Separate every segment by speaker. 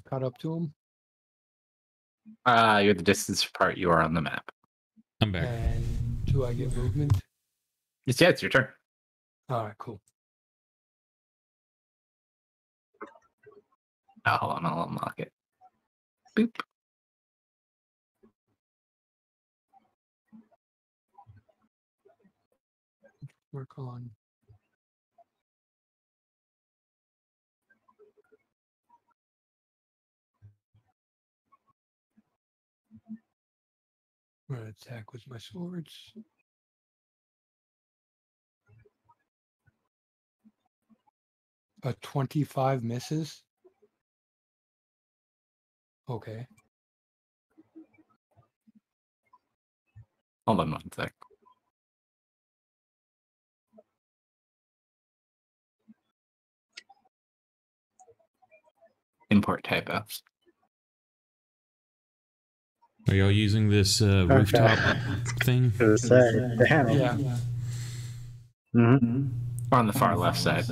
Speaker 1: caught up to him.
Speaker 2: You're the distance apart. You are on the map.
Speaker 3: I'm back.
Speaker 1: And do I get movement?
Speaker 2: Yeah, it's your turn.
Speaker 1: All right, cool.
Speaker 2: Oh, hold on, I'll unlock it. Boop.
Speaker 1: Work on. I'm gonna attack with my swords. A 25 misses. Okay.
Speaker 2: Hold on one sec. Import typo.
Speaker 3: Are y'all using this rooftop thing?
Speaker 4: Damn.
Speaker 1: Yeah.
Speaker 4: Mm-hmm.
Speaker 2: On the far left side.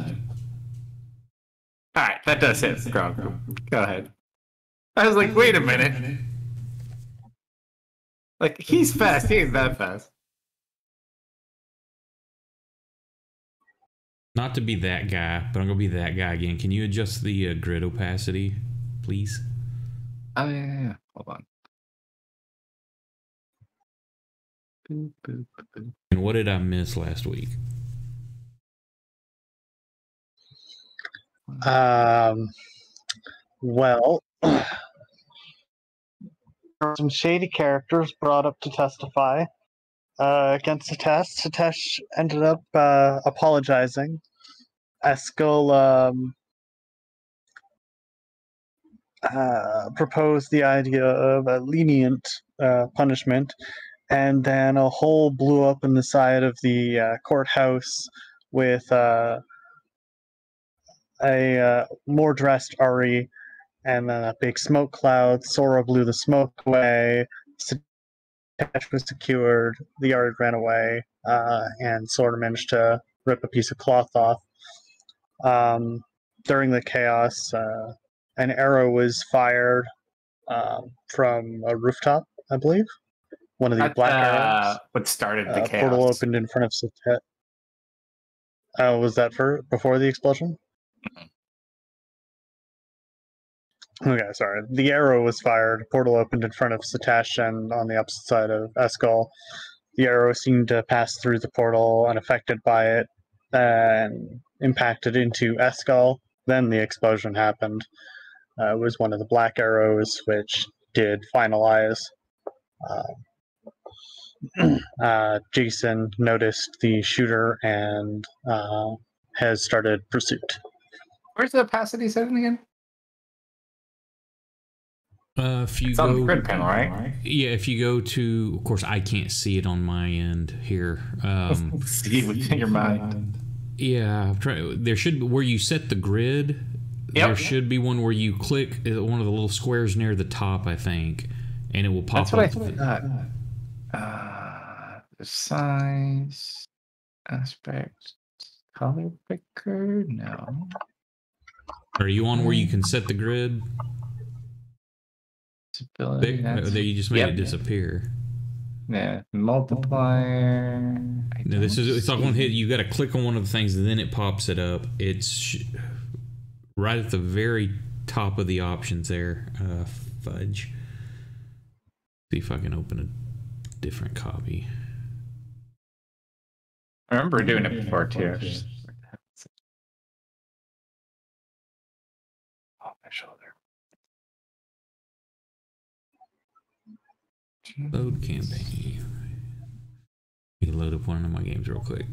Speaker 2: Alright, that does hit. Go ahead. I was like, wait a minute. Like, he's fast. He ain't that fast.
Speaker 3: Not to be that guy, but I'm going to be that guy again. Can you adjust the grid opacity, please?
Speaker 2: Oh, yeah. Hold on. Boop, boop, boop.
Speaker 3: And what did I miss last week?
Speaker 4: Well, some shady characters brought up to testify against Satesh. Satesh ended up apologizing. Eskel proposed the idea of a lenient punishment, and then a hole blew up in the side of the courthouse with a more dressed Ari, and then a big smoke cloud. Sora blew the smoke away. Satesh was secured. The Ari ran away, and Sora managed to rip a piece of cloth off. During the chaos, an arrow was fired from a rooftop, I believe. One of the black arrows.
Speaker 2: What started the chaos?
Speaker 4: Portal opened in front of Satesh. Was that before the explosion? Okay, sorry. The arrow was fired. A portal opened in front of Satesh and on the opposite side of Eskel. The arrow seemed to pass through the portal unaffected by it and impacted into Eskel. Then the explosion happened. It was one of the black arrows which did finalize. Jason noticed the shooter and has started pursuit.
Speaker 2: Where's the opacity setting again?
Speaker 3: If you
Speaker 2: It's
Speaker 3: go
Speaker 2: on the grid panel, right?
Speaker 3: Yeah, if you go to, of course, I can't see it on my end here.
Speaker 2: See it within your mind.
Speaker 3: Yeah, there should be where you set the grid.
Speaker 2: Yep.
Speaker 3: There should be one where you click one of the little squares near the top, I think, and it will pop
Speaker 2: That's what
Speaker 3: up.
Speaker 2: I thought. The size, aspect, color picker. No.
Speaker 3: Are you on where you can set the grid?
Speaker 2: Disability,
Speaker 3: There, you just made it disappear.
Speaker 2: Yeah, multiplier.
Speaker 3: No, it's not going to hit. You got to click on one of the things, and then it pops it up. It's right at the very top of the options there. Fudge. See if I can open a different copy.
Speaker 2: I remember doing it before too. Oh, my shoulder.
Speaker 3: Load campaign. You can load up one of my games real quick.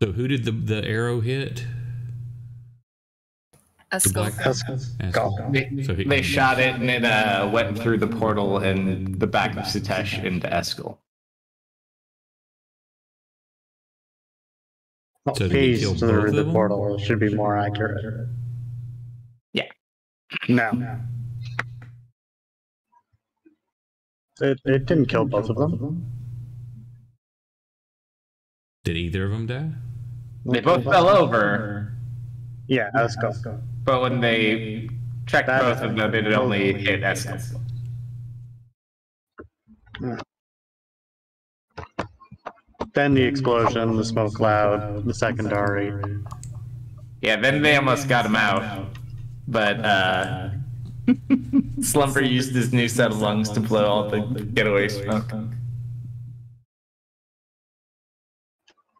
Speaker 3: So who did the arrow hit?
Speaker 5: Eskel.
Speaker 3: Eskel.
Speaker 2: They shot it and it went through the portal and the back of Satesh into Eskel.
Speaker 3: So did he kill
Speaker 4: Phased through
Speaker 3: both
Speaker 4: the
Speaker 3: of them?
Speaker 4: portal should be more accurate.
Speaker 2: Yeah.
Speaker 4: No. It didn't kill both of them.
Speaker 3: Did either of them die?
Speaker 2: They both fell over,
Speaker 4: Yeah, Esco.
Speaker 2: but when they checked both of them, it only hit Esco.
Speaker 4: Then the explosion, the smoke cloud, the secondary.
Speaker 2: Yeah, then they almost got him out, but Slumber used his new set of lungs to blow all the getaway smoke.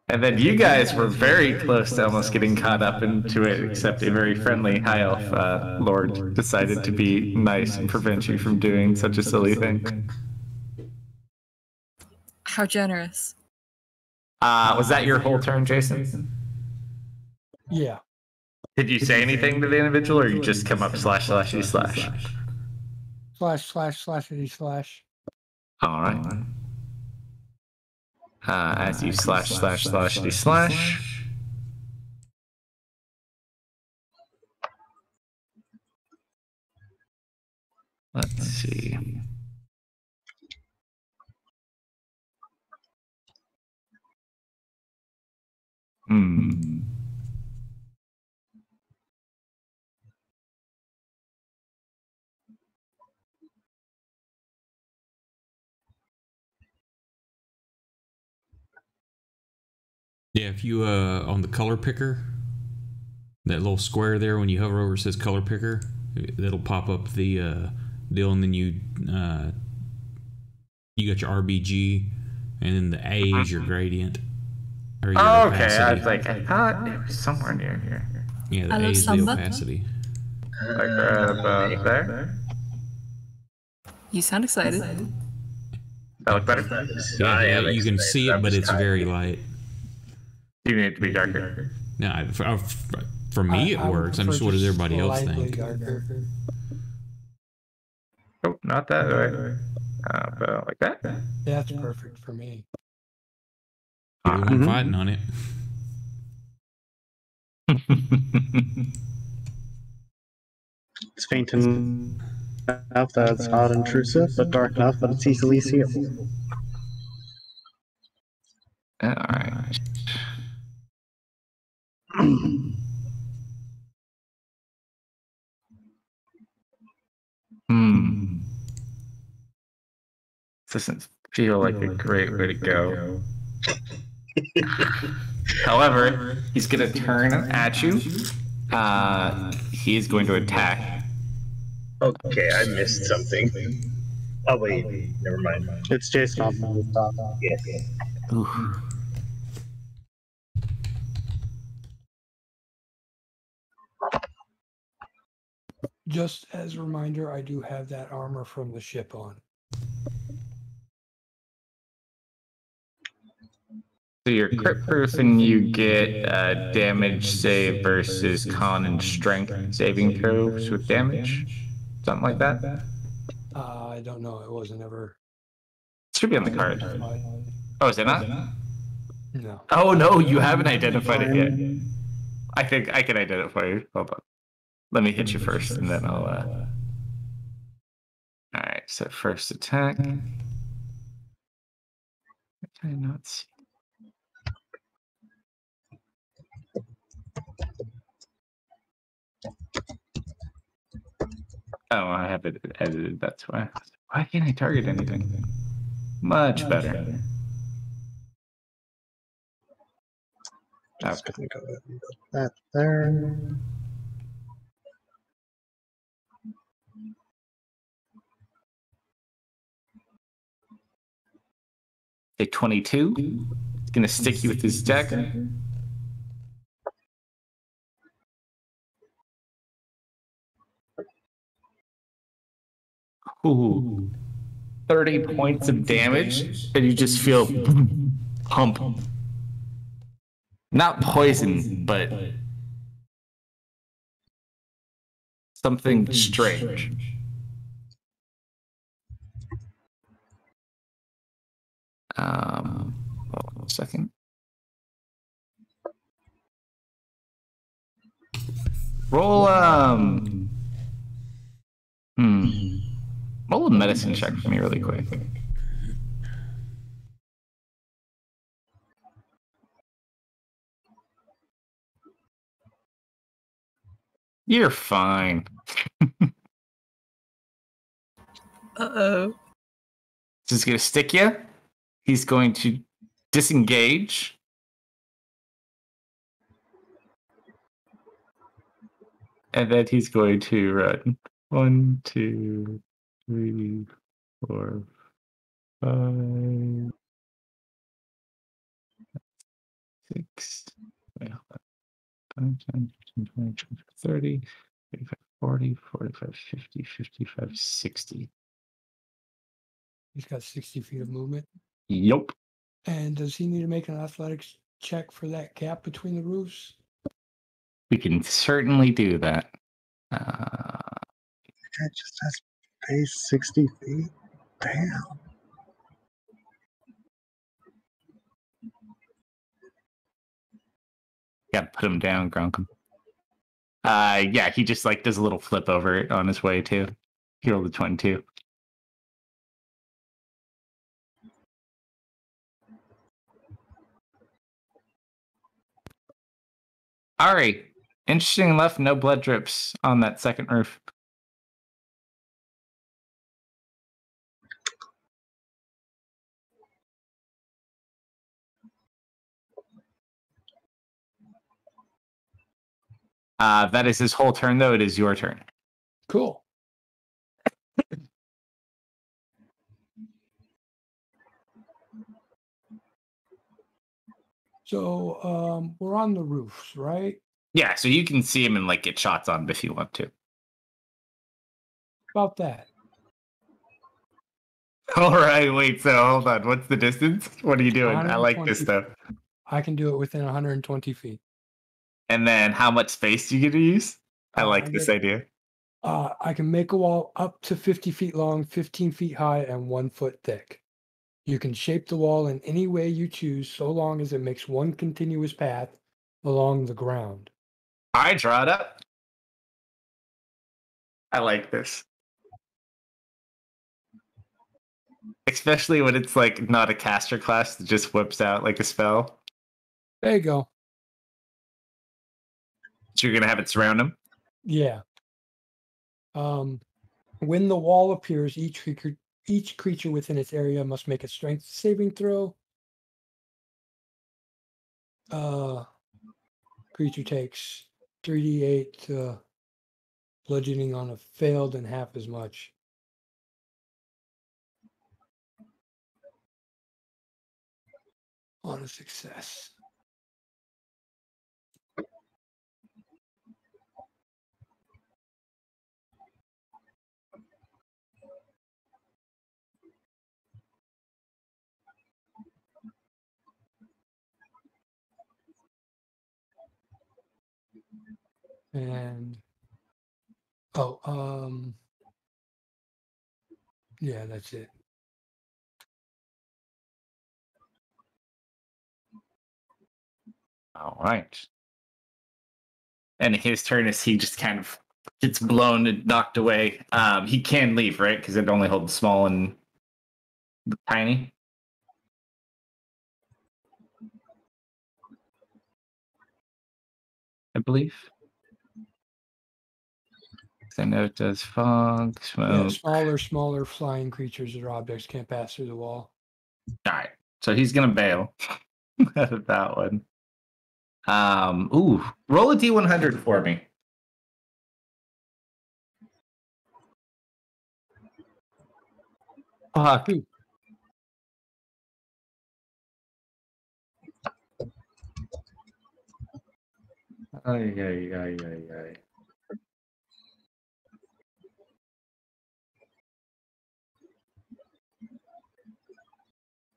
Speaker 2: And then you guys were very close to almost getting caught up into it, except a very friendly High Elf Lord decided to be nice and prevent you from doing such a silly thing.
Speaker 5: How generous.
Speaker 2: Was that your whole turn, Jason?
Speaker 1: Yeah.
Speaker 2: Did you say anything to the individual, or you just come up /////?
Speaker 1: /////.
Speaker 2: All right. As you /////. Let's see.
Speaker 3: Yeah, if you on the color picker, that little square there, when you hover over it says color picker, that'll pop up the deal, and then you got your RBG, and then the A is your gradient. Or your
Speaker 2: Okay,
Speaker 3: opacity.
Speaker 2: I was like, I thought it was somewhere near here.
Speaker 3: Yeah, the
Speaker 5: I
Speaker 3: A
Speaker 5: love
Speaker 3: is the
Speaker 5: samba.
Speaker 3: opacity.
Speaker 2: Like about there?
Speaker 5: You sound excited.
Speaker 2: That look better?
Speaker 3: Yeah, you can see it, but it's very light.
Speaker 2: You need it to be darker.
Speaker 3: No, for me it
Speaker 1: I would
Speaker 3: works. I'm just,
Speaker 1: prefer
Speaker 3: what does everybody else
Speaker 1: slightly
Speaker 3: think?
Speaker 1: darker.
Speaker 2: Oh, not that way. About like that?
Speaker 1: That's perfect for me.
Speaker 3: You're the one fighting on it.
Speaker 4: It's faint enough that it's not intrusive, but dark enough that it's easily seeable.
Speaker 2: Alright. This doesn't feel like a great way to go. However, he's gonna turn at you. He is going to attack.
Speaker 6: Okay, I missed something. Oh wait, never mind.
Speaker 4: It's Jason on the rooftop.
Speaker 6: Yes.
Speaker 2: Oof.
Speaker 1: Just as a reminder, I do have that armor from the ship on.
Speaker 2: So you're crit proof and you get damage save versus con and strength saving throws with damage. Something like that.
Speaker 1: I don't know. It wasn't ever.
Speaker 2: It should be on the card. Oh, is it not?
Speaker 1: No.
Speaker 2: Oh no, you haven't identified it yet. I think I can identify you. Hold on. Let me hit you first, and then I'll. All right. So first attack. Can I not see? Oh, I have it edited. That's why. Why can't I target anything? Much better.
Speaker 4: Just gonna go ahead and put that there.
Speaker 2: A 22. He's gonna stick you with his deck. Ooh. 30 points of damage, and you just feel pump. Not poison, but something strange. Hold on a second. Roll roll a medicine check for me really quick. You're fine.
Speaker 5: Uh-oh.
Speaker 2: He's going to stick you. He's going to disengage. And then he's going to run. 1, 2, 3, 4, 5, 6. Wait, hold on. 5, 10, 15, 20, 25, 30, 35, 40, 45, 50, 55, 60.
Speaker 1: He's got 60 feet of movement.
Speaker 2: Yup.
Speaker 1: And does he need to make an athletics check for that gap between the roofs?
Speaker 2: We can certainly do that.
Speaker 4: That just has space 60 feet. Damn.
Speaker 2: Gotta put him down, Grunkum. Yeah, he just like does a little flip over it on his way too. He rolled a 22. All right. Interesting enough, no blood drips on that second roof. That is his whole turn, though. It is your turn.
Speaker 1: Cool. So we're on the roofs, right?
Speaker 2: Yeah, so you can see him and like get shots on him if you want to.
Speaker 1: About that.
Speaker 2: All right, wait. So hold on. What's the distance? What are you doing? I like this
Speaker 1: 120
Speaker 2: stuff.
Speaker 1: I can do it within 120 feet.
Speaker 2: And then how much space do you get to use? I like this idea.
Speaker 1: I can make a wall up to 50 feet long, 15 feet high, and 1 foot thick. You can shape the wall in any way you choose, so long as it makes one continuous path along the ground.
Speaker 2: I draw it up. I like this. Especially when it's like not a caster class that just whips out like a spell.
Speaker 1: There you go.
Speaker 2: So you're gonna have it surround him?
Speaker 1: Yeah. When the wall appears, each creature within its area must make a strength saving throw. Creature takes 3d8 bludgeoning on a failed and half as much. On a success. And yeah, that's it.
Speaker 2: All right. And his turn is he just kind of gets blown and knocked away. He can leave, right? Because it only holds small and tiny. I believe. I know it does fog,
Speaker 1: Yeah,
Speaker 2: smoke.
Speaker 1: smaller flying creatures or objects can't pass through the wall.
Speaker 2: All right. So he's gonna bail out of that one. Roll a D100 for me. Fuck. Ay.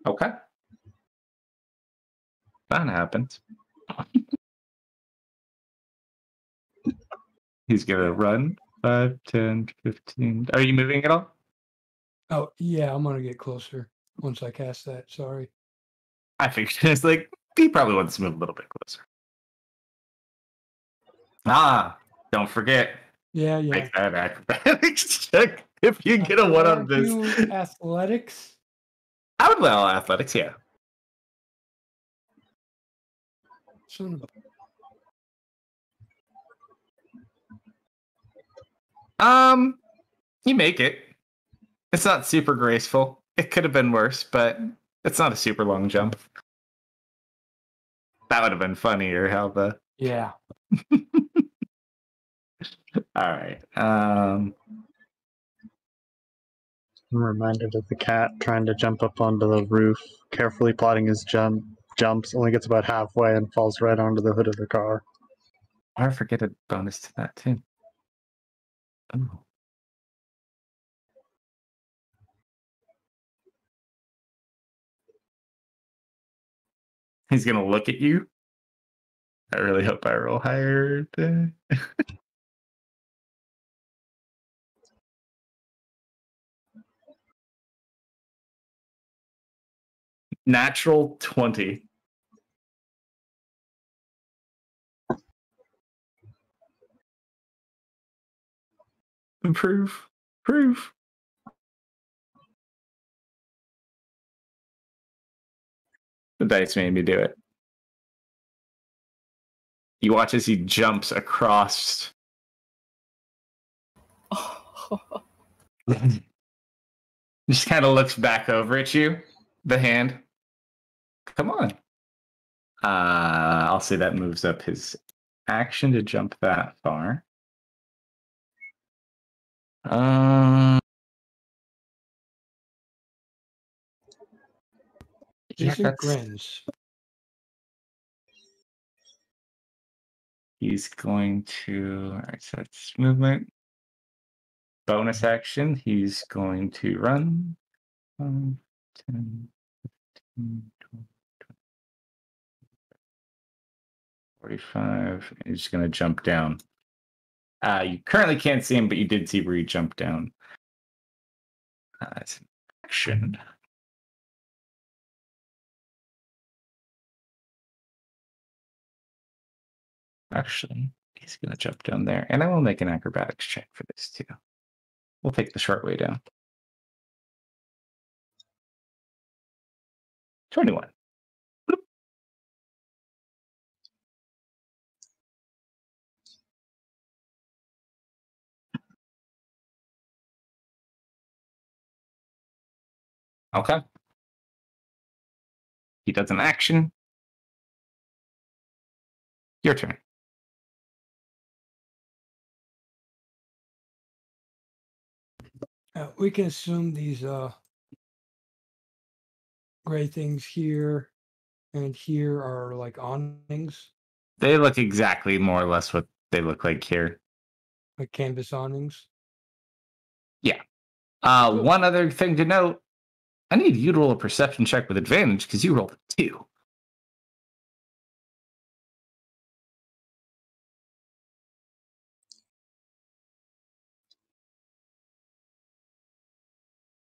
Speaker 2: Okay. That happens. He's gonna run 5, 10, 15. Are you moving at all?
Speaker 1: Oh, yeah, I'm going to get closer once I cast that. Sorry.
Speaker 2: I figured it's like he probably wants to move a little bit closer. Don't forget.
Speaker 1: Yeah.
Speaker 2: Make that acrobatics check if you get a one on this.
Speaker 1: Do athletics?
Speaker 2: I would allow athletics, yeah.
Speaker 1: Son of a...
Speaker 2: You make it. It's not super graceful. It could have been worse, but it's not a super long jump. That would have been funnier. How the
Speaker 1: Yeah.
Speaker 2: all right.
Speaker 4: I'm reminded of the cat trying to jump up onto the roof, carefully plotting his jumps, only gets about halfway and falls right onto the hood of the car.
Speaker 2: I forget a bonus to that too. Oh. He's gonna look at you. I really hope I roll higher. Natural 20. Improve. Prove. The dice made me do it. You watch as he jumps across. Just kind of looks back over at you. The hand. Come on. I'll say that moves up his action to jump that far.
Speaker 1: Jason grins.
Speaker 2: He's going to. All right, so that's movement. Bonus action. He's going to run. 10, 15, 20, 45. He's just going to jump down. You currently can't see him, but you did see where he jumped down. It's an action. Actually, he's going to jump down there. And I will make an acrobatics check for this, too. We'll take the short way down. 21. Bloop. Okay. He does an action. Your turn.
Speaker 1: We can assume these gray things here and here are like awnings,
Speaker 2: They look exactly more or less what they look like here.
Speaker 1: like canvas awnings.
Speaker 2: Yeah.
Speaker 1: Cool.
Speaker 2: One other thing to note. I need you to roll a perception check with advantage because you rolled a 2.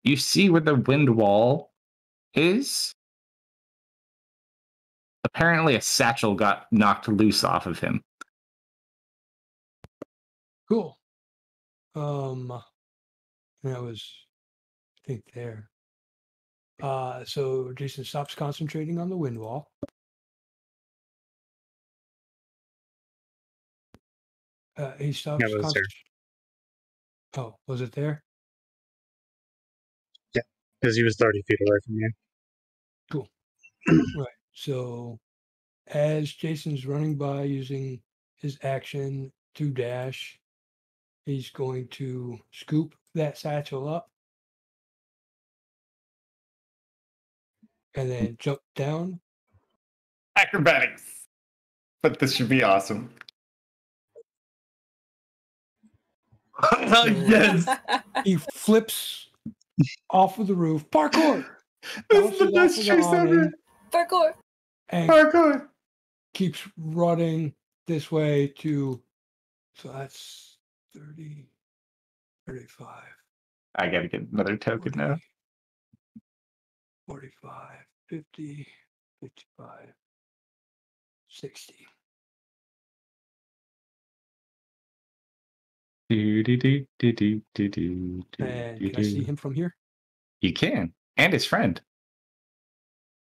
Speaker 2: You see where the wind wall is? Apparently a satchel got knocked loose off of him.
Speaker 1: Cool. That was, I think, there. So Jason stops concentrating on the wind wall. He stops.
Speaker 4: Yeah, it was there.
Speaker 1: Oh, was it there?
Speaker 4: Yeah, because he was 30 feet away from you.
Speaker 1: Cool. Right. So as Jason's running by using his action to dash, he's going to scoop that satchel up and then jump down.
Speaker 2: Acrobatics. But this should be awesome. Oh, yes.
Speaker 1: He flips off of the roof. Parkour!
Speaker 2: This is the
Speaker 1: Bounces
Speaker 2: best
Speaker 1: off of
Speaker 2: chase
Speaker 1: awning
Speaker 2: ever.
Speaker 5: Parkour.
Speaker 1: And
Speaker 2: Parkour.
Speaker 1: keeps running this way to, so that's 30, 35,
Speaker 2: I gotta get another token
Speaker 1: 40,
Speaker 2: now.
Speaker 1: 45, 50, 55, 60.
Speaker 2: Do, do, do, do, do, do, do,
Speaker 1: And
Speaker 2: do,
Speaker 1: can I see
Speaker 2: do.
Speaker 1: him from here?
Speaker 2: You can. And his friend.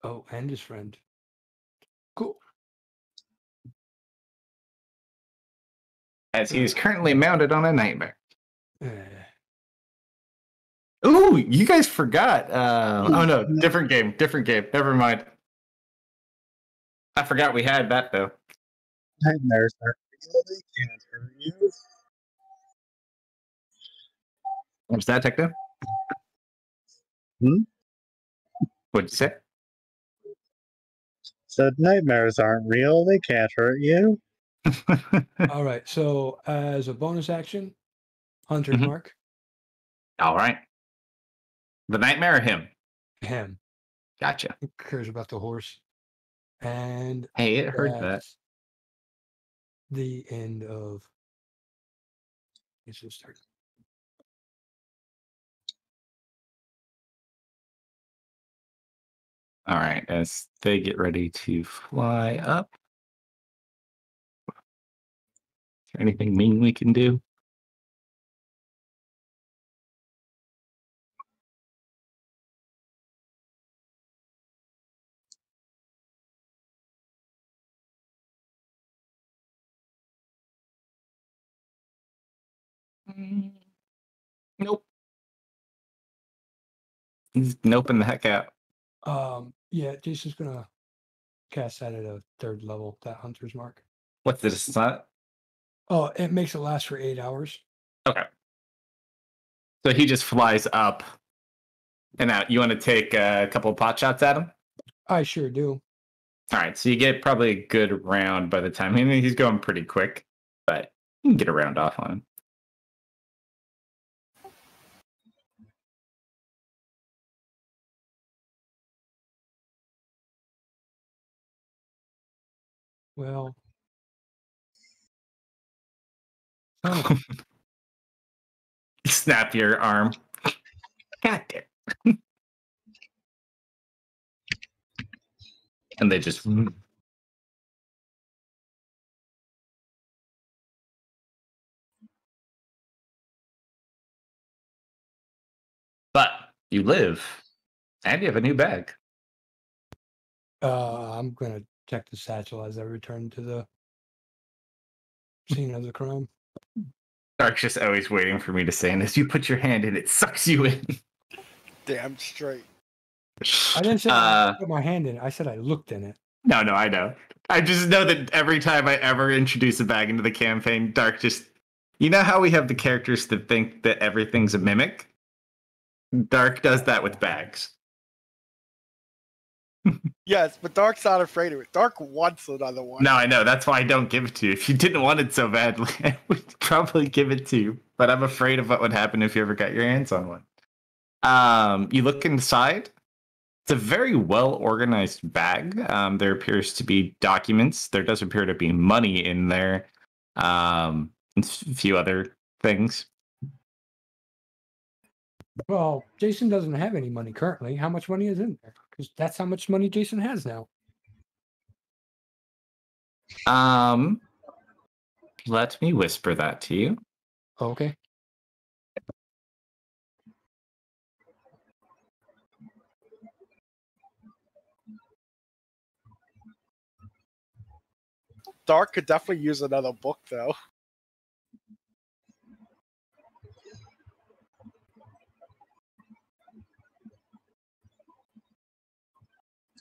Speaker 1: Oh, and his friend. Cool.
Speaker 2: As he is currently mounted on a nightmare.
Speaker 1: Eh,
Speaker 2: Ooh, you guys forgot. Oh no, different game. Never mind. I forgot we had that though.
Speaker 4: Nightmares are real. They can't hurt you.
Speaker 2: What's that, Techno?
Speaker 4: Hmm?
Speaker 2: What'd you say?
Speaker 4: Said nightmares aren't real. They can't hurt you.
Speaker 1: all right. So as a bonus action, Hunter's
Speaker 2: Mhm.
Speaker 1: Mark,
Speaker 2: All right. The nightmare or him?
Speaker 1: him.
Speaker 2: Gotcha.
Speaker 1: Who cares about the horse? And
Speaker 2: Hey, it heard that.
Speaker 1: that's the end of his turn.
Speaker 2: All right. As they get ready to fly up, is there anything mean we can do? Nope. He's noping the heck out.
Speaker 1: Yeah, Jason's gonna cast that at a 3rd level, that Hunter's Mark.
Speaker 2: What's this? It's not.
Speaker 1: Oh, it makes it last for 8 hours.
Speaker 2: Okay. So he just flies up and out. You want to take a couple of pot shots at him?
Speaker 1: I sure do.
Speaker 2: All right. So you get probably a good round by the time. I mean, he's going pretty quick, but you can get a round off on him.
Speaker 1: Well, son of
Speaker 2: Snap your arm. God damn. And they just. But you live, and you have a new bag.
Speaker 1: I'm gonna check the satchel as I return to the scene of the crime.
Speaker 2: Dark's just always waiting for me to say, and as you put your hand in, it sucks you in.
Speaker 5: Damn straight.
Speaker 1: I didn't say I put my hand in it. I said I looked in it.
Speaker 2: No, I know. I just know that every time I ever introduce a bag into the campaign, Dark just. You know how we have the characters that think that everything's a mimic? Dark does that with bags.
Speaker 5: Yes, but Dark's not afraid of it. Dark wants another one.
Speaker 2: No, I know. That's why I don't give it to you. If you didn't want it so badly, I would probably give it to you. But I'm afraid of what would happen if you ever got your hands on one. You look inside. It's a very well organized bag. There appears to be documents. There does appear to be money in there. And a few other things.
Speaker 1: Well, Jason doesn't have any money currently. How much money is in there? Because that's how much money Jason has now.
Speaker 2: Let me whisper that to you.
Speaker 1: Okay.
Speaker 5: Dark could definitely use another book, though.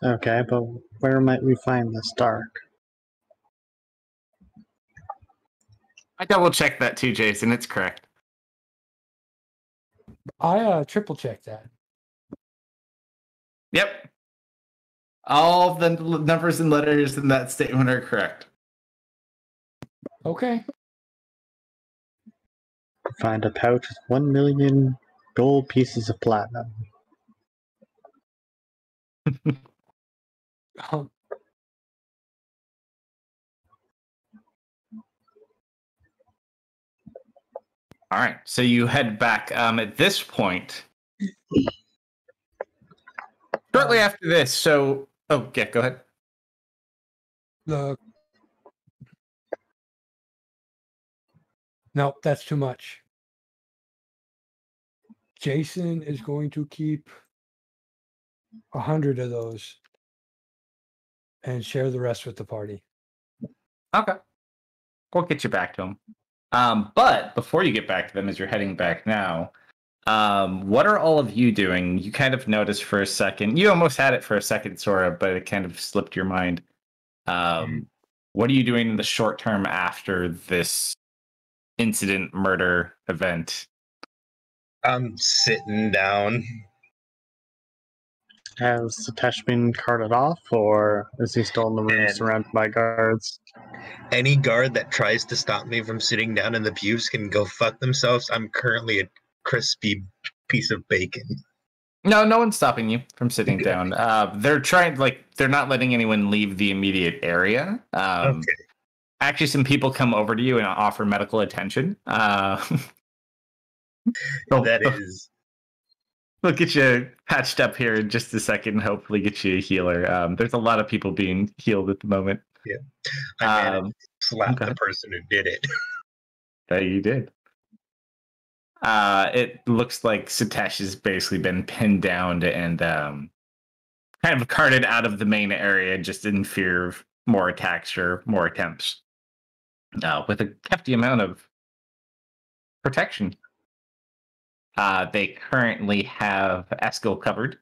Speaker 4: Okay, but where might we find this Dark?
Speaker 2: I double checked that too, Jason. It's correct.
Speaker 1: I triple checked that.
Speaker 2: Yep. All the numbers and letters in that statement are correct.
Speaker 1: Okay.
Speaker 4: Find a pouch with 1 million gold pieces of platinum.
Speaker 1: Um,
Speaker 2: All right. So you head back. At this point, shortly after this. So, oh yeah, go ahead.
Speaker 1: No, that's too much. Jason is going to keep 100 of those and share the rest with the party.
Speaker 2: Okay. We'll get you back to him. But before you get back to them, as you're heading back now, what are all of you doing? You kind of noticed for a second. You almost had it for a second, Sora, but it kind of slipped your mind. What are you doing in the short term after this incident, murder event?
Speaker 6: I'm sitting down.
Speaker 4: Has Satosh been carted off, or is he still in the room
Speaker 6: And-
Speaker 4: surrounded by guards?
Speaker 6: Any guard that tries to stop me from sitting down in the pews can go fuck themselves. I'm currently a crispy piece of bacon.
Speaker 2: No, no one's stopping you from sitting down. They're trying, they're not letting anyone leave the immediate area.
Speaker 6: Okay.
Speaker 2: Actually, some people come over to you and offer medical attention.
Speaker 6: That is.
Speaker 2: We'll get you patched up here in just a second and hopefully get you a healer. There's a lot of people being healed at the moment.
Speaker 6: Yeah. I managed to slap
Speaker 2: okay.
Speaker 6: the person who did it.
Speaker 2: That you did. It looks like Satosh has basically been pinned down and kind of carted out of the main area just in fear of more attacks or more attempts. With a hefty amount of protection. They currently have Eskel covered.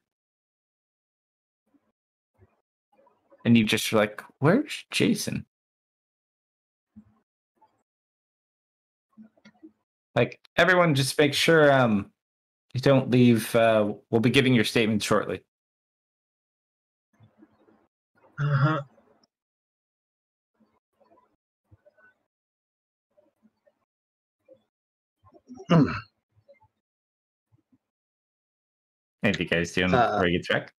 Speaker 2: And you just like, where's Jason? Like, everyone just make sure you don't leave. We'll be getting your statement shortly.
Speaker 6: Uh-huh.
Speaker 2: Hey, you guys doing before you get back?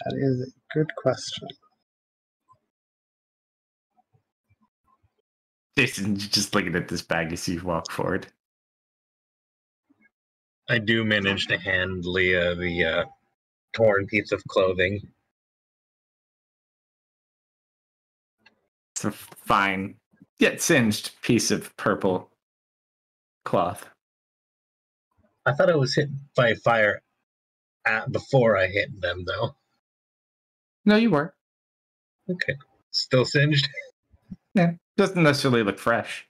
Speaker 4: That is a good question.
Speaker 2: Jason's just looking at this bag as you walk forward.
Speaker 6: I do manage to hand Leah the torn piece of clothing.
Speaker 2: It's a fine, yet singed piece of purple cloth.
Speaker 6: I thought I was hit by fire before I hit them, though.
Speaker 2: No, you were.
Speaker 6: Okay. Still singed?
Speaker 2: Yeah, doesn't necessarily look fresh.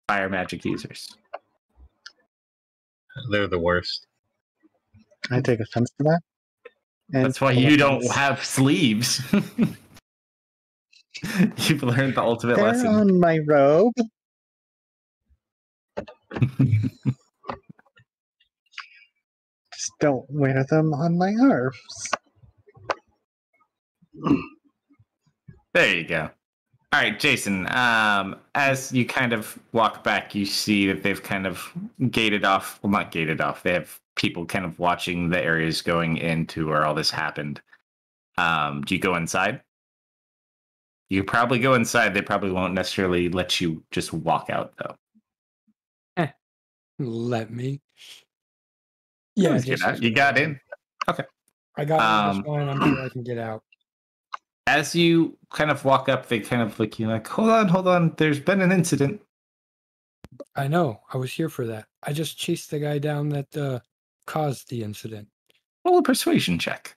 Speaker 2: Fire magic users.
Speaker 6: They're the worst.
Speaker 4: I take offense to that. And
Speaker 2: That's why you don't have sleeves. You've learned the ultimate
Speaker 4: They're
Speaker 2: lesson.
Speaker 4: on my robe. Just don't wear them on my arms.
Speaker 2: There you go. All right, Jason. As you kind of walk back, you see that they've kind of gated off. Well, not gated off. They have people kind of watching the areas going into where all this happened. Do you go inside? You probably go inside. They probably won't necessarily let you just walk out, though.
Speaker 1: Let me. Yeah,
Speaker 2: You got in. Okay.
Speaker 1: I got in. That's fine. I'm sure I can get out.
Speaker 2: As you kind of walk up, they kind of look at you like, hold on. There's been an incident.
Speaker 1: I know. I was here for that. I just chased the guy down that caused the incident.
Speaker 2: Roll a persuasion check.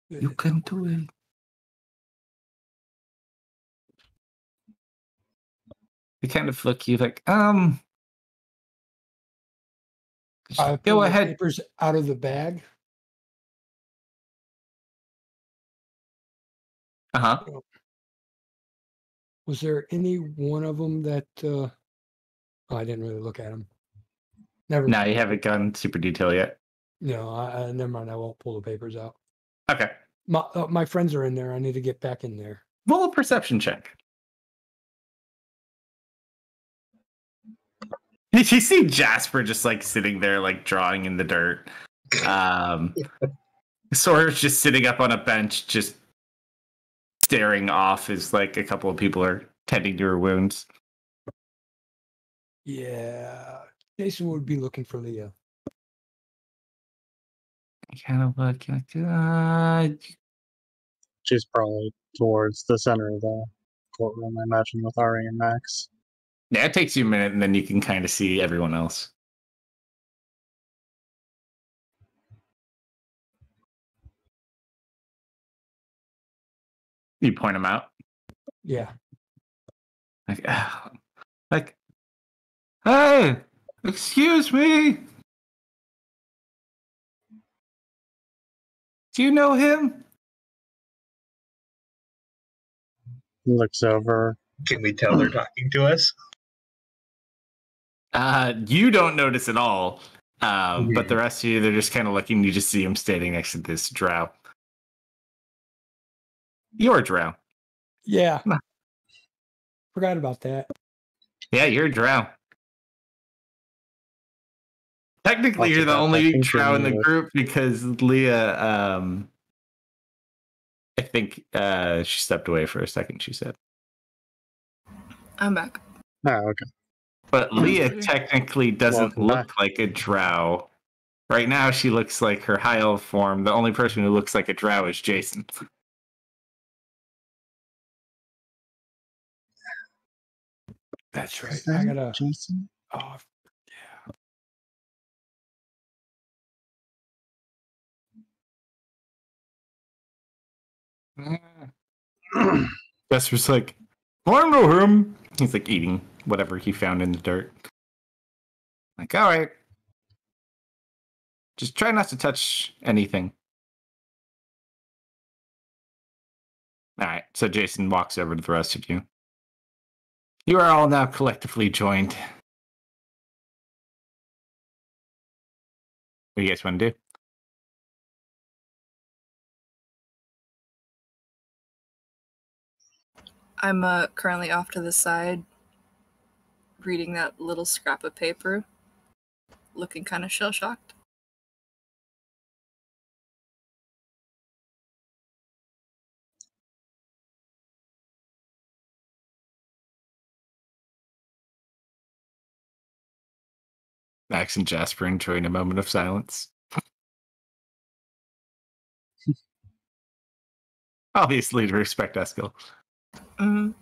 Speaker 2: You can do it. They kind of look at you like,
Speaker 1: I
Speaker 2: go
Speaker 1: pulled the
Speaker 2: ahead.
Speaker 1: papers out of the bag.
Speaker 2: Uh-huh.
Speaker 1: Was there any one of them that? Oh, I didn't really look at them. Never.
Speaker 2: No, you haven't gone super detail yet.
Speaker 1: No, never mind. I won't pull the papers out.
Speaker 2: Okay.
Speaker 1: My friends are in there. I need to get back in there.
Speaker 2: Roll a perception check. You see Jasper just like sitting there, like drawing in the dirt. Sora's just sitting up on a bench, just staring off as like a couple of people are tending to her wounds.
Speaker 1: Yeah. Jason would be looking for Leah.
Speaker 2: I kind of look like,
Speaker 4: She's probably towards the center of the courtroom, I imagine, with Ari and Max.
Speaker 2: yeah, it takes you a minute, and then you can kind of see everyone else. You point them out.
Speaker 1: Yeah.
Speaker 2: Like, hey, excuse me. Do you know him?
Speaker 4: He looks over.
Speaker 6: Can we tell they're talking to us?
Speaker 2: You don't notice at all. But the rest of you, they're just kind of looking. You just see him standing next to this drow. You're a drow.
Speaker 1: Yeah. Forgot about that.
Speaker 2: Yeah, you're a drow. Technically,
Speaker 4: Lots
Speaker 2: you're
Speaker 4: of
Speaker 2: the
Speaker 4: that, I
Speaker 2: only
Speaker 4: think,
Speaker 2: drow in the
Speaker 4: with-
Speaker 2: group because Leah, I think she stepped away for a second, she said.
Speaker 7: I'm back.
Speaker 4: Oh, okay.
Speaker 2: But Leah technically doesn't
Speaker 4: Welcome
Speaker 2: look
Speaker 4: back.
Speaker 2: like a drow. Right now, she looks like her high elf form. The only person who looks like a drow is Jason.
Speaker 1: That's right.
Speaker 4: Is that
Speaker 1: I gotta.
Speaker 4: Jason?
Speaker 1: Oh,
Speaker 2: Jesper's like, I don't know him. He's like eating whatever he found in the dirt. Like, all right. Just try not to touch anything. All right. So Jason walks over to the rest of you. You are all now collectively joined. What do you guys want to do?
Speaker 7: I'm currently off to the side, reading that little scrap of paper, looking kind of shell-shocked.
Speaker 2: Max and Jasper enjoying a moment of silence. Obviously, to respect Eskil.
Speaker 7: Mm-hmm.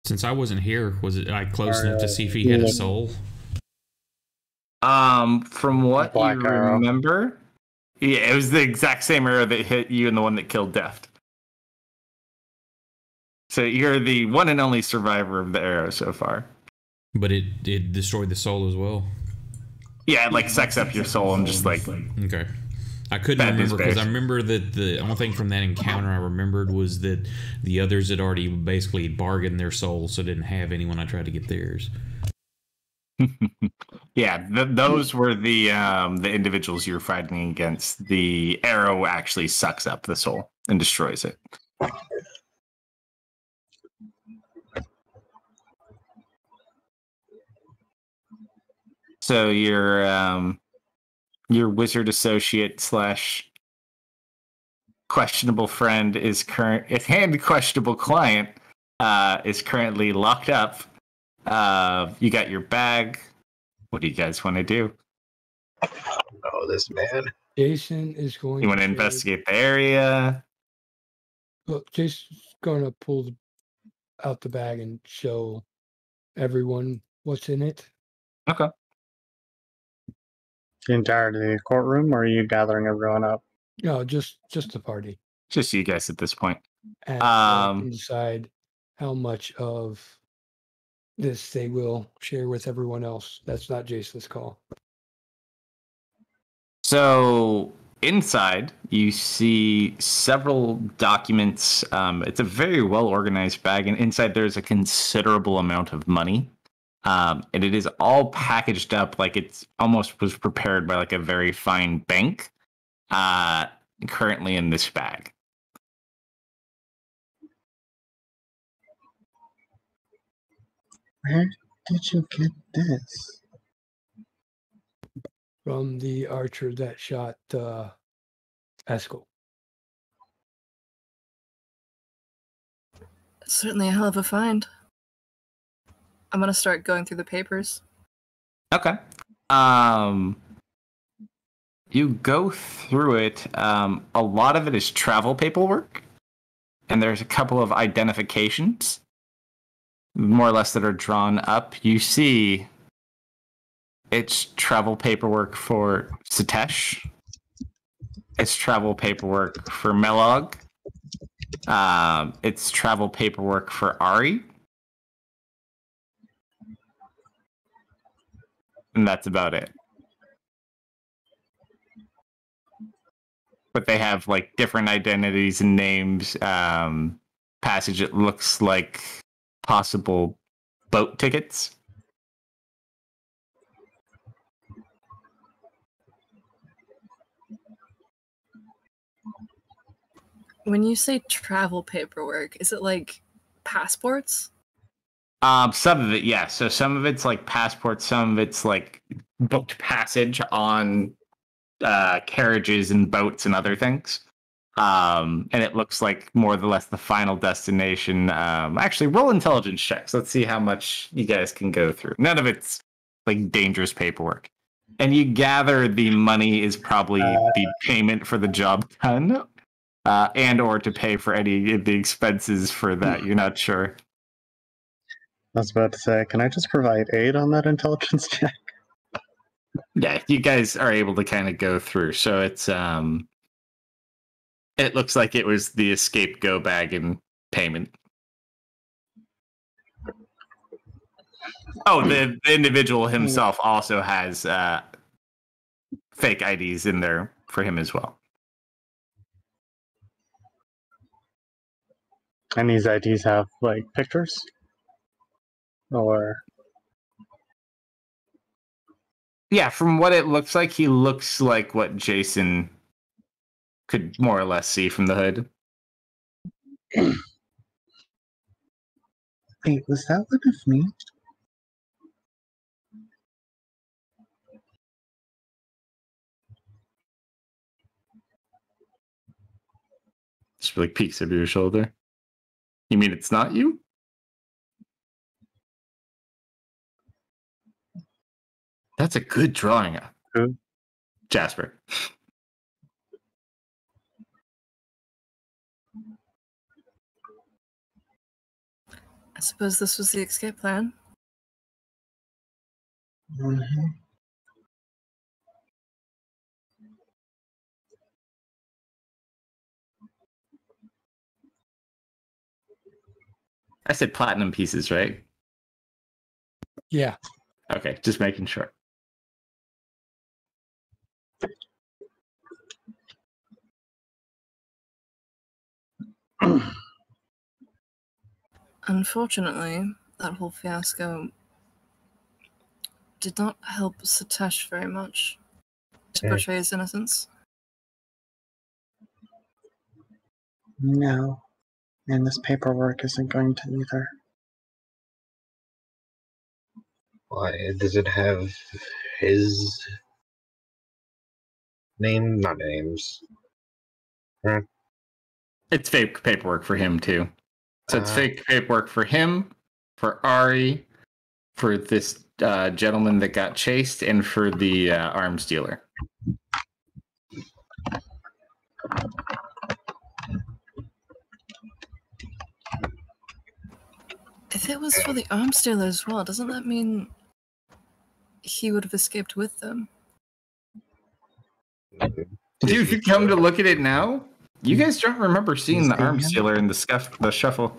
Speaker 3: Since I wasn't here, was it like close
Speaker 4: Or,
Speaker 3: enough to see if he had a
Speaker 4: yeah.
Speaker 3: soul?
Speaker 2: From what
Speaker 4: Black
Speaker 2: you
Speaker 4: arrow.
Speaker 2: remember, yeah, it was the exact same arrow that hit you and the one that killed Deft. So you're the one and only survivor of the arrow so far.
Speaker 3: But it destroyed the soul as well.
Speaker 2: Yeah, it like sucks up your soul and just like
Speaker 3: Okay. I couldn't
Speaker 2: Bad
Speaker 3: remember because I
Speaker 2: dispatch.
Speaker 3: remember that the only thing from that encounter I remembered was that the others had already basically bargained their souls, so didn't have any when I tried to get theirs.
Speaker 2: yeah, those were the individuals you were fighting against. The arrow actually sucks up the soul and destroys it. So your wizard associate / questionable friend is and questionable client is currently locked up. You got your bag. What do you guys want to do?
Speaker 6: Oh, this man.
Speaker 1: Jason is going.
Speaker 2: You want to investigate the area?
Speaker 1: Look, Jason's going to pull out the bag and show everyone what's in it.
Speaker 2: Okay.
Speaker 4: The entirety of the courtroom, or are you gathering everyone up?
Speaker 1: No, just the party,
Speaker 2: Just you guys at this point.
Speaker 1: and they can decide how much of this they will share with everyone else. That's not Jason's call.
Speaker 2: So inside, you see several documents. It's a very well organized bag, and inside there's a considerable amount of money. And it is all packaged up like it's almost was prepared by like a very fine bank. Currently in this bag.
Speaker 4: Where did you get this?
Speaker 1: From the archer that shot Eskil.
Speaker 7: It's certainly a hell of a find. I'm gonna start going through the papers.
Speaker 2: Okay. You go through it. A lot of it is travel paperwork, and there's a couple of identifications, more or less, that are drawn up. You see, it's travel paperwork for Satesh. It's travel paperwork for Melog. It's travel paperwork for Ari. And that's about it. But they have like different identities and names. Passage, it looks like possible boat tickets.
Speaker 7: When you say travel paperwork, is it like passports?
Speaker 2: Some of it, yeah. So some of it's like passports, some of it's like booked passage on carriages and boats and other things. And it looks like more or less the final destination. Actually, roll intelligence checks. Let's see how much you guys can go through. None of it's like dangerous paperwork. And you gather the money is probably the payment for the job done, and or to pay for any of the expenses for that. You're not sure.
Speaker 4: I was about to say, can I just provide aid on that intelligence check?
Speaker 2: Yeah, you guys are able to kind of go through. So it's it looks like it was the escape go bag and payment. Oh, the individual himself also has fake IDs in there for him as well.
Speaker 4: And these IDs have like pictures? Or
Speaker 2: Yeah, from what it looks like, he looks like what Jason could more or less see from the hood.
Speaker 4: wait, was that one of me?
Speaker 2: Just like peeks over your shoulder. You mean it's not you? That's a good drawing.
Speaker 4: Who?
Speaker 2: Jasper.
Speaker 7: I suppose this was the escape plan.
Speaker 4: Mm-hmm.
Speaker 2: I said platinum pieces, right?
Speaker 1: Yeah.
Speaker 2: Okay, just making sure.
Speaker 7: Unfortunately, that whole fiasco did not help Satesh very much to portray his innocence.
Speaker 4: No. And this paperwork isn't going to either.
Speaker 6: Why does it have his name? Not names.
Speaker 2: It's fake paperwork for him too. So it's fake paperwork for him, for Ari, for this gentleman that got chased, and for the arms dealer.
Speaker 7: If it was for the arms dealer as well, doesn't that mean he would have escaped with them?
Speaker 2: Dude, if you come to look at it now, you guys don't remember seeing the arms dealer in the shuffle.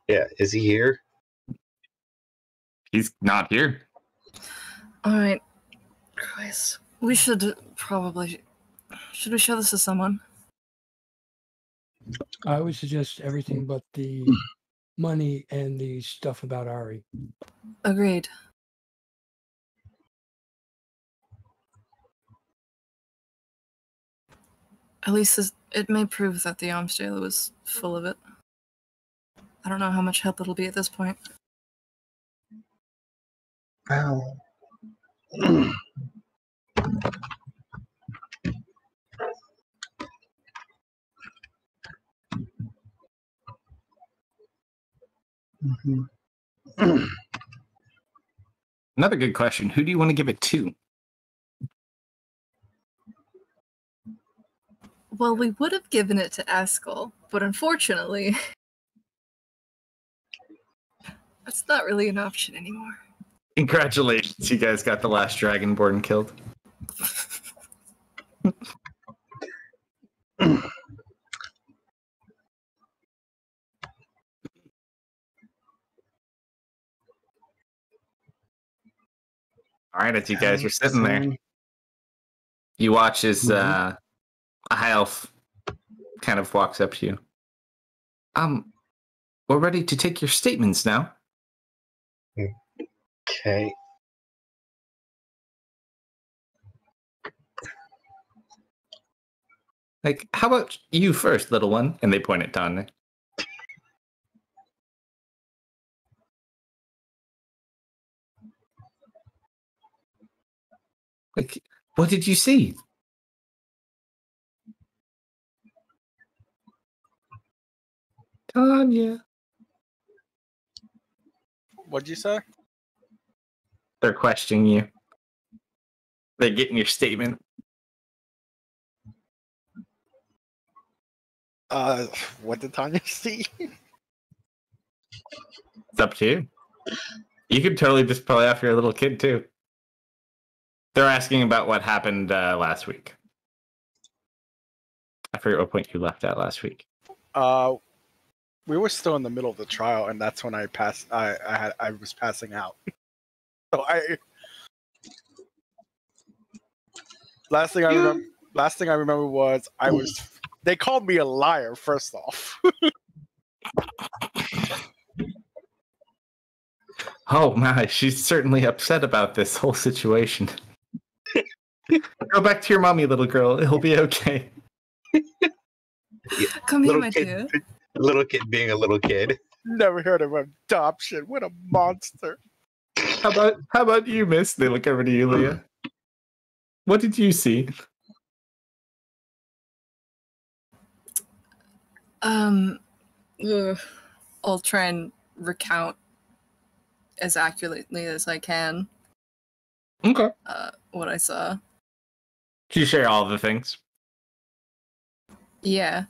Speaker 6: Yeah, is he here?
Speaker 2: He's not here.
Speaker 7: Alright. Christ. We should probably... Should we show this to someone?
Speaker 1: I would suggest everything but the money and the stuff about Ari.
Speaker 7: Agreed. At least it may prove that the arms dealer was full of it. I don't know how much help it'll be at this point.
Speaker 4: Well.
Speaker 2: Another good question. Who do you want to give it to?
Speaker 7: Well, we would have given it to Askel, but unfortunately, that's not really an option anymore.
Speaker 2: Congratulations, you guys got the last Dragonborn killed. All right, as you guys are sitting there, you watch as a high elf kind of walks up to you. We're ready to take your statements now.
Speaker 6: Okay.
Speaker 2: Like, how about you first, little one? And they point at Tanya. Like, what did you see? Tanya.
Speaker 5: What'd you say?
Speaker 2: They're questioning you. They're getting your statement.
Speaker 5: What did Tanya see?
Speaker 2: It's up to you. You could totally just play off your little kid, too. They're asking about what happened last week. I forget what point you left at last week.
Speaker 5: We were still in the middle of the trial, and that's when I passed. I was passing out. So last thing I remember was they called me a liar. First off.
Speaker 2: Oh my, she's certainly upset about this whole situation. Go back to your mommy, little girl. It'll be okay.
Speaker 7: Come here, my dear.
Speaker 6: Little kid being a little kid.
Speaker 5: Never heard of adoption. What a monster.
Speaker 2: How about you, miss? They look over to you, Leah. What did you see?
Speaker 7: I'll try and recount as accurately as I can.
Speaker 2: Okay.
Speaker 7: What I saw.
Speaker 2: Can you share all the things?
Speaker 7: Yeah.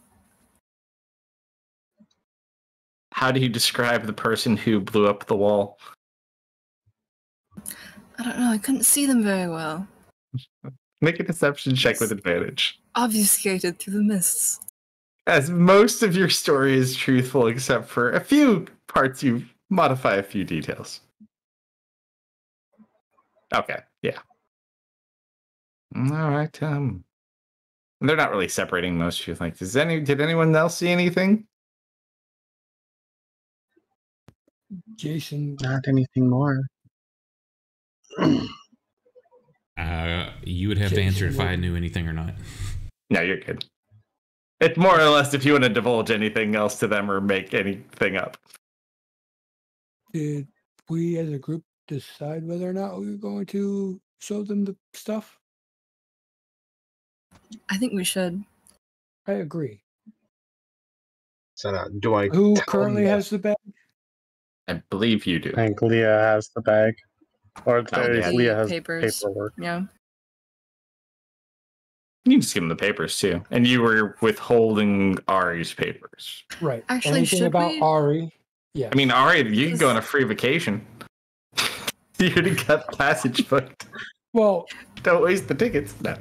Speaker 2: How do you describe the person who blew up the wall?
Speaker 7: I don't know. I couldn't see them very well.
Speaker 2: Make a deception check with advantage.
Speaker 7: Obfuscated through the mists.
Speaker 2: As most of your story is truthful, except for a few parts you modify a few details. Okay, yeah. All right. They're not really separating most of you. Like, did anyone else see anything?
Speaker 1: Jason.
Speaker 4: Not anything more.
Speaker 3: You would have to answer if I knew anything or not.
Speaker 2: No, you're good. It's more or less if you want to divulge anything else to them or make anything up.
Speaker 1: Did we as a group decide whether or not we were going to show them the stuff?
Speaker 7: I think we should.
Speaker 1: I agree.
Speaker 6: So now, do I?
Speaker 1: Who
Speaker 6: tell
Speaker 1: currently
Speaker 6: them
Speaker 1: has the bag?
Speaker 2: I believe you do.
Speaker 4: I think Leah has the bag. Or at the very least,
Speaker 7: The
Speaker 4: Leah has
Speaker 7: papers.
Speaker 4: paperwork.
Speaker 7: Yeah.
Speaker 2: You can just give them the papers too. And you were withholding Ari's papers.
Speaker 1: Right.
Speaker 7: Actually,
Speaker 1: Anything
Speaker 7: should
Speaker 1: about
Speaker 7: we?
Speaker 1: Ari? Yeah.
Speaker 2: I mean, Ari, you can go on a free vacation. You already got passage booked.
Speaker 1: Well,
Speaker 2: Don't waste the tickets. No.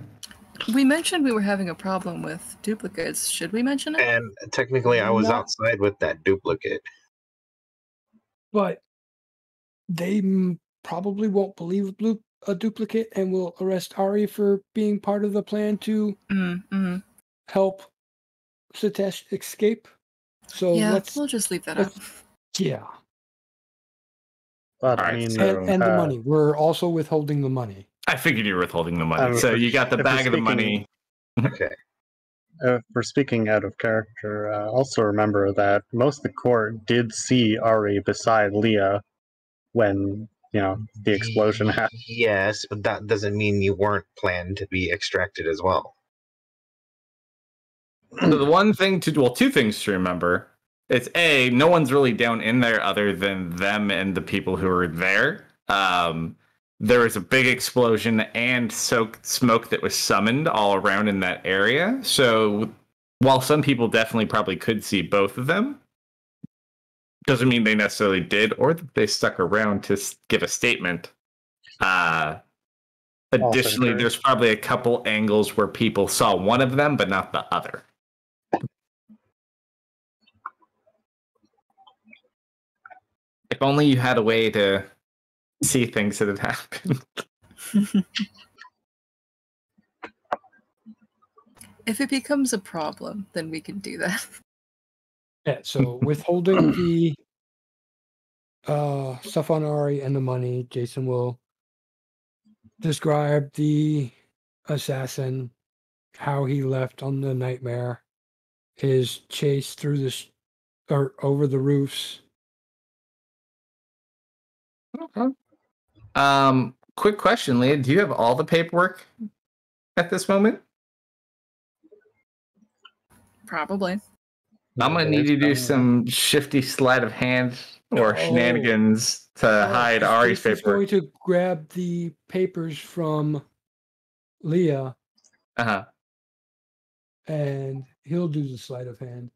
Speaker 7: We mentioned we were having a problem with duplicates. Should we mention it?
Speaker 6: And technically, I was
Speaker 1: No.
Speaker 6: outside with that duplicate.
Speaker 1: but they probably won't believe a duplicate and will arrest Ari for being part of the plan to
Speaker 7: Mm-hmm.
Speaker 1: help Sitesh escape. So
Speaker 7: Yeah, we'll just leave that up.
Speaker 1: yeah.
Speaker 4: But
Speaker 2: All
Speaker 4: I
Speaker 2: right,
Speaker 4: mean,
Speaker 2: so-
Speaker 1: And the money. We're also withholding the money.
Speaker 2: I figured you were withholding the money. So you got the
Speaker 4: if we're
Speaker 2: bag of the
Speaker 4: speaking-
Speaker 2: money.
Speaker 6: Okay.
Speaker 4: For speaking out of character, also remember that most of the court did see Ari beside Leah when, the explosion happened.
Speaker 6: Yes, but that doesn't mean you weren't planned to be extracted as well.
Speaker 2: So the one thing two things to remember it's no one's really down in there other than them and the people who are there. There was a big explosion and smoke that was summoned all around in that area. So while some people definitely probably could see both of them, doesn't mean they necessarily did or that they stuck around to give a statement. Additionally, there's probably a couple angles where people saw one of them, but not the other. If only you had a way to see things that had happened.
Speaker 7: If it becomes a problem, then we can do that.
Speaker 1: Yeah, so withholding the stuff on Ari and the money, Jason will describe the assassin, how he left on the nightmare, his chase through or over the roofs.
Speaker 2: Okay. Quick question, Leah. Do you have all the paperwork at this moment?
Speaker 7: Probably.
Speaker 2: I'm gonna need you to do some shifty sleight of hand or shenanigans to hide Ari's
Speaker 1: Jason's
Speaker 2: paperwork.
Speaker 1: going to grab the papers from Leah, and he'll do the sleight of hand.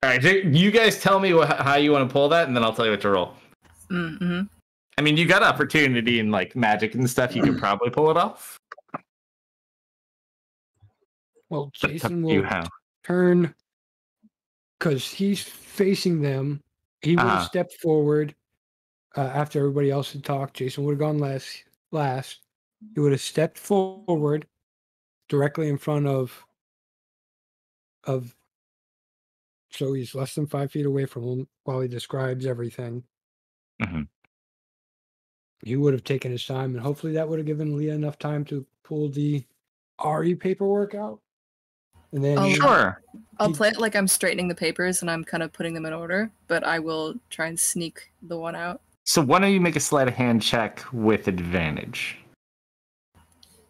Speaker 2: All right, you guys tell me how you want to pull that, and then I'll tell you what to roll.
Speaker 7: Mm-hmm.
Speaker 2: I mean, you got opportunity in like magic and stuff. You could probably pull it off.
Speaker 1: Well, Jason will turn because he's facing them. He would have stepped forward after everybody else had talked. Jason would have gone last. He would have stepped forward directly in front of. So he's less than 5 feet away from him while he describes everything.
Speaker 2: Mm-hmm.
Speaker 1: He would have taken his time, and hopefully that would have given Leah enough time to pull the RE paperwork out. And then
Speaker 7: I'll play it like I'm straightening the papers and I'm kind of putting them in order, but I will try and sneak the one out.
Speaker 2: So why don't you make a sleight of hand check with advantage?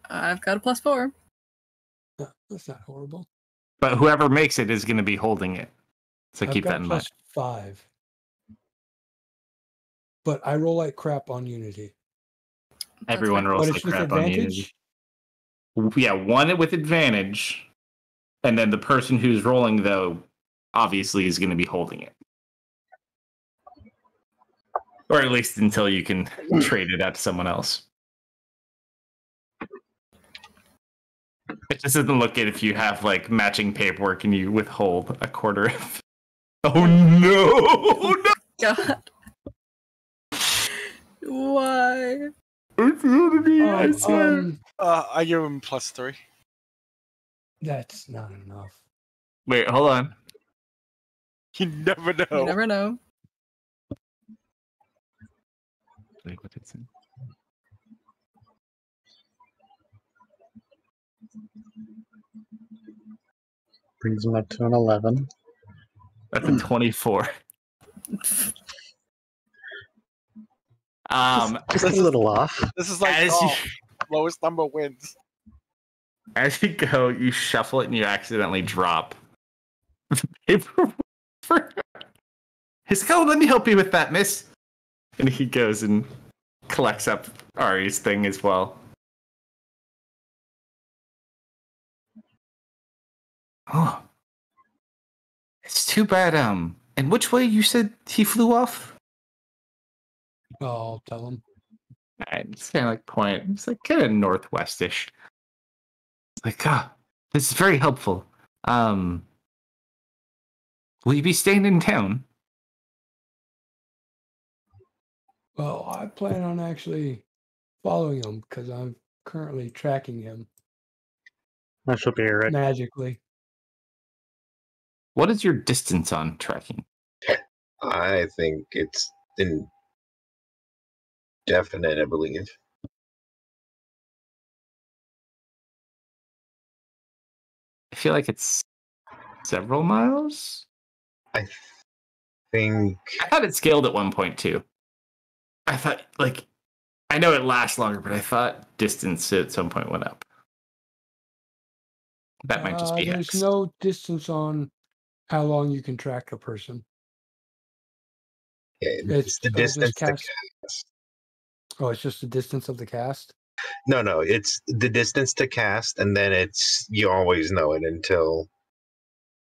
Speaker 7: I've got a +4.
Speaker 1: That's not horrible.
Speaker 2: But whoever makes it is going to be holding it. So keep that in mind.
Speaker 1: +5. But I roll like crap on Unity.
Speaker 2: Everyone rolls like crap on Unity. Yeah, one with advantage. And then the person who's rolling, though, obviously is going to be holding it. Or at least until you can trade it out to someone else. It just doesn't look good if you have like matching paperwork and you withhold a quarter of. Oh no! No!
Speaker 7: God. Why?
Speaker 2: It's Unity, I swear.
Speaker 5: I give him +3.
Speaker 1: That's not enough.
Speaker 2: Wait, hold on.
Speaker 5: You never know.
Speaker 7: You never know.
Speaker 2: Like what it's in.
Speaker 4: Brings him up to an 11.
Speaker 2: That's a 24.
Speaker 4: Just a little off.
Speaker 5: This is like lowest number wins.
Speaker 2: As you go, you shuffle it and you accidentally drop the paper. He's like, "Oh, let me help you with that, miss." And he goes and collects up Ari's thing as well. Oh, it's too bad. And which way you said he flew off?
Speaker 1: I'll tell him.
Speaker 2: It's kind of like point. It's like kind of northwestish. It's like, this is very helpful. Will you be staying in town?
Speaker 1: Well, I plan on actually following him because I'm currently tracking him.
Speaker 4: That should be right.
Speaker 1: Magically.
Speaker 2: What is your distance on tracking?
Speaker 6: I think it's indefinite, I believe.
Speaker 2: I feel like it's several miles.
Speaker 6: I thought
Speaker 2: it scaled at 1.2. I thought, like, I know it lasts longer, but I thought distance at some point went up. That might just be
Speaker 1: There's
Speaker 2: hex.
Speaker 1: no distance on how long you can track a person.
Speaker 6: It's the
Speaker 1: just
Speaker 6: distance to
Speaker 1: cast.
Speaker 6: cast.
Speaker 1: Oh, it's just the distance of the cast.
Speaker 6: No, it's the distance to cast, and then you always know it until.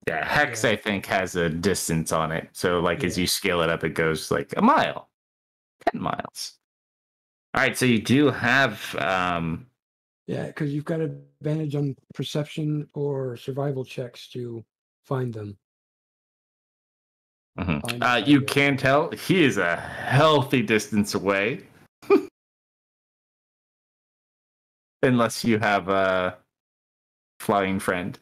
Speaker 2: Yeah, Hex,
Speaker 1: Yeah.
Speaker 2: I think, has a distance on it. So, like, as
Speaker 1: Yeah.
Speaker 2: you scale it up, it goes like a mile, 10 miles. All right, so you do have.
Speaker 1: Yeah, because you've got advantage on perception or survival checks to find them. Find
Speaker 2: You
Speaker 1: it.
Speaker 2: can tell he is a healthy distance away. Unless you have a flying friend.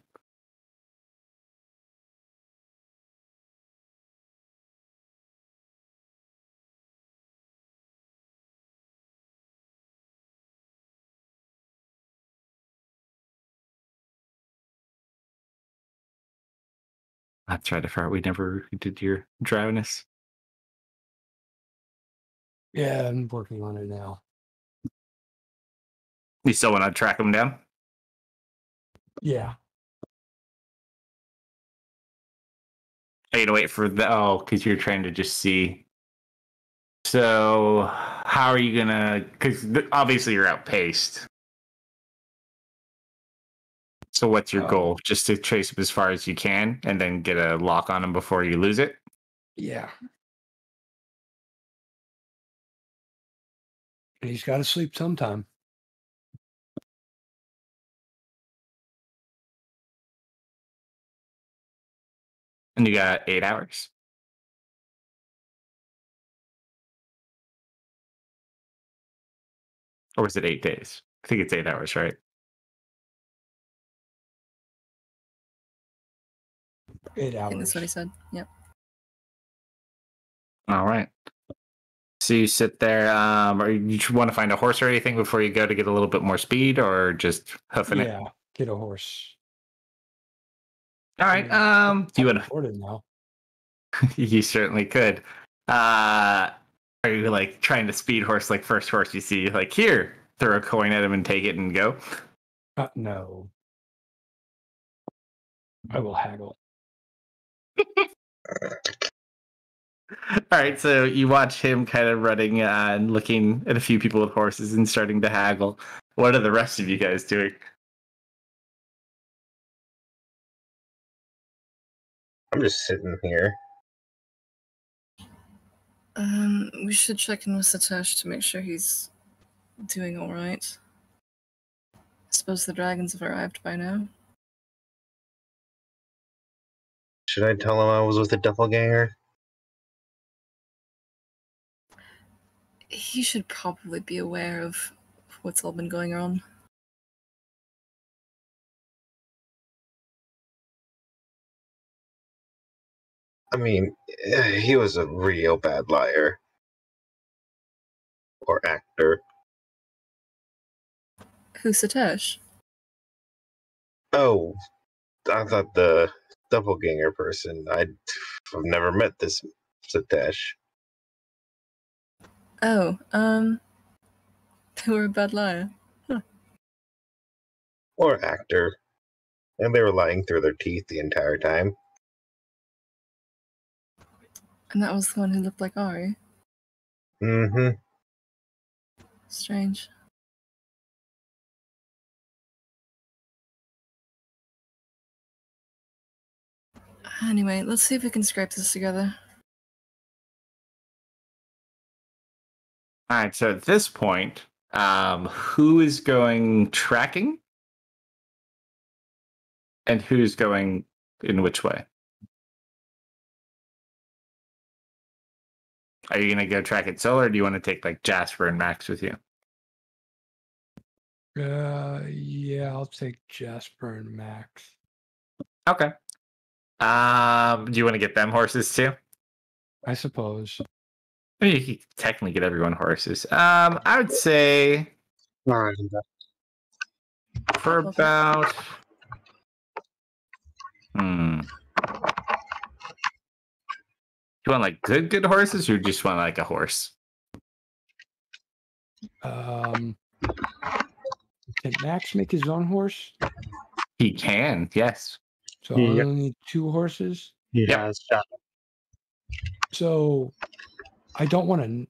Speaker 2: That's right. I forgot we never did your drownness.
Speaker 1: Yeah, I'm working on it now.
Speaker 2: You still want to track him down?
Speaker 1: Yeah.
Speaker 2: Are you gonna wait for the? Oh, because you're trying to just see. So, how are you gonna? Because obviously you're outpaced. So, what's your goal? Just to trace him as far as you can, and then get a lock on him before you lose it.
Speaker 1: Yeah. And he's got to sleep sometime.
Speaker 2: And you got 8 hours. Or was it 8 days? I think it's 8 hours, right?
Speaker 1: 8
Speaker 7: I think
Speaker 1: hours.
Speaker 7: that's what he said. Yep.
Speaker 2: All right. So you sit there, or you want to find a horse or anything before you go to get a little bit more speed, or just hoofing it?
Speaker 1: Yeah, get a horse.
Speaker 2: All right. Do you want
Speaker 1: to? Now.
Speaker 2: You certainly could. Are you like trying to speed horse like first horse you see? Like here, throw a coin at him and take it and go.
Speaker 1: No. I will haggle.
Speaker 2: All right, so you watch him kind of running and looking at a few people with horses and starting to haggle. What are the rest of you guys doing?
Speaker 6: I'm just sitting here.
Speaker 7: We should check in with Satosh to make sure he's doing all right. I suppose the dragons have arrived by now.
Speaker 6: Should I tell him I was with a doppelganger?
Speaker 7: He should probably be aware of what's all been going on.
Speaker 6: I mean, he was a real bad liar. Or actor.
Speaker 7: Who's Satosh?
Speaker 6: Oh, I thought the doppelganger person. I've never met this Satosh.
Speaker 7: Oh, they were a bad liar. Huh.
Speaker 6: Or actor. And they were lying through their teeth the entire time.
Speaker 7: And that was the one who looked like Ari.
Speaker 6: Mm-hmm.
Speaker 7: Strange. Anyway, let's see if we can scrape this together.
Speaker 2: All right, so at this point, who is going tracking? And who's going in which way? Are you going to go track it solo, or do you want to take like Jasper and Max with you?
Speaker 1: Yeah, I'll take Jasper and Max.
Speaker 2: Okay. Do you want to get them horses too?
Speaker 1: I suppose.
Speaker 2: I mean, you can technically get everyone horses. I would say for about. You want like good horses, or you just want like a horse?
Speaker 1: Can Max make his own horse?
Speaker 2: He can, yes.
Speaker 1: So I only need 2 horses.
Speaker 4: He
Speaker 2: Yep.
Speaker 4: has shadow.
Speaker 1: So I don't want to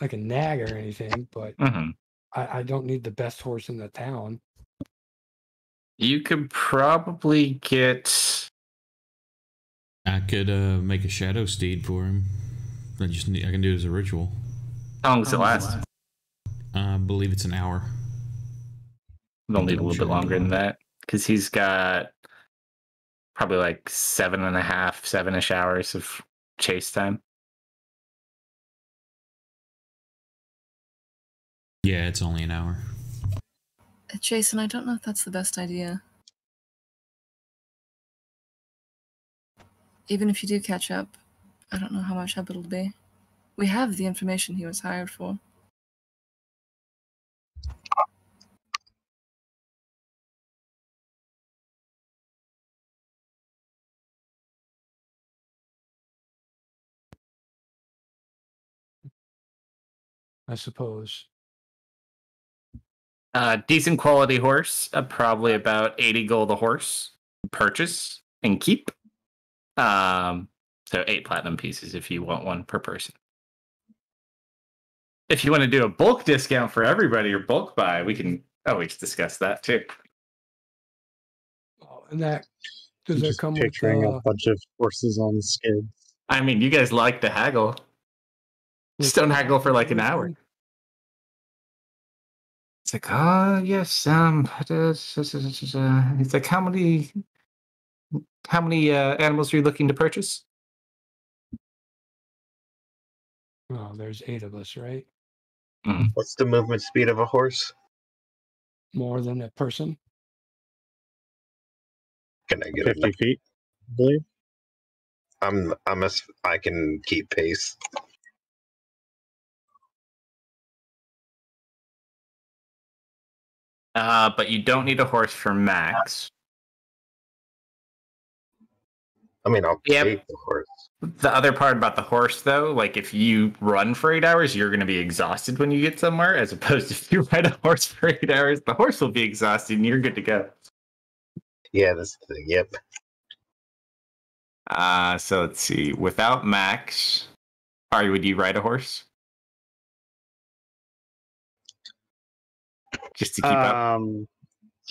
Speaker 1: like a nag or anything, but
Speaker 2: Hmm.
Speaker 1: I don't need the best horse in the town.
Speaker 2: You could probably get.
Speaker 3: I could make a shadow steed for him. I can do it as a ritual.
Speaker 2: How long does it last?
Speaker 3: I believe it's an hour.
Speaker 2: They'll need a little bit
Speaker 3: Sure.
Speaker 2: longer than that because he's got probably like 7.5, 7-ish hours of chase time.
Speaker 3: Yeah, it's only an hour.
Speaker 7: Jason, I don't know if that's the best idea. Even if you do catch up, I don't know how much help it'll be. We have the information he was hired for.
Speaker 1: I suppose.
Speaker 2: Decent quality horse, probably about 80 gold a horse. Purchase and keep. So 8 platinum pieces if you want one per person. If you want to do a bulk discount for everybody or bulk buy, we can always discuss that too.
Speaker 1: Oh, and that does
Speaker 4: I'm
Speaker 1: that
Speaker 4: just
Speaker 1: come with?
Speaker 4: picturing a bunch of horses on skids.
Speaker 2: I mean, you guys like to haggle. Just don't haggle for like an hour. It's like, yes, it's like, how many animals are you looking to purchase?
Speaker 1: Oh, there's 8 of us, right?
Speaker 6: What's the movement speed of a horse?
Speaker 1: More than a person.
Speaker 6: Can I get
Speaker 4: 50
Speaker 6: it?
Speaker 4: feet, I believe.
Speaker 6: I can keep pace.
Speaker 2: But you don't need a horse for max.
Speaker 6: I mean, I'll
Speaker 2: Yep.
Speaker 6: take the horse.
Speaker 2: The other part about the horse, though, like if you run for 8 hours, you're going to be exhausted when you get somewhere, as opposed to if you ride a horse for 8 hours, the horse will be exhausted and you're good to go.
Speaker 6: Yeah, that's the thing. Yep.
Speaker 2: So let's see. Without max, Ari, would you ride a horse? Just to keep up?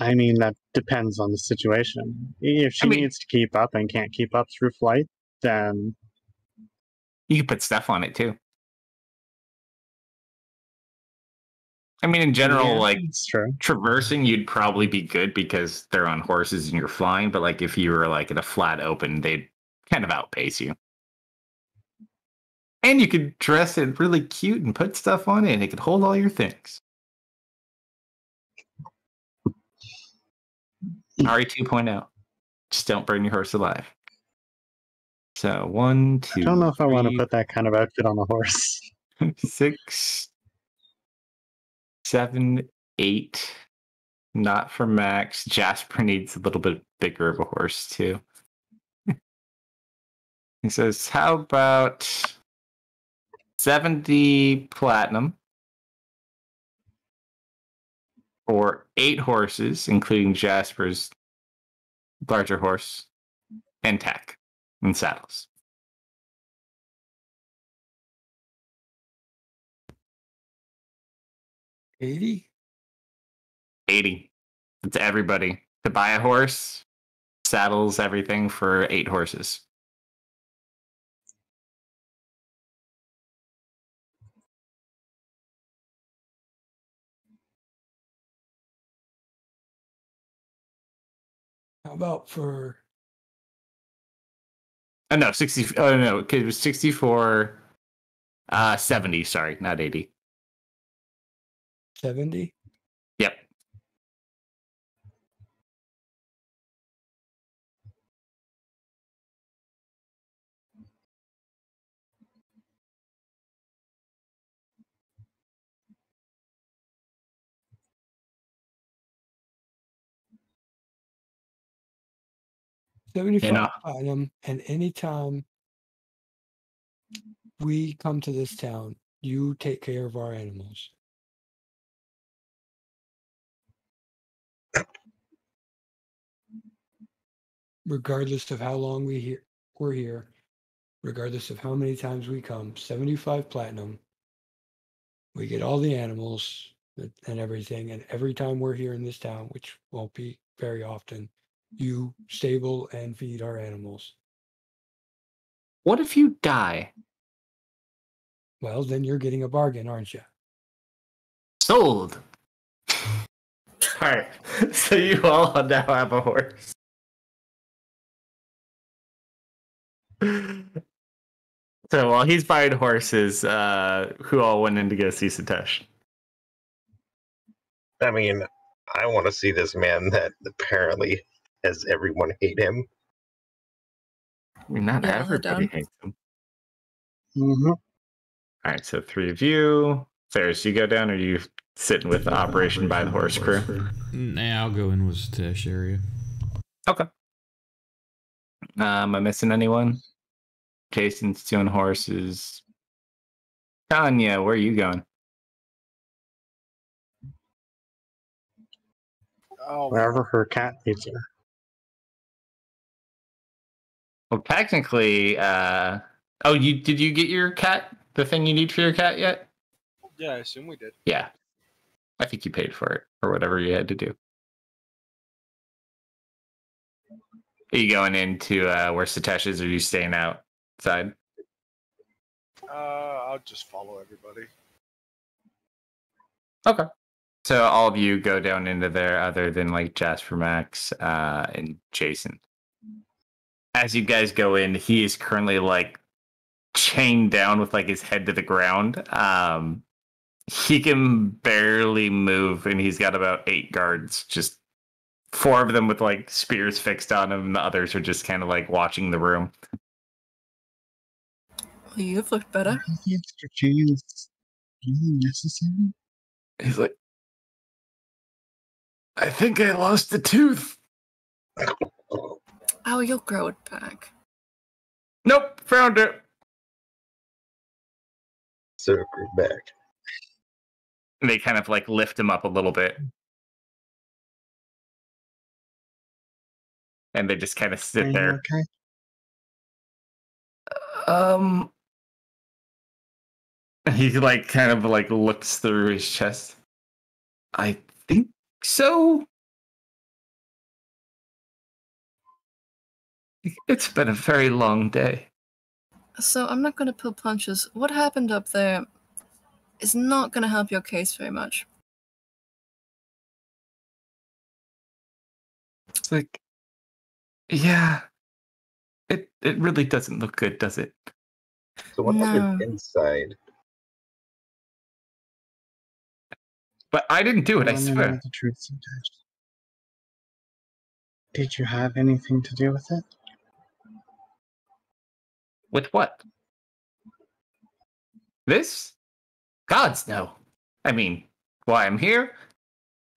Speaker 4: I mean, that depends on the situation. If she
Speaker 2: I mean-
Speaker 4: needs to keep up and can't keep up through flight, then
Speaker 2: You could put stuff on it too. I mean, in general,
Speaker 4: yeah,
Speaker 2: like
Speaker 4: it's true.
Speaker 2: traversing, you'd probably be good because they're on horses and you're flying. But like if you were like in a flat open, they'd kind of outpace you. And you could dress it really cute and put stuff on it, and it could hold all your things. Ari 2.0. Just don't burn your horse alive. So 1, 2.
Speaker 4: I don't know if I want to
Speaker 2: 3,
Speaker 4: put that kind of outfit on a horse.
Speaker 2: 6, 7, 8. Not for max. Jasper needs a little bit bigger of a horse too. He says, how about 70 platinum for 8 horses, including Jasper's larger horse, and tack and saddles.
Speaker 1: $80?
Speaker 2: 80. It's everybody. To buy a horse, saddles, everything for 8 horses.
Speaker 1: How about for
Speaker 2: Oh no, 60. Oh no, it was 64. 70. Sorry, not 80.
Speaker 1: 70?
Speaker 2: Yep.
Speaker 1: $75 platinum, and anytime we come to this town, you take care of our animals. Regardless of how long we here we're here, regardless of how many times we come, 75 platinum. We get all the animals and everything. And every time we're here in this town, which won't be very often, you stable and feed our animals.
Speaker 2: What if you die?
Speaker 1: Well, then you're getting a bargain, aren't you?
Speaker 2: Sold. All right. So you all now have a horse. So while he's buying horses, who all went in to go see Satosh?
Speaker 6: I mean, I want to see this man that apparently has everyone hate him.
Speaker 2: I mean, not
Speaker 7: Yeah, I'll head
Speaker 2: everybody
Speaker 7: down.
Speaker 2: hates him.
Speaker 4: Mm-hmm.
Speaker 2: All right, so 3 of you. Ferris, you go down, or are you sitting with the Operation by the Horse crew?
Speaker 3: Nah, I'll go in with Satosh area.
Speaker 2: Okay. Am I missing anyone? Jason's doing horses. Tanya, where are you going?
Speaker 5: Oh,
Speaker 4: Wherever her cat leads her.
Speaker 2: Well, technically, did you get your cat? The thing you need for your cat yet?
Speaker 5: yeah, I assume we did.
Speaker 2: Yeah. I think you paid for it, or whatever you had to do. Are you going into where Satosh is, or are you staying outside?
Speaker 5: I'll just follow everybody.
Speaker 2: Okay. So all of you go down into there, other than like Jasper, Max, and Jason. As you guys go in, he is currently like chained down with like his head to the ground. He can barely move, and he's got about 8 guards. Just 4 of them with like spears fixed on him, and the others are just kind of like watching the room.
Speaker 7: Well, you've looked better.
Speaker 4: The extra chains necessary?
Speaker 2: He's like, I think I lost a tooth.
Speaker 7: Oh, you'll grow it back.
Speaker 2: Nope, found it.
Speaker 6: Circle back.
Speaker 2: And they kind of like lift him up a little bit. And they just kind of
Speaker 4: Are
Speaker 2: sit
Speaker 4: you
Speaker 2: there.
Speaker 4: okay?
Speaker 2: He like kind of like looks through his chest. I think so. It's been a very long day.
Speaker 7: So I'm not going to pull punches. What happened up there is not going to help your case very much.
Speaker 2: It's like, yeah, it really doesn't look good, does it?
Speaker 6: So what
Speaker 7: No.
Speaker 6: happened inside?
Speaker 2: But I didn't do it, I
Speaker 4: wanna know
Speaker 2: swear.
Speaker 4: the truth sometimes. Did you have anything to do with it?
Speaker 2: With what? This? Gods, no. I mean, why I'm here?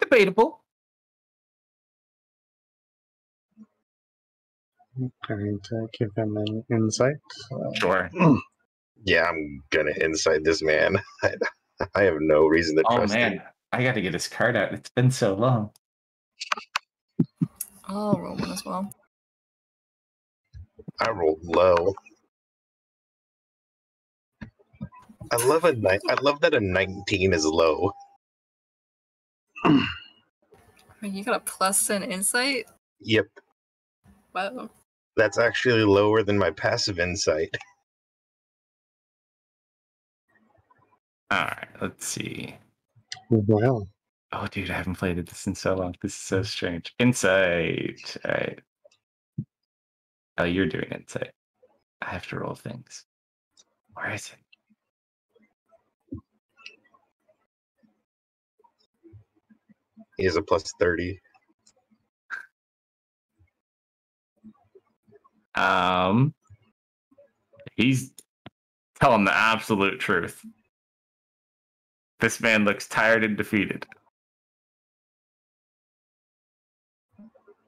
Speaker 2: Debatable.
Speaker 4: Going to give him an insight.
Speaker 2: Sure.
Speaker 6: Yeah, I'm gonna inside this man. I have no reason to
Speaker 2: Oh
Speaker 6: trust
Speaker 2: man,
Speaker 6: him.
Speaker 2: I got to get his card out. It's been so long.
Speaker 7: I'll roll one as well.
Speaker 6: I rolled low. I love that a 19 is low.
Speaker 7: I mean, you got a plus in insight?
Speaker 6: Yep,
Speaker 7: Wow.
Speaker 6: that's actually lower than my passive insight.
Speaker 2: All right, let's see.
Speaker 4: Well,
Speaker 2: Oh, dude, I haven't played this in so long. This is so strange. Insight. All right. Oh, you're doing insight. I have to roll things. Where is it?
Speaker 6: He has a plus 30.
Speaker 2: He's telling the absolute truth. This man looks tired and defeated.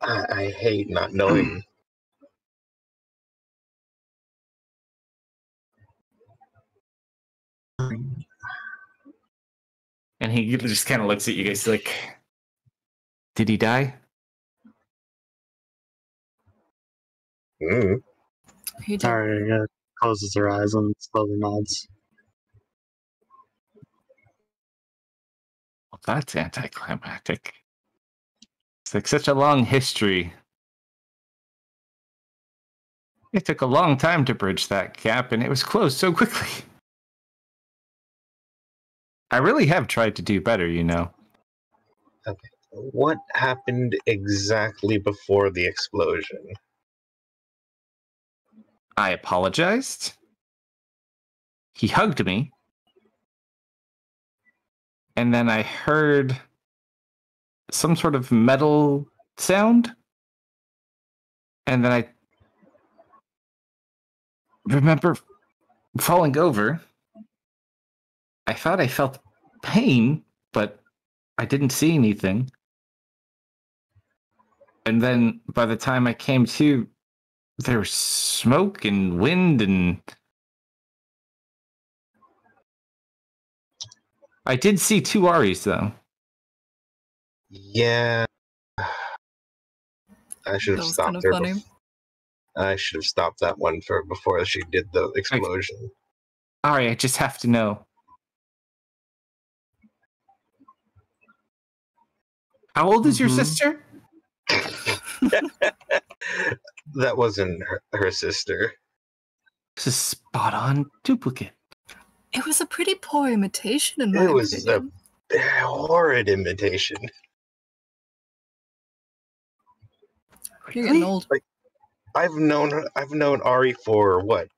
Speaker 6: I hate not knowing.
Speaker 2: And he just kind of looks at you guys like, did he die?
Speaker 6: Mm.
Speaker 7: You do.
Speaker 4: Arya closes her eyes and slowly nods.
Speaker 2: Well, that's anticlimactic. It's like such a long history. It took a long time to bridge that gap, and it was closed so quickly. I really have tried to do better, you know.
Speaker 6: Okay. What happened exactly before the explosion?
Speaker 2: I apologized. He hugged me. And then I heard some sort of metal sound. And then I remember falling over. I thought I felt pain, but I didn't see anything. And then by the time I came to, there was smoke and wind, and I did see two Aries, though.
Speaker 6: Yeah. I should
Speaker 7: That
Speaker 6: have
Speaker 7: was
Speaker 6: stopped
Speaker 7: kind of
Speaker 6: her.
Speaker 7: funny.
Speaker 6: I should have stopped that one before she did the explosion.
Speaker 2: Ari, I just have to know. How old is your sister?
Speaker 6: That wasn't her sister.
Speaker 2: It's a spot-on duplicate.
Speaker 7: It was a pretty poor imitation, in my
Speaker 6: It was
Speaker 7: opinion.
Speaker 6: a horrid imitation.
Speaker 7: You're getting old.
Speaker 6: I've known Ari for what,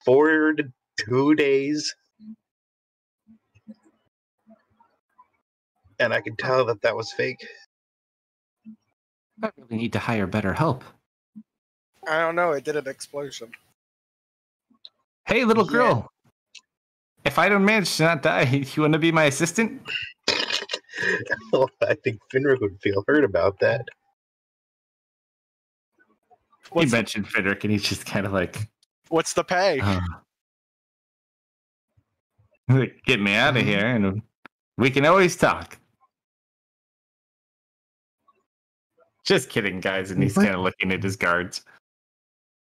Speaker 6: 4 to 2 days, and I could tell that was fake.
Speaker 2: I really need to hire better help.
Speaker 5: I don't know. It did an explosion.
Speaker 2: Hey, little
Speaker 6: Yeah.
Speaker 2: girl. If I don't manage to not die, you want to be my assistant?
Speaker 6: Well, I think Finrick would feel hurt about that.
Speaker 2: He mentioned Frederick, and he's just kind of like,
Speaker 5: What's the pay?
Speaker 2: get me out of here, and we can always talk. Just kidding, guys. And he's kind of looking at his guards.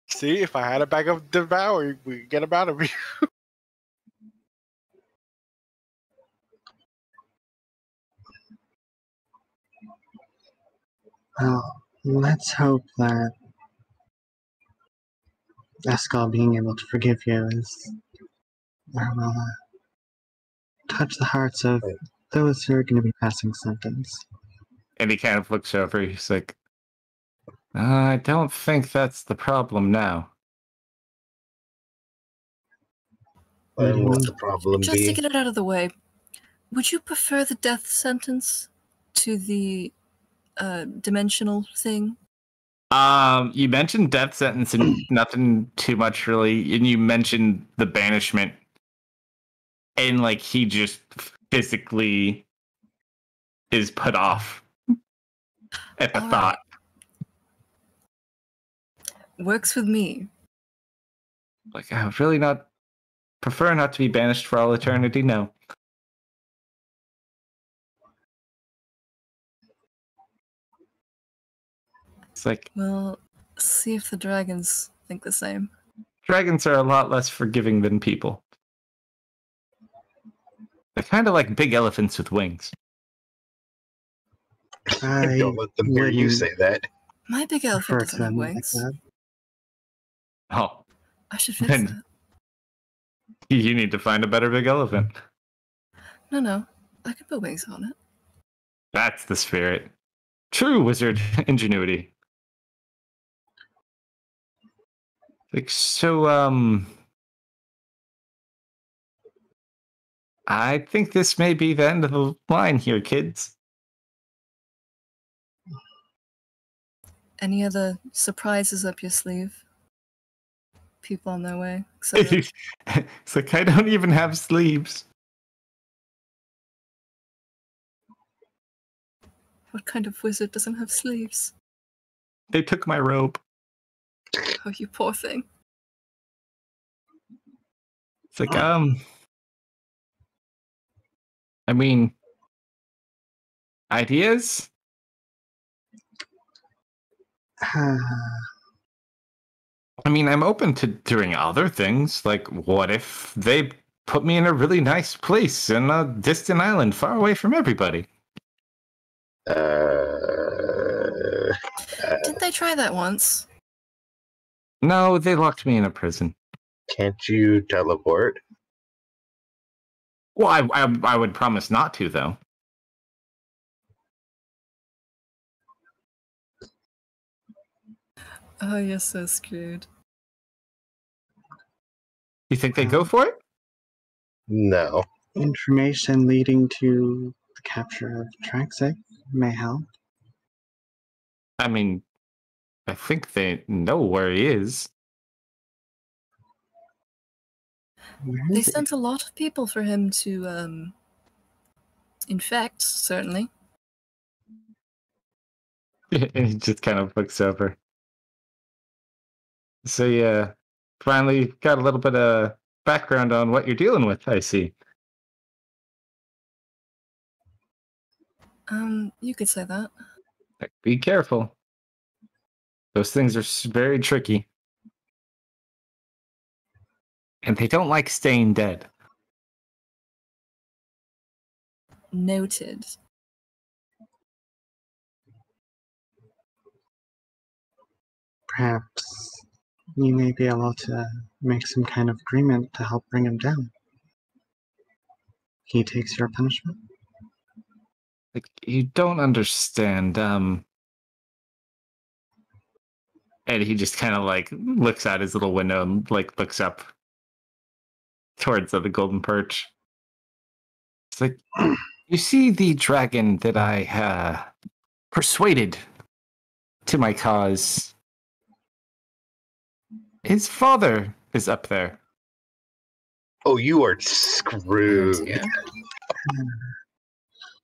Speaker 5: See, if I had a bag of devour, we could get him out of here.
Speaker 4: Well, let's hope that Eskal being able to forgive you is will touch the hearts of those who are going to be passing sentence.
Speaker 2: And he kind of looks over. He's like, I don't think that's the problem now.
Speaker 6: And what's the problem
Speaker 7: Just to
Speaker 6: be?
Speaker 7: get it out of the way, would you prefer the death sentence to the dimensional thing?
Speaker 2: You mentioned death sentence and nothing too much really, and you mentioned the banishment, and like he just physically is put off at the thought.
Speaker 7: Works with me.
Speaker 2: Like, I would really not prefer not to be banished for all eternity. No. It's like,
Speaker 7: Well, see if the dragons think the same.
Speaker 2: dragons are a lot less forgiving than people. They're kind of like big elephants with wings.
Speaker 6: Don't let them hear you say that.
Speaker 7: My big elephant doesn't have wings.
Speaker 2: Oh,
Speaker 7: I should fix
Speaker 2: then
Speaker 7: that.
Speaker 2: you need to find a better big elephant.
Speaker 7: No. I can put wings on it.
Speaker 2: That's the spirit. True wizard ingenuity. Like, so, I think this may be the end of the line here, kids.
Speaker 7: Any other surprises up your sleeve? People on their way, etc.
Speaker 2: It's like, I don't even have sleeves.
Speaker 7: What kind of wizard doesn't have sleeves?
Speaker 2: They took my robe.
Speaker 7: Oh, you poor thing.
Speaker 2: It's like, I mean, ideas? I mean, I'm open to doing other things. Like, what if they put me in a really nice place in a distant island far away from everybody?
Speaker 7: Didn't they try that once?
Speaker 2: No, they locked me in a prison.
Speaker 6: Can't you teleport?
Speaker 2: Well, I would promise not to, though.
Speaker 7: Oh, you're so screwed.
Speaker 2: You think they go for it?
Speaker 6: No.
Speaker 8: Information leading to the capture of Traxic may help.
Speaker 2: I mean, I think they know where he is.
Speaker 8: Where
Speaker 7: They
Speaker 8: is it?
Speaker 7: sent a lot of people for him to infect, certainly.
Speaker 2: He just kind of looks over. So yeah, finally got a little bit of background on what you're dealing with, I see.
Speaker 7: You could say that.
Speaker 2: Like, be careful. Those things are very tricky. And they don't like staying dead.
Speaker 7: Noted.
Speaker 8: Perhaps you may be able to make some kind of agreement to help bring him down. He takes your punishment.
Speaker 2: Like, you don't understand. And he just kind of like looks out his little window and like looks up towards the golden perch. It's like, you see the dragon that I persuaded to my cause. His father is up there.
Speaker 6: Oh, you are
Speaker 7: Oh,
Speaker 6: screwed.
Speaker 7: dear.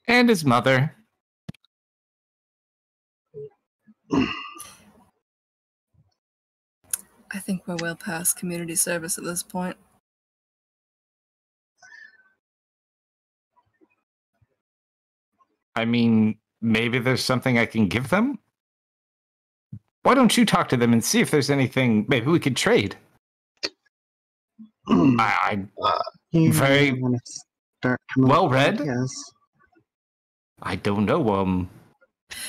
Speaker 2: And his mother.
Speaker 7: I think we're well past community service at this point.
Speaker 2: I mean, maybe there's something I can give them? Why don't you talk to them and see if there's anything maybe we could trade? I
Speaker 8: You
Speaker 2: Very
Speaker 8: may want to start coming up
Speaker 2: well
Speaker 8: with
Speaker 2: read.
Speaker 8: ideas.
Speaker 2: I don't know.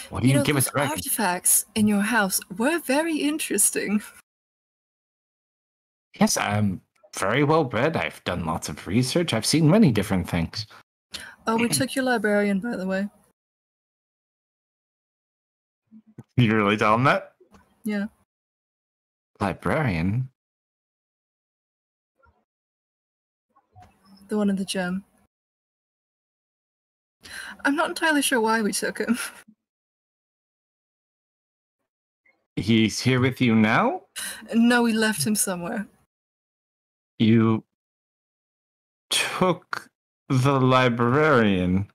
Speaker 2: What do you, give
Speaker 7: those
Speaker 2: us, dragon?
Speaker 7: artifacts in your house were very interesting.
Speaker 2: Yes, I'm very well read. I've done lots of research. I've seen many different things.
Speaker 7: Oh, we took your librarian, by the way.
Speaker 2: You really tell him that?
Speaker 7: Yeah.
Speaker 2: Librarian?
Speaker 7: The one in the gem. I'm not entirely sure why we took him.
Speaker 2: He's here with you now?
Speaker 7: No, we left him somewhere.
Speaker 2: You took the librarian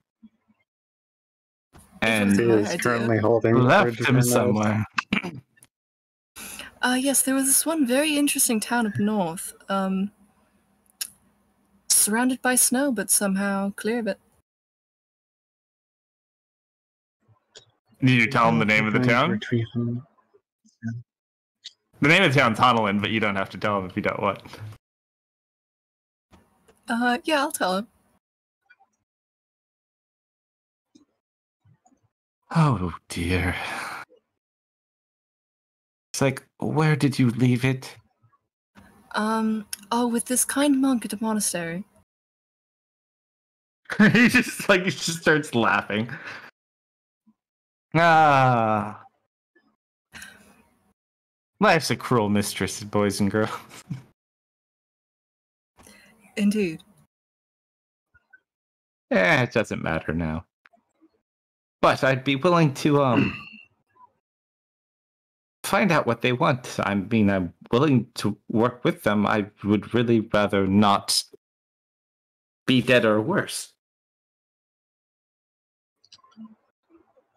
Speaker 2: and
Speaker 7: wasn't
Speaker 8: He
Speaker 7: my
Speaker 8: is
Speaker 7: idea.
Speaker 8: currently holding the
Speaker 2: left
Speaker 8: bridge of
Speaker 2: him
Speaker 8: her nose.
Speaker 2: somewhere.
Speaker 7: Yes, there was this one very interesting town up north. Surrounded by snow, but somehow clear of it.
Speaker 2: Did you tell him the name of the
Speaker 8: Going to
Speaker 2: town?
Speaker 8: retrieve him.
Speaker 2: The name of the town's Honolulu, but you don't have to tell him if you don't want.
Speaker 7: Yeah, I'll tell him.
Speaker 2: Oh dear. It's like, where did you leave it?
Speaker 7: Oh, with this kind monk at a monastery.
Speaker 2: he just starts laughing. Ah. Life's a cruel mistress, boys and girls.
Speaker 7: Indeed.
Speaker 2: It doesn't matter now. But I'd be willing to find out what they want. I mean, I'm willing to work with them. I would really rather not be dead or worse.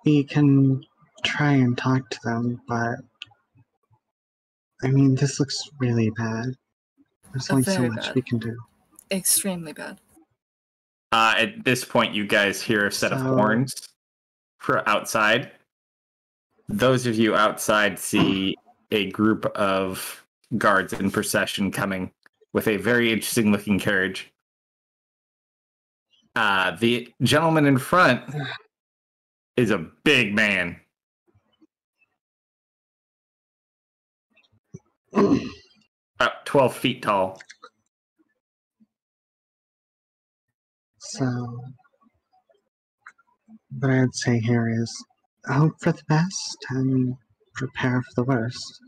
Speaker 8: We can try and talk to them, but I mean, this looks really bad. There's only so
Speaker 7: Very
Speaker 8: much
Speaker 7: bad.
Speaker 8: we can do.
Speaker 7: Extremely bad.
Speaker 2: At this point, you guys hear a set of horns for outside. Those of you outside see a group of guards in procession coming with a very interesting looking carriage. The gentleman in front is a big man. About 12 feet tall.
Speaker 8: So, what I would say here is hope for the best and prepare for the worst.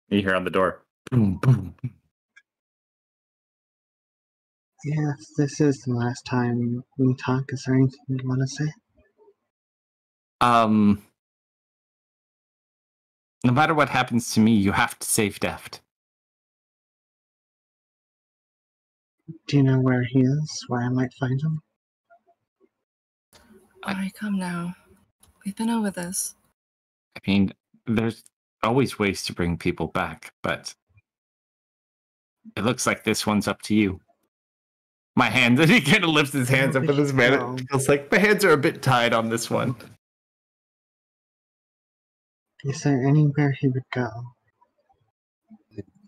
Speaker 2: You hear on the door. Boom, boom.
Speaker 8: Yeah, if this is the last time we talk, is there anything you want to say?
Speaker 2: No matter what happens to me, you have to save Deft.
Speaker 8: Do you know where he is? Where I might find him?
Speaker 7: Alright, come now. We've been over this.
Speaker 2: I mean, there's always ways to bring people back, but it looks like this one's up to you. My hands, and he kind of lifts his hands up in this manner. It feels like my hands are a bit tied on this one.
Speaker 8: Is there anywhere he would go?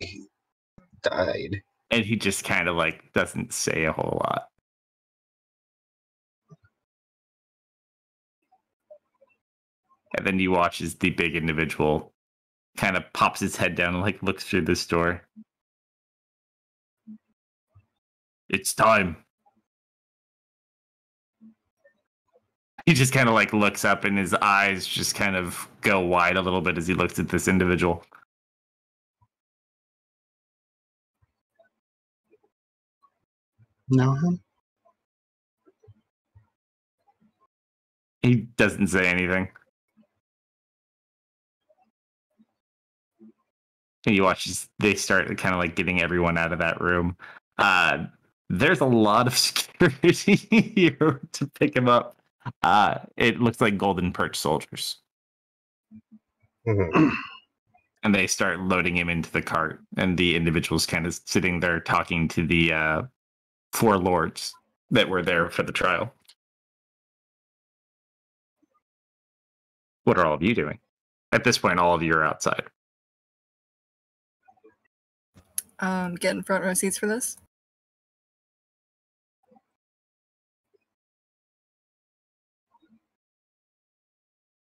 Speaker 6: He died.
Speaker 2: And he just kind of like doesn't say a whole lot. And then you watch as the big individual kind of pops his head down and like looks through this door. It's time. He just kind of like looks up and his eyes just kind of go wide a little bit as he looks at this individual.
Speaker 8: Know him?
Speaker 2: He doesn't say anything. And you watch as they start kind of like getting everyone out of that room. There's a lot of security here to pick him up. It looks like Golden Perch soldiers.
Speaker 6: Mhm.
Speaker 2: And they start loading him into the cart. And the individual's kind of sitting there talking to the 4 lords that were there for the trial. What are all of you doing? At this point, all of you are outside.
Speaker 7: Getting front row seats for this?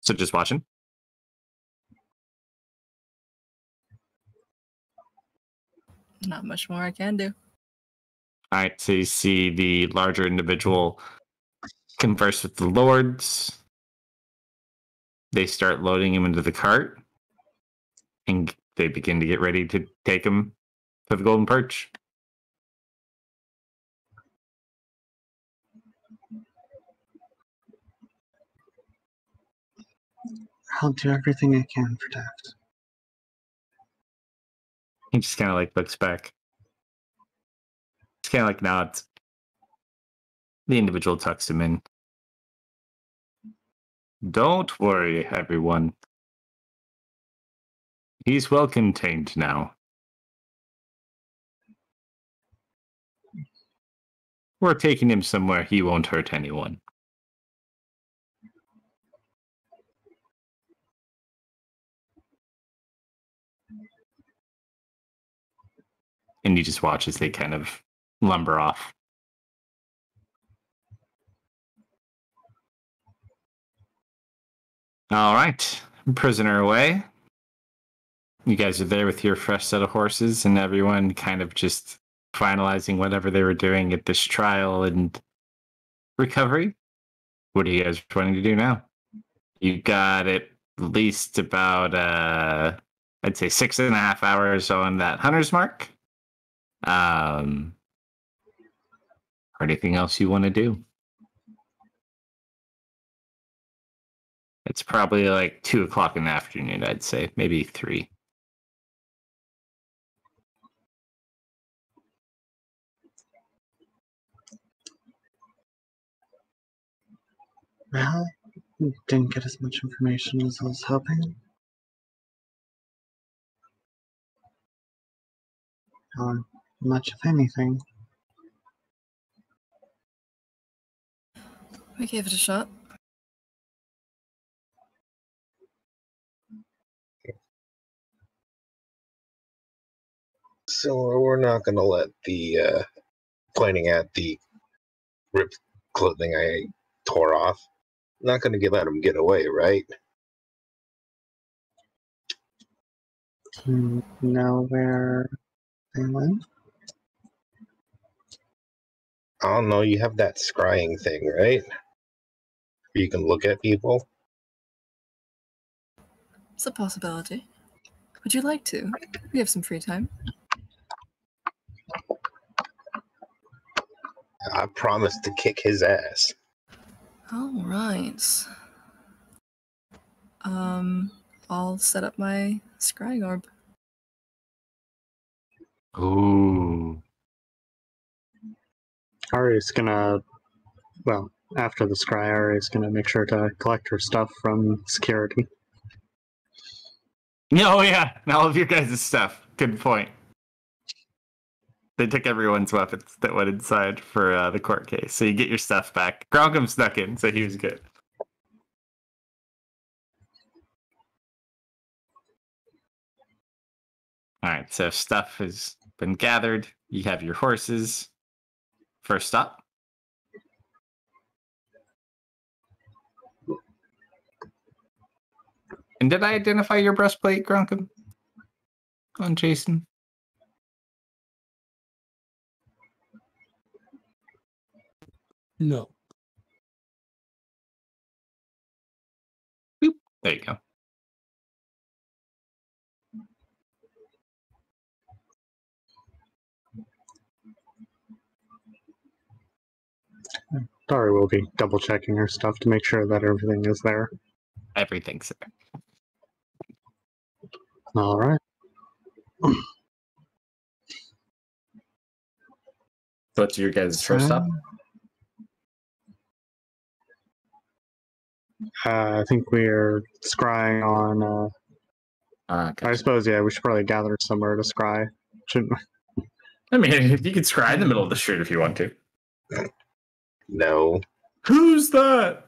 Speaker 2: So just watching?
Speaker 7: Not much more I can do.
Speaker 2: All right, so you see the larger individual converse with the lords. They start loading him into the cart. And they begin to get ready to take him to the Golden Perch.
Speaker 8: I'll do everything I can for Deft.
Speaker 2: He just kind of like looks back. Just kind of like nods. The individual tucks him in. Don't worry, everyone. He's well contained now. We're taking him somewhere he won't hurt anyone. And you just watch as they kind of lumber off. All right, prisoner away. You guys are there with your fresh set of horses and everyone kind of just finalizing whatever they were doing at this trial and recovery. What are you guys planning to do now? You got at least about, I'd say 6.5 hours on that hunter's mark. Or anything else you want to do? It's probably like 2 o'clock in the afternoon, I'd say, maybe 3.
Speaker 8: Well, didn't get as much information as I was hoping. Or much of anything.
Speaker 7: We gave it a shot.
Speaker 6: So we're not gonna let the pointing at the ripped clothing I tore off. Not gonna let him get away, right?
Speaker 8: Do you know where they went?
Speaker 6: I don't know. You have that scrying thing, right? You can look at people.
Speaker 7: It's a possibility. Would you like to? We have some free time.
Speaker 6: I promise to kick his ass.
Speaker 7: All right. I'll set up my scrying orb.
Speaker 2: Ooh.
Speaker 4: Ari's gonna, well, after the scry, Ari's gonna make sure to collect her stuff from security.
Speaker 2: Oh yeah, all of your guys' stuff. Good point. They took everyone's weapons that went inside for the court case, so you get your stuff back. Grogum snuck in, so he was good. All right, so stuff has been gathered. You have your horses. First stop. And did I identify your breastplate, Grunkum? On Jason?
Speaker 1: No.
Speaker 2: Boop. There you go.
Speaker 4: Dari will be double checking her stuff to make sure that everything is there.
Speaker 2: Everything's there.
Speaker 4: All right.
Speaker 2: So what's your guys' first stop?
Speaker 4: I think we're scrying on.
Speaker 2: Gotcha.
Speaker 4: I suppose, yeah, we should probably gather somewhere to scry. Shouldn't we?
Speaker 2: I mean, you could scry in the middle of the street if you want to.
Speaker 6: No.
Speaker 2: Who's that?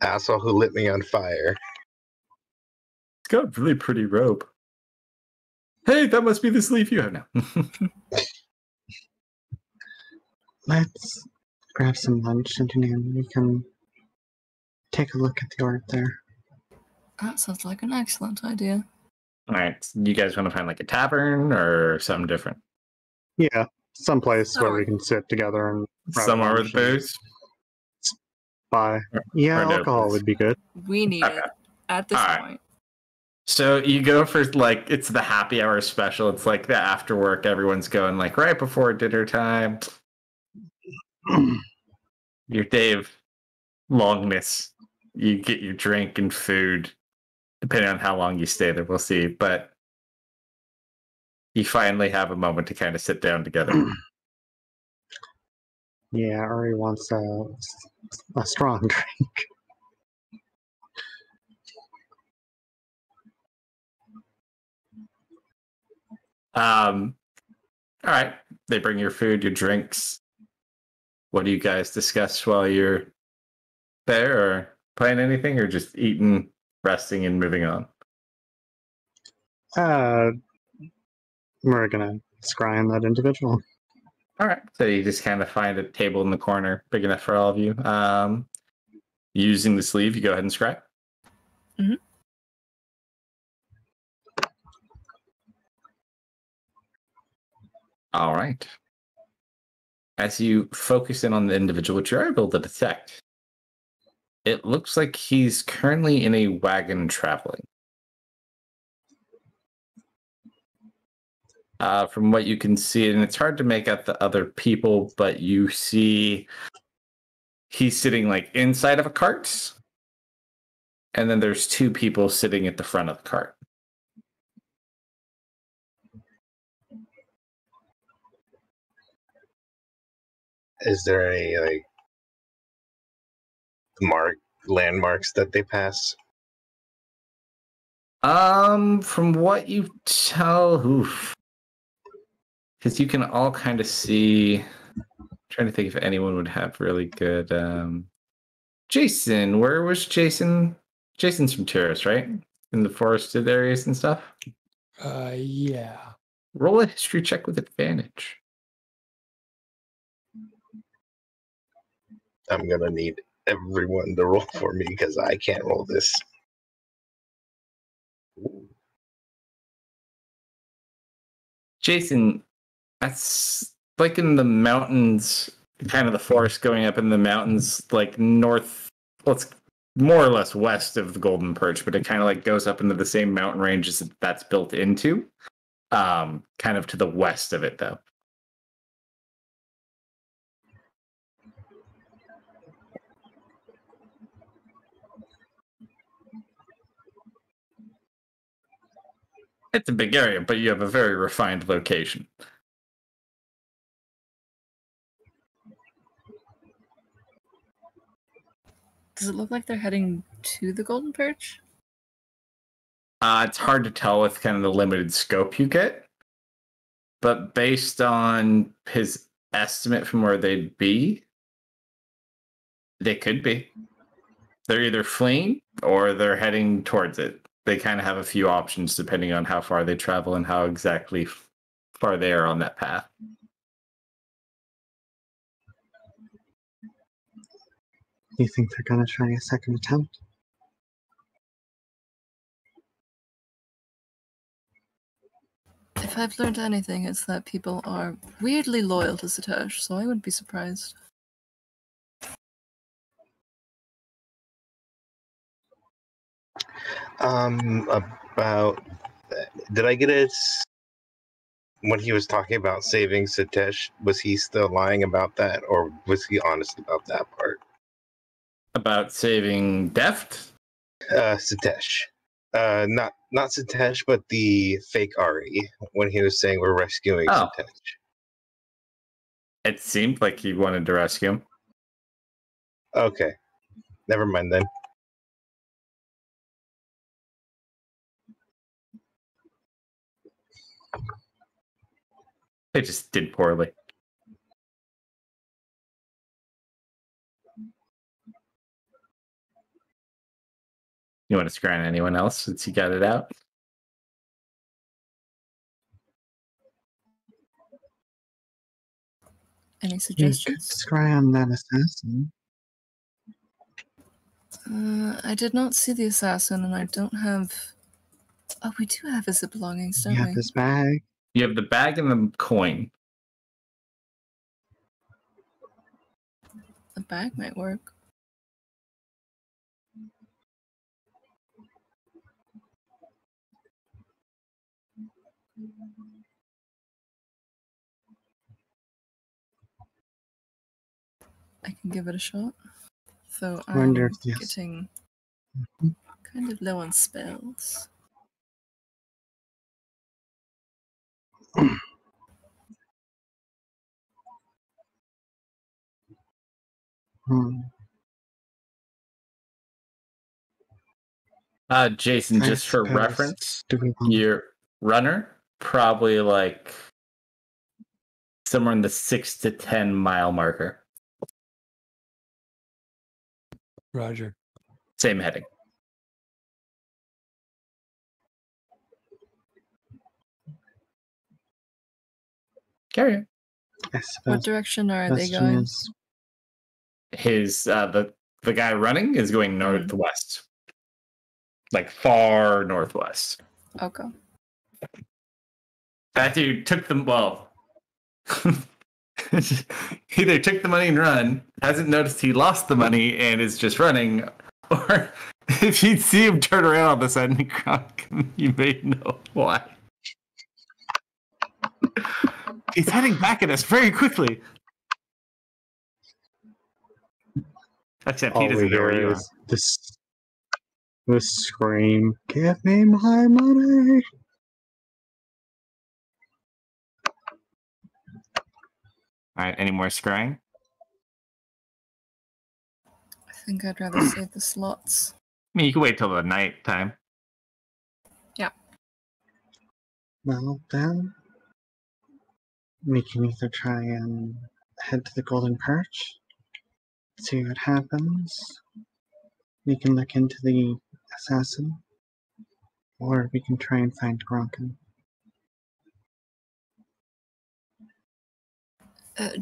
Speaker 6: Asshole who lit me on fire.
Speaker 2: It's got a really pretty robe. Hey, that must be the sleeve you have now.
Speaker 8: Let's grab some lunch and then we can take a look at the orb there.
Speaker 7: That sounds like an excellent idea.
Speaker 2: All right, you guys want to find like a tavern or something different?
Speaker 4: Yeah, someplace where we can sit together and grab
Speaker 2: Somewhere
Speaker 4: lunch
Speaker 2: with
Speaker 4: and
Speaker 2: booze?
Speaker 4: buy. Yeah,
Speaker 2: Or no
Speaker 4: alcohol
Speaker 2: booze.
Speaker 4: would be good.
Speaker 7: We need
Speaker 2: Okay.
Speaker 7: it at this
Speaker 2: All right.
Speaker 7: point.
Speaker 2: So you go for like, it's the happy hour special. It's like the after work, everyone's going like right before dinner time. Your day of longness. You get your drink and food, depending on how long you stay there, we'll see. But you finally have a moment to kind of sit down together.
Speaker 4: Yeah, Ari wants a strong drink.
Speaker 2: All right. They bring your food, your drinks. What do you guys discuss while you're there, or playing anything, or just eating, resting, and moving on?
Speaker 4: We're gonna scry on that individual.
Speaker 2: All right. So you just kind of find a table in the corner, big enough for all of you. Using the sleeve, you go ahead and scry.
Speaker 7: Mm-hmm.
Speaker 2: All right. As you focus in on the individual, which you're able to detect, it looks like he's currently in a wagon traveling. From what you can see, and it's hard to make out the other people, but you see he's sitting like inside of a cart, and then there's two people sitting at the front of the cart.
Speaker 6: Is there any like landmarks that they pass?
Speaker 2: From what you tell, because you can all kind of see. I'm trying to think if anyone would have really good. Jason, where was Jason? Jason's from Terrace, right? In the forested areas and stuff.
Speaker 1: Yeah.
Speaker 2: Roll a history check with advantage.
Speaker 6: I'm gonna need everyone to roll for me because I can't roll this.
Speaker 2: Jason, that's like in the mountains, kind of the forest going up in the mountains, like north, well, it's more or less west of the Golden Perch, but it kind of like goes up into the same mountain ranges that that's built into. Kind of to the west of it, though. It's a big area, but you have a very refined location.
Speaker 7: Does it look like they're heading to the Golden Perch?
Speaker 2: It's hard to tell with kind of the limited scope you get, but based on his estimate from where they'd be, they could be. They're either fleeing or they're heading towards it. They kind of have a few options depending on how far they travel and how exactly far they are on that path.
Speaker 8: You think they're gonna try a second attempt?
Speaker 7: If I've learned anything, it's that people are weirdly loyal to Satosh, so I wouldn't be surprised.
Speaker 6: About did I get it when he was talking about saving Satish? Was he still lying about that, or was he honest about that part?
Speaker 2: About saving Deft?
Speaker 6: Satish. Not Satish, but the fake Ari, when he was saying we're rescuing Satish.
Speaker 2: It seemed like he wanted to rescue him.
Speaker 6: Okay. Never mind then.
Speaker 2: They just did poorly. You want to scry on anyone else since you got it out?
Speaker 7: Any suggestions?
Speaker 8: Scry on that assassin.
Speaker 7: I did not see the assassin, and I don't have... Oh, we do have his belongings, don't
Speaker 8: You
Speaker 7: we?
Speaker 8: have his bag.
Speaker 2: You have the bag and the coin.
Speaker 7: The bag might work. I can give it a shot. So I'm
Speaker 8: Wonder if yes.
Speaker 7: getting kind of low on spells.
Speaker 2: Jason,
Speaker 8: I
Speaker 2: just for
Speaker 8: suppose.
Speaker 2: reference,
Speaker 8: Do we want-
Speaker 2: your runner probably like somewhere in the 6 to 10 mile marker.
Speaker 1: Roger.
Speaker 2: Same heading. Carry on.
Speaker 8: I suppose
Speaker 7: What direction are they
Speaker 8: question
Speaker 7: going?
Speaker 8: is,
Speaker 2: His the guy running is going northwest, like far northwest.
Speaker 7: Okay.
Speaker 2: That dude took them. Well, either took the money and run, hasn't noticed he lost the money and is just running, or if you see him turn around all of a sudden and crack him, you may know why. He's heading back at us very quickly. Except he
Speaker 4: All we
Speaker 2: doesn't know where
Speaker 4: hear
Speaker 2: you are.
Speaker 4: is this scream, "Give me my money!"
Speaker 2: All right, any more scrying?
Speaker 7: I think I'd rather save the slots.
Speaker 2: I mean, you can wait till the night time.
Speaker 8: well, then we can either try and head to the Golden Perch, see what happens. We can look into the assassin, or we can try and find Gronkin.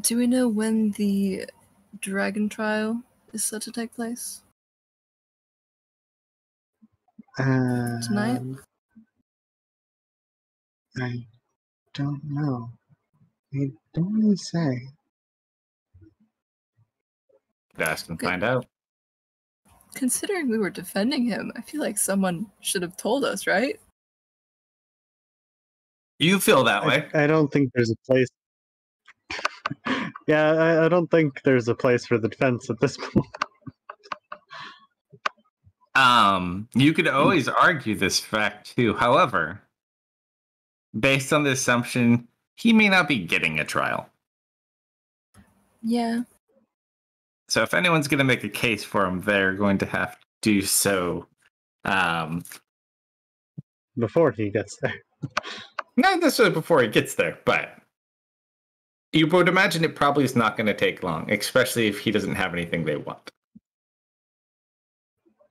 Speaker 7: Do we know when the dragon trial is set to take place? Tonight?
Speaker 8: I don't know. They don't really say.
Speaker 2: Ask and
Speaker 7: Okay.
Speaker 2: find out.
Speaker 7: Considering we were defending him, I feel like someone should have told us, right?
Speaker 2: You feel that way.
Speaker 4: I don't think there's a place. Yeah, I don't think there's a place for the defense at this point.
Speaker 2: You could always argue this fact too. However, based on the assumption, he may not be getting a trial.
Speaker 7: Yeah.
Speaker 2: So if anyone's going to make a case for him, they're going to have to do so.
Speaker 4: Before he gets there.
Speaker 2: Not necessarily before he gets there, but you would imagine it probably is not going to take long, especially if he doesn't have anything they want.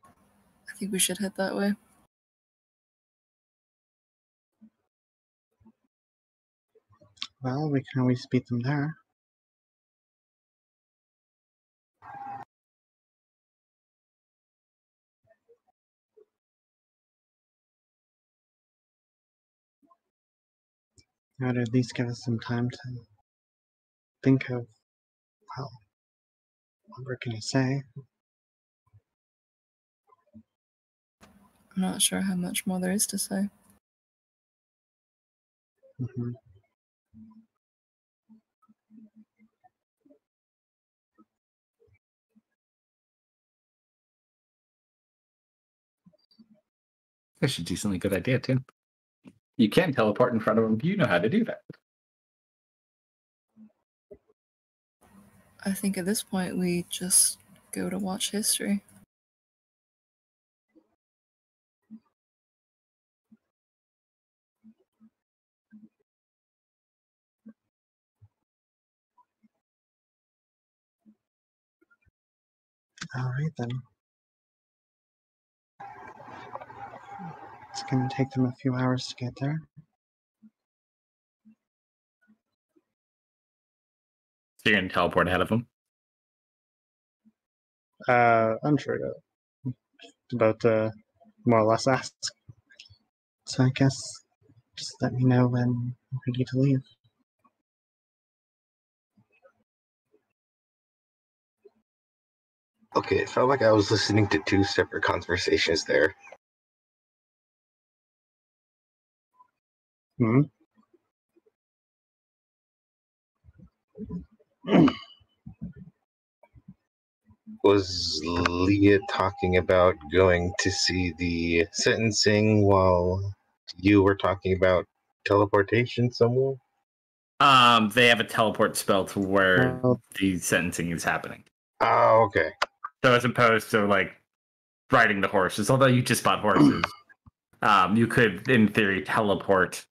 Speaker 7: I think we should head that way.
Speaker 8: Well, we can always beat them there. That would at least give us some time to think of, well, what we're going to say.
Speaker 7: I'm not sure how much more there is to say.
Speaker 8: Mm-hmm.
Speaker 2: That's a decently good idea, too. You can teleport in front of him. You know how to do that.
Speaker 7: I think at this point we just go to watch history.
Speaker 8: All right, then. It's going to take them a few hours to get there.
Speaker 2: So you're going to teleport ahead of him?
Speaker 4: Unsure about more or less ask.
Speaker 8: So I guess just let me know when you're ready to leave.
Speaker 6: Okay, it felt like I was listening to two separate conversations there.
Speaker 4: Hmm?
Speaker 6: Was Leah talking about going to see the sentencing while you were talking about teleportation somewhere?
Speaker 2: They have a teleport spell to where
Speaker 4: Oh.
Speaker 2: the sentencing is happening.
Speaker 6: Oh, okay.
Speaker 2: So as opposed to like riding the horses, although you just bought horses, you could, in theory, teleport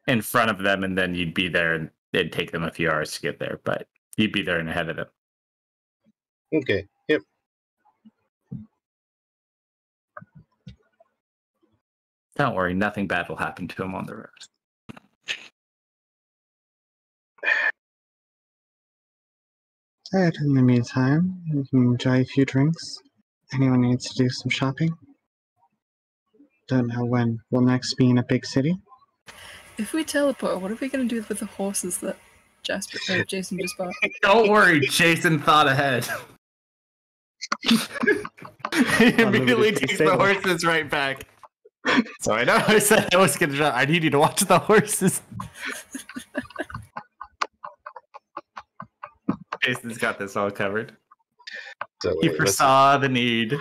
Speaker 2: in front of them, and then you'd be there, and it'd take them a few hours to get there, but you'd be there and ahead of them.
Speaker 6: Okay, yep.
Speaker 2: Don't worry, nothing bad will happen to him on the road.
Speaker 8: Alright, in the meantime, you can enjoy a few drinks. Anyone needs to do some shopping? Don't know when we'll next be in a big city.
Speaker 7: If we teleport, what are we going to do with the horses that Jason just bought?
Speaker 2: Don't worry, Jason thought ahead. He immediately takes the horses right back. So I know I said I was going to. I need you to watch the horses. Jason's got this all covered.
Speaker 6: So
Speaker 2: He foresaw the need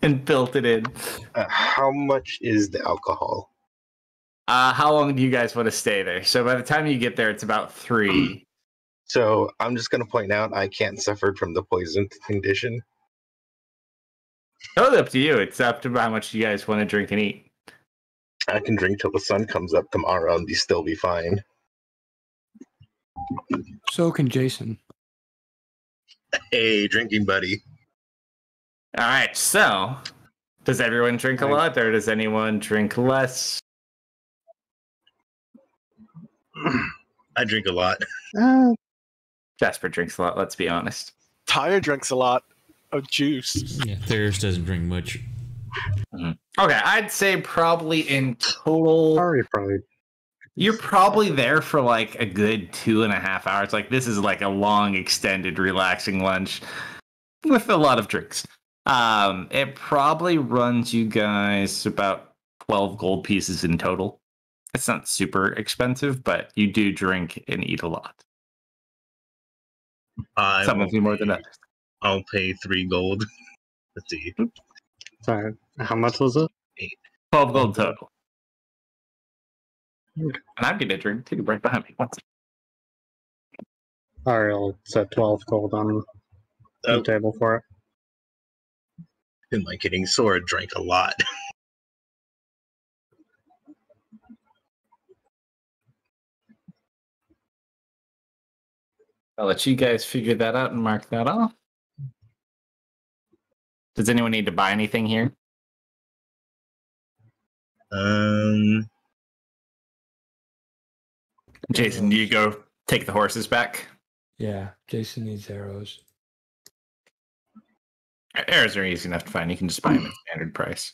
Speaker 2: and built it in.
Speaker 6: how much is the alcohol?
Speaker 2: How long do you guys want to stay there? So by the time you get there, it's about 3.
Speaker 6: So I'm just going to point out I can't suffer from the poison condition.
Speaker 2: Totally up to you. It's up to how much you guys want to drink and eat.
Speaker 6: I can drink till the sun comes up tomorrow and still be fine.
Speaker 1: So can Jason.
Speaker 6: Hey, drinking buddy.
Speaker 2: All right. So, does everyone drink a lot, or does anyone drink less?
Speaker 6: I drink a lot.
Speaker 2: Jasper drinks a lot, let's be honest.
Speaker 5: Tyre drinks a lot of juice.
Speaker 3: Yeah, Theris doesn't drink much.
Speaker 2: Okay, I'd say probably in total, you're probably there for like a good 2.5 hours. Like this is like a long, extended, relaxing lunch with a lot of drinks. It probably runs you guys about 12 gold pieces in total. It's not super expensive, but you do drink and eat a lot. Some of you more than others.
Speaker 6: I'll pay 3 gold. Let's see.
Speaker 4: Sorry, how much was it?
Speaker 2: 12 gold total. And I'm going to drink too, right behind me.
Speaker 4: Ariel set 12 gold on the table for it.
Speaker 6: In my getting sword, drank a lot.
Speaker 2: I'll let you guys figure that out and mark that off. Does anyone need to buy anything here? Jason, do you go take the horses back?
Speaker 1: Yeah, Jason needs arrows.
Speaker 2: Arrows are easy enough to find. You can just buy them at standard price.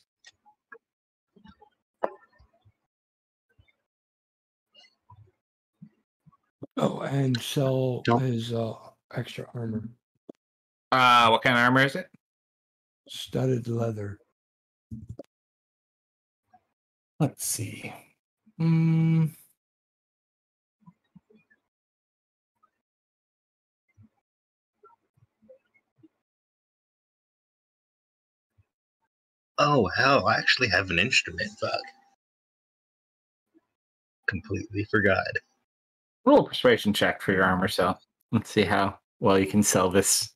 Speaker 1: Oh, and sell his extra armor.
Speaker 2: What kind of armor is it?
Speaker 1: Studded leather.
Speaker 2: Let's see.
Speaker 6: Oh, hell, I actually have an instrument. Fuck. Completely forgot.
Speaker 2: Roll a persuasion check for your armor sell. Let's see how well you can sell this.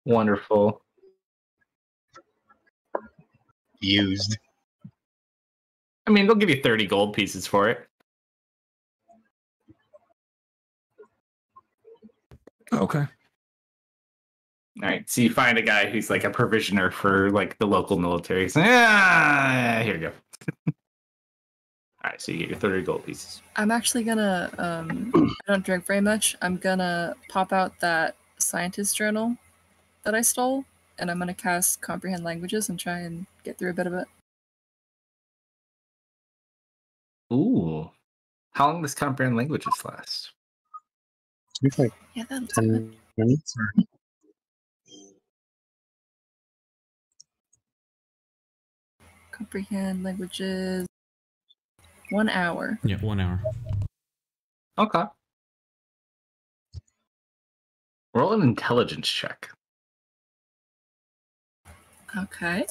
Speaker 2: Wonderful.
Speaker 6: Used.
Speaker 2: I mean, they'll give you 30 gold pieces for it.
Speaker 1: Okay.
Speaker 2: All right, so you find a guy who's like a provisioner for like the local military. He's like, here you go. All right, so you get your 30 gold pieces.
Speaker 7: I'm actually gonna, I don't drink very much. I'm gonna pop out that scientist journal that I stole, and I'm gonna cast Comprehend Languages and try and get through a bit of it.
Speaker 2: Ooh. How long does Comprehend Languages last?
Speaker 4: It's like
Speaker 7: Yeah, that'll do it.
Speaker 4: 10 minutes. Or...
Speaker 7: Comprehend Languages. 1 hour.
Speaker 3: Yeah, 1 hour.
Speaker 2: Okay. Roll an intelligence check.
Speaker 7: Okay.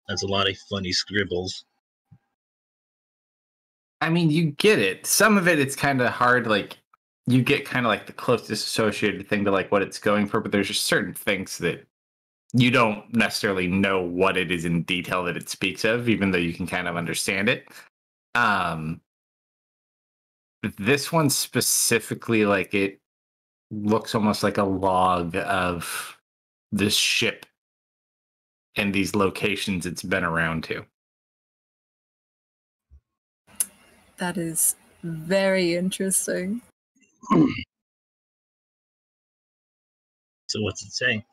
Speaker 6: That's a lot of funny scribbles.
Speaker 2: I mean, you get it. Some of it, it's kind of hard. Like, you get kind of like the closest associated thing to like what it's going for, but there's just certain things that you don't necessarily know what it is in detail that it speaks of, even though you can kind of understand it. This one specifically, like, it looks almost like a log of this ship and these locations it's been around to.
Speaker 7: That is very interesting.
Speaker 6: So what's it saying?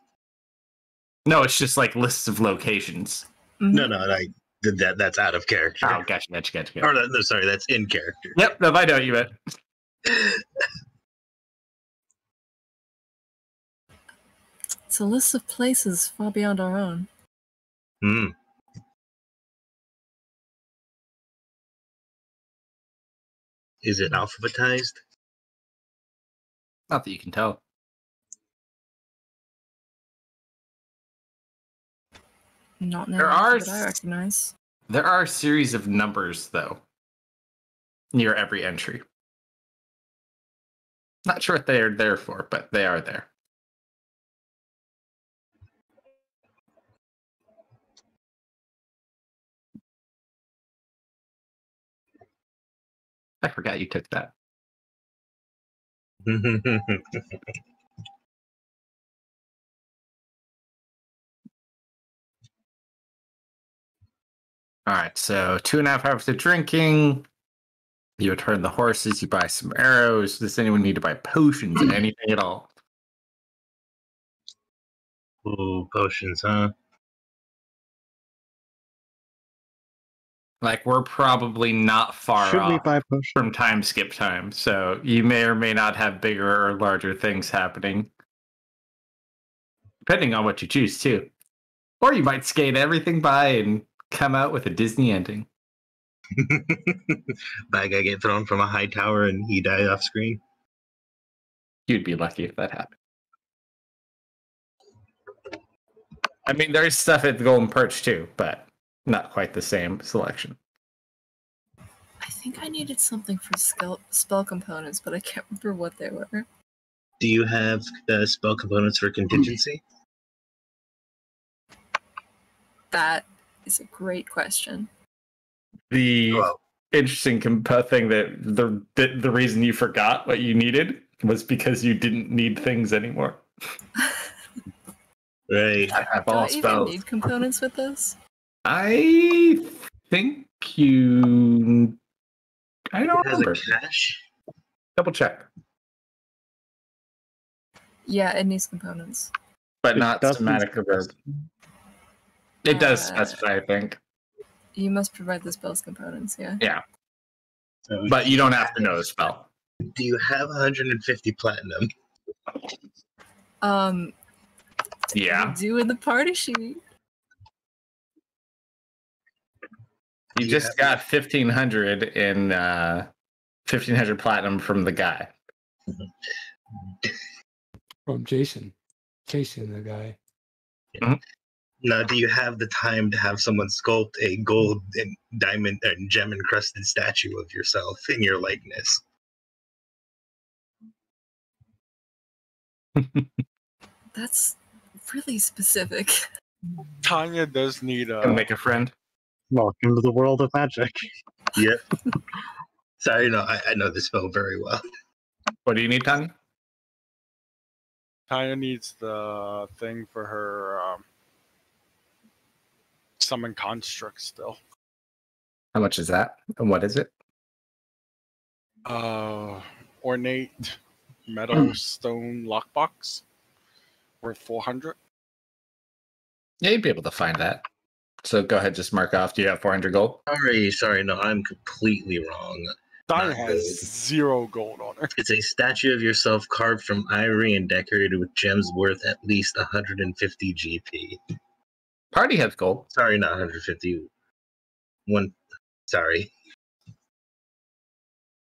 Speaker 2: No, it's just like lists of locations.
Speaker 6: No, that's out of character.
Speaker 2: Oh, gotcha.
Speaker 6: Or no, sorry, that's in character.
Speaker 2: Yep, no, I know what you meant.
Speaker 7: It's a list of places far beyond our own.
Speaker 6: Hmm. Is it alphabetized?
Speaker 2: Not that you can tell.
Speaker 7: Not
Speaker 2: There are
Speaker 7: that I recognize.
Speaker 2: There are a series of numbers, though, near every entry. Not sure what they are there for, but they are there. I forgot you took that. All right, so 2.5 hours of drinking. You return the horses. You buy some arrows. Does anyone need to buy potions? Anything at all?
Speaker 6: Ooh, potions, huh?
Speaker 2: Like, we're probably not far
Speaker 4: Should we
Speaker 2: off
Speaker 4: buy potions?
Speaker 2: from time skip time, so you may or may not have bigger or larger things happening, depending on what you choose too. Or you might skate everything by and come out with a Disney ending.
Speaker 6: Bad guy get thrown from a high tower and he died off screen.
Speaker 2: You'd be lucky if that happened. I mean, there's stuff at the Golden Perch too, but not quite the same selection.
Speaker 7: I think I needed something for spell components, but I can't remember what they were.
Speaker 6: Do you have spell components for contingency?
Speaker 7: That is a great question.
Speaker 2: The
Speaker 6: Well,
Speaker 2: interesting thing that the reason you forgot what you needed was because you didn't need things anymore.
Speaker 6: right.
Speaker 2: I have
Speaker 7: Do
Speaker 2: all
Speaker 7: I even
Speaker 2: spells.
Speaker 7: need components with this?
Speaker 2: I think you. I don't
Speaker 6: It has
Speaker 2: remember.
Speaker 6: a cache.
Speaker 2: Double check,
Speaker 7: Yeah, it needs components.
Speaker 2: but
Speaker 4: It
Speaker 2: not
Speaker 4: doesn't
Speaker 2: somatic reverb. It does specify, I think.
Speaker 7: You must provide the spell's components, yeah.
Speaker 2: Yeah,
Speaker 6: So
Speaker 2: but you don't have to know the spell.
Speaker 6: do you have 150 platinum?
Speaker 2: Yeah,
Speaker 7: You do in the party sheet.
Speaker 2: you just got 1,500 in 1,500 platinum from the guy.
Speaker 1: From Jason. Jason, the guy.
Speaker 6: Now, do you have the time to have someone sculpt a gold and diamond and gem encrusted statue of yourself in your likeness?
Speaker 7: That's really specific.
Speaker 5: Tanya does need
Speaker 2: Gonna make a friend.
Speaker 4: Welcome to the world of magic.
Speaker 6: Yep. Sorry, no, I know this spell very well.
Speaker 2: What do you need, Tanya?
Speaker 5: Tanya needs the thing for her summon construct still.
Speaker 2: How much is that? And what is it?
Speaker 5: Ornate metal stone lockbox worth 400.
Speaker 2: Yeah, you'd be able to find that. So go ahead, just mark off. Do you have 400 gold?
Speaker 6: Sorry, no, I'm completely wrong.
Speaker 5: Tanya
Speaker 6: Not
Speaker 5: has
Speaker 6: good.
Speaker 5: 0 gold on her.
Speaker 6: It's a statue of yourself carved from ivory and decorated with gems worth at least 150 GP.
Speaker 2: Party has gold.
Speaker 6: Sorry, not 150. Sorry.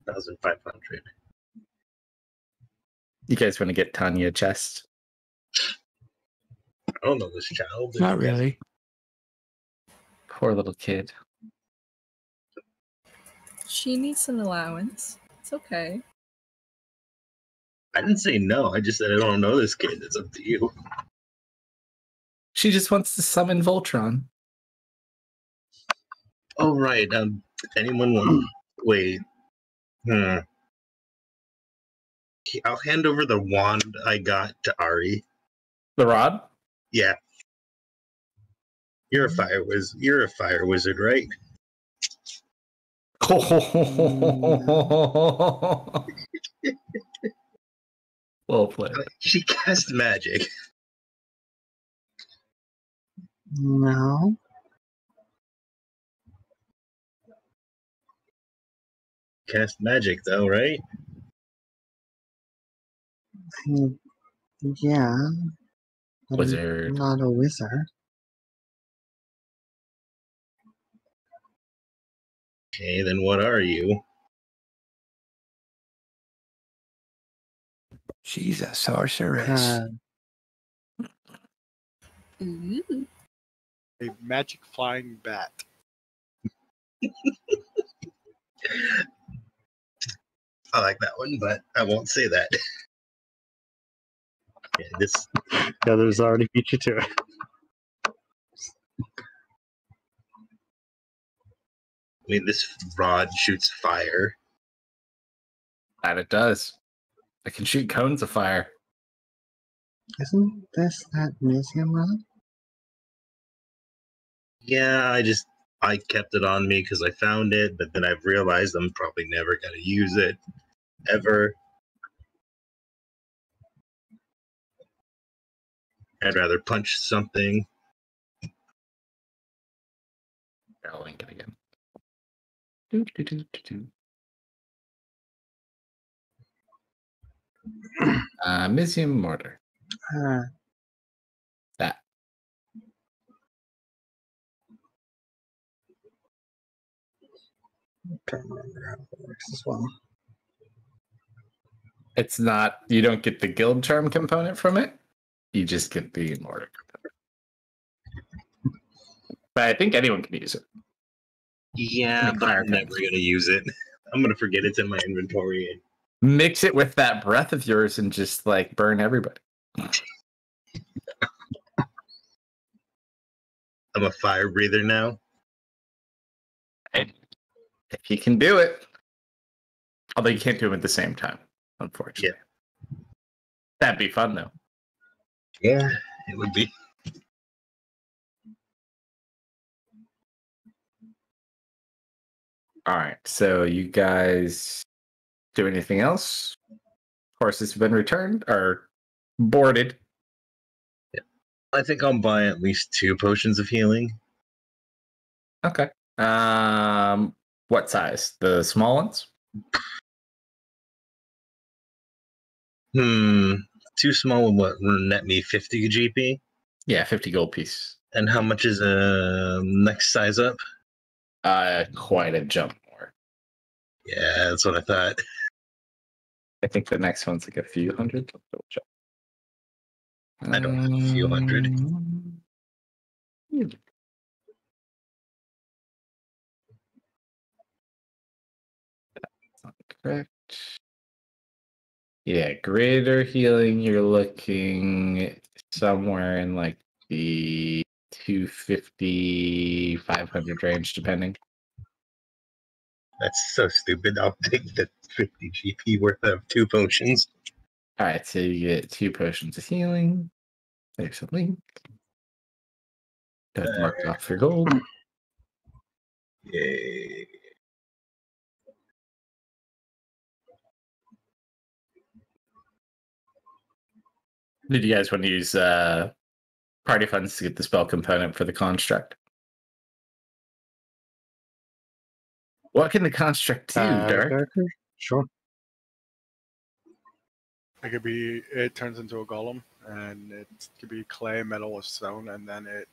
Speaker 6: 1,500.
Speaker 2: You guys want to get Tanya a chest?
Speaker 6: I don't know this child.
Speaker 1: Not really.
Speaker 2: Poor little kid.
Speaker 7: She needs an allowance. It's okay.
Speaker 6: I didn't say no. I just said I don't know this kid. It's up to you.
Speaker 2: She just wants to summon Voltron.
Speaker 6: Oh, right. Anyone want... Wait. I'll hand over the wand I got to Ari.
Speaker 2: The rod?
Speaker 6: Yeah. You're a fire wizard, right?
Speaker 2: Well played.
Speaker 6: She cast magic.
Speaker 8: No.
Speaker 6: Cast magic, though, right?
Speaker 8: Yeah. But I'm
Speaker 2: Wizard.
Speaker 8: not a wizard.
Speaker 6: Okay, then what are you?
Speaker 1: She's a sorceress.
Speaker 7: Ooh.
Speaker 5: A magic flying bat.
Speaker 6: I like that one, but I won't say that. Okay, this.
Speaker 4: Yeah, there's already beat you to it.
Speaker 6: I mean, this rod shoots fire.
Speaker 2: That it does. It can shoot cones of fire.
Speaker 8: Isn't this that museum rod?
Speaker 6: Yeah, I just I kept it on me because I found it, but then I've realized I'm probably never going to use it ever. I'd rather punch something.
Speaker 2: I'll link it again. Misium mortar. That.
Speaker 8: Can't remember how it works as well.
Speaker 2: It's not, you don't get the guild charm component from it. You just get the mortar component. But I think anyone can use it.
Speaker 6: Yeah, but I'm never going to use it. I'm going to forget it's in my inventory.
Speaker 2: Mix it with that breath of yours and just like burn everybody.
Speaker 6: I'm a fire breather now.
Speaker 2: And if you can do it, although you can't do them at the same time, unfortunately. Yeah. That'd be fun though.
Speaker 6: Yeah, it would be.
Speaker 2: All right, so you guys do anything else? Horses have been returned or boarded.
Speaker 6: Yeah. I think I'll buy at least 2 potions of healing.
Speaker 2: Okay. What size? The small ones?
Speaker 6: 2 small would net me 50 GP?
Speaker 2: Yeah, 50 gold piece.
Speaker 6: And how much is next size up?
Speaker 2: Quite a jump more.
Speaker 6: Yeah, that's what I thought.
Speaker 2: I think the next one's like a few hundred.
Speaker 6: I don't have a few hundred. That's not correct. Yeah, greater healing, you're looking somewhere in like the 250, 500 range, depending. That's so stupid. I'll take the 50 GP worth of 2 potions.
Speaker 2: All right, so you get 2 potions of healing. There's a link. That's marked off for gold.
Speaker 6: Yay.
Speaker 2: Did you guys want to use party funds to get the spell component for the construct? What can the construct do, Dark?
Speaker 8: Sure.
Speaker 5: It turns into a golem, and it could be clay, metal, or stone, and then it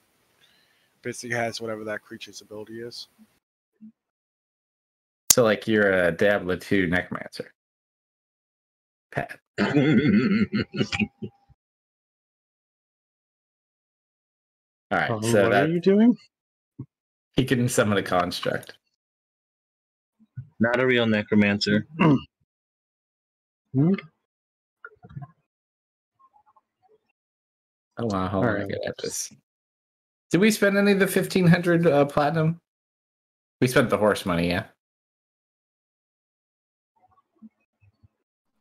Speaker 5: basically has whatever that creature's ability is.
Speaker 2: So, like, you're a Diablo 2 necromancer. Pat.
Speaker 8: What are you doing?
Speaker 2: He can summon a construct.
Speaker 6: Not a real necromancer.
Speaker 2: Oh wow, hold on, I get at this. Did we spend any of the 1,500 platinum? We spent the horse money, yeah.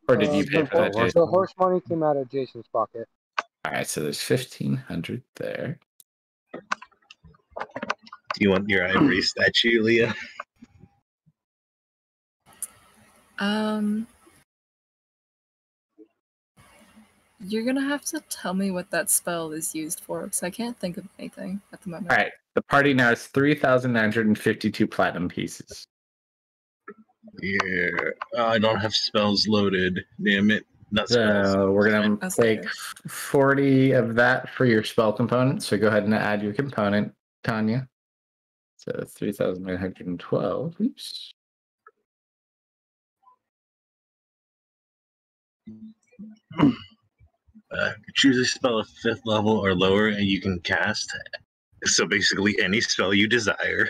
Speaker 2: Or did you pay for that, Jason?
Speaker 9: The horse money came out of Jason's pocket.
Speaker 2: All right, so there's 1,500 there.
Speaker 6: Do you want your ivory statue, Leah?
Speaker 7: You're gonna have to tell me what that spell is used for, because I can't think of anything at the moment.
Speaker 2: All right, the party now has 3,952 platinum pieces.
Speaker 6: Yeah, I don't have spells loaded. Damn it. Not spells.
Speaker 2: So we're going to take 40 of that for your spell component. So go ahead and add your component, Tanya. So 3,912. Oops.
Speaker 6: Choose a spell at 5th level or lower, and you can cast. So basically, any spell you desire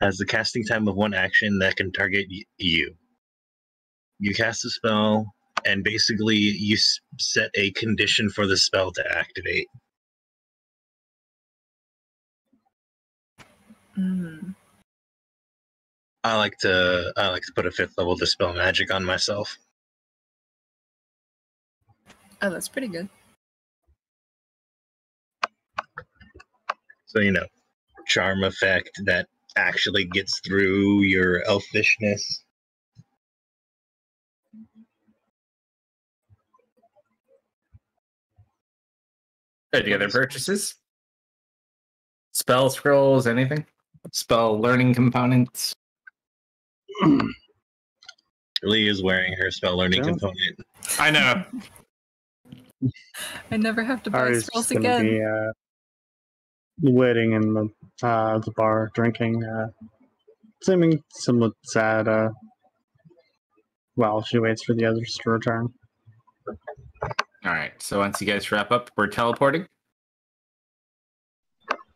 Speaker 6: has the casting time of 1 action that can target you. You cast a spell, and basically you set a condition for the spell to activate. I like to put a 5th level dispel magic on myself.
Speaker 7: Oh, that's pretty good.
Speaker 6: So charm effect that actually gets through your elfishness.
Speaker 2: Any other purchases? Spell scrolls, anything? Spell learning components?
Speaker 6: Lee is wearing her spell learning
Speaker 4: Sure.
Speaker 6: component.
Speaker 2: I know.
Speaker 7: I never have to buy
Speaker 4: Ari's
Speaker 7: spells
Speaker 4: just gonna
Speaker 7: again.
Speaker 4: be waiting in the bar, drinking, seeming somewhat sad. While she waits for the others to return.
Speaker 2: All right. So once you guys wrap up, we're teleporting.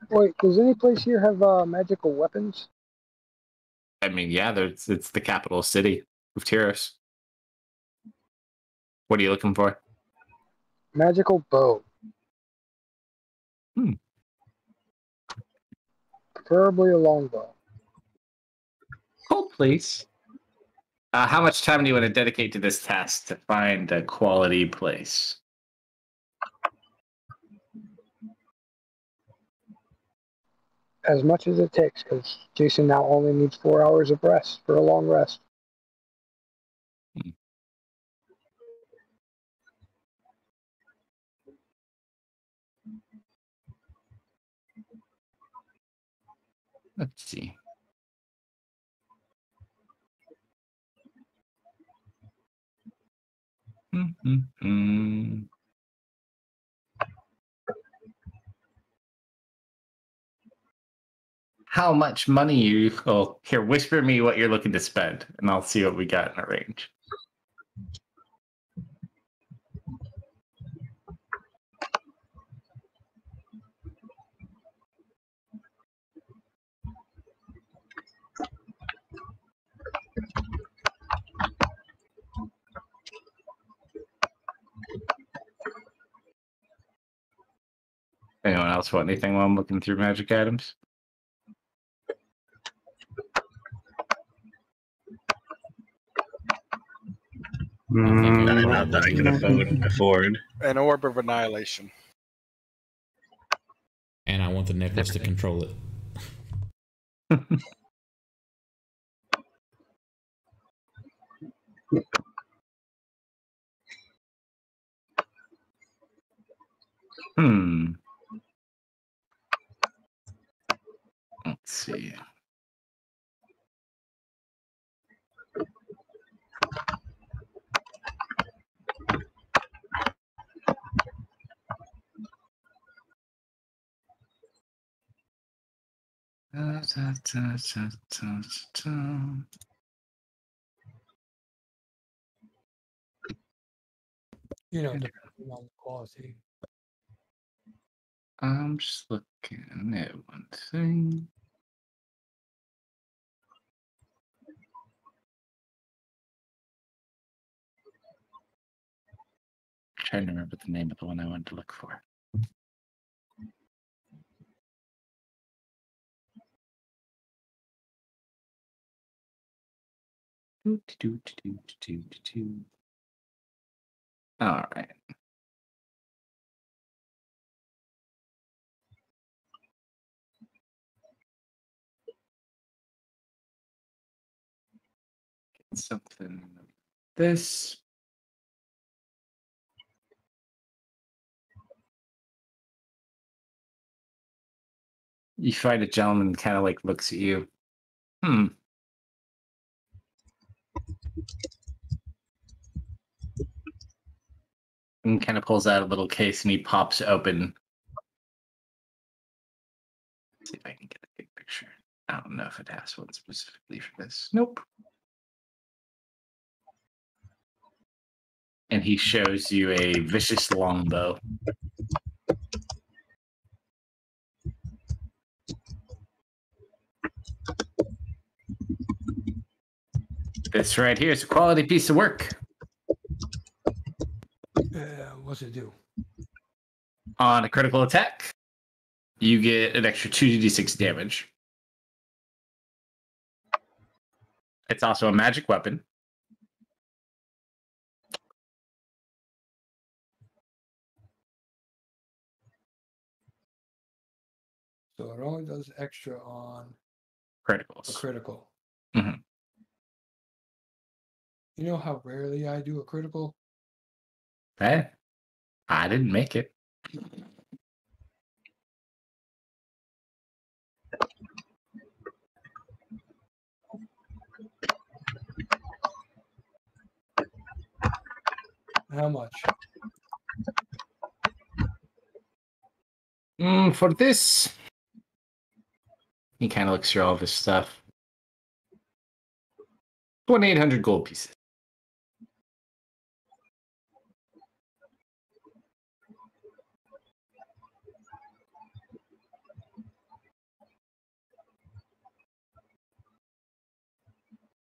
Speaker 9: Wait, does any place here have magical weapons?
Speaker 2: I mean, yeah, it's the capital city of Tyros. What are you looking for?
Speaker 9: Magical bow.
Speaker 2: Hmm.
Speaker 9: Preferably a longbow.
Speaker 2: Hold, please. How much time do you want to dedicate to this task to find a quality place?
Speaker 9: As much as it takes, because Jason now only needs 4 hours of rest for a long rest.
Speaker 2: Let's see. How much money you? Oh, here, whisper me what you're looking to spend, and I'll see what we got in our range. Anyone else want anything while I'm looking through magic items?
Speaker 6: Not that I can afford.
Speaker 5: An orb of annihilation.
Speaker 3: And I want the necklace to control it.
Speaker 2: Let's see.
Speaker 1: You know, depending on the quality.
Speaker 2: I'm just looking at one thing. Trying to remember the name of the one I wanted to look for. All right. Get something like this. You find a gentleman kind of like looks at you. And kind of pulls out a little case and he pops open. Let's see if I can get a big picture. I don't know if it has one specifically for this. Nope. And he shows you a vicious longbow. This right here is a quality piece of work.
Speaker 1: What's it do?
Speaker 2: On a critical attack, you get an extra 2d6 damage. It's also a magic weapon.
Speaker 1: So it only does extra on A
Speaker 2: criticals.
Speaker 1: critical.
Speaker 2: Mhm.
Speaker 1: You know how rarely I do a critical?
Speaker 2: Hey, I didn't make it.
Speaker 1: How much?
Speaker 2: For this, he kind of looks through all of his stuff. 2,800 gold pieces.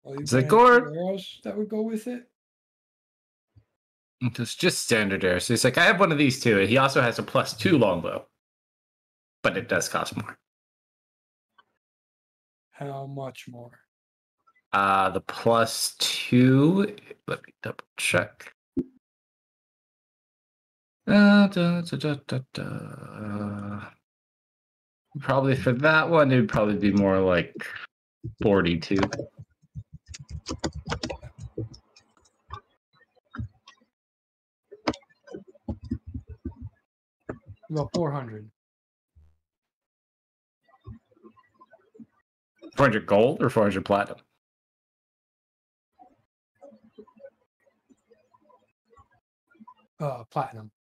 Speaker 1: Well, you
Speaker 2: Is it
Speaker 1: got
Speaker 2: gourd?
Speaker 1: anything else that would go with it?
Speaker 2: It's just standard arrow. So he's like, I have one of these too. He also has a +2 longbow, but it does cost more.
Speaker 1: How much more?
Speaker 2: The +2. Let me double check. Probably for that one, it would probably be more like 42.
Speaker 1: About 400.
Speaker 2: 400 gold or 400 platinum?
Speaker 1: Platinum.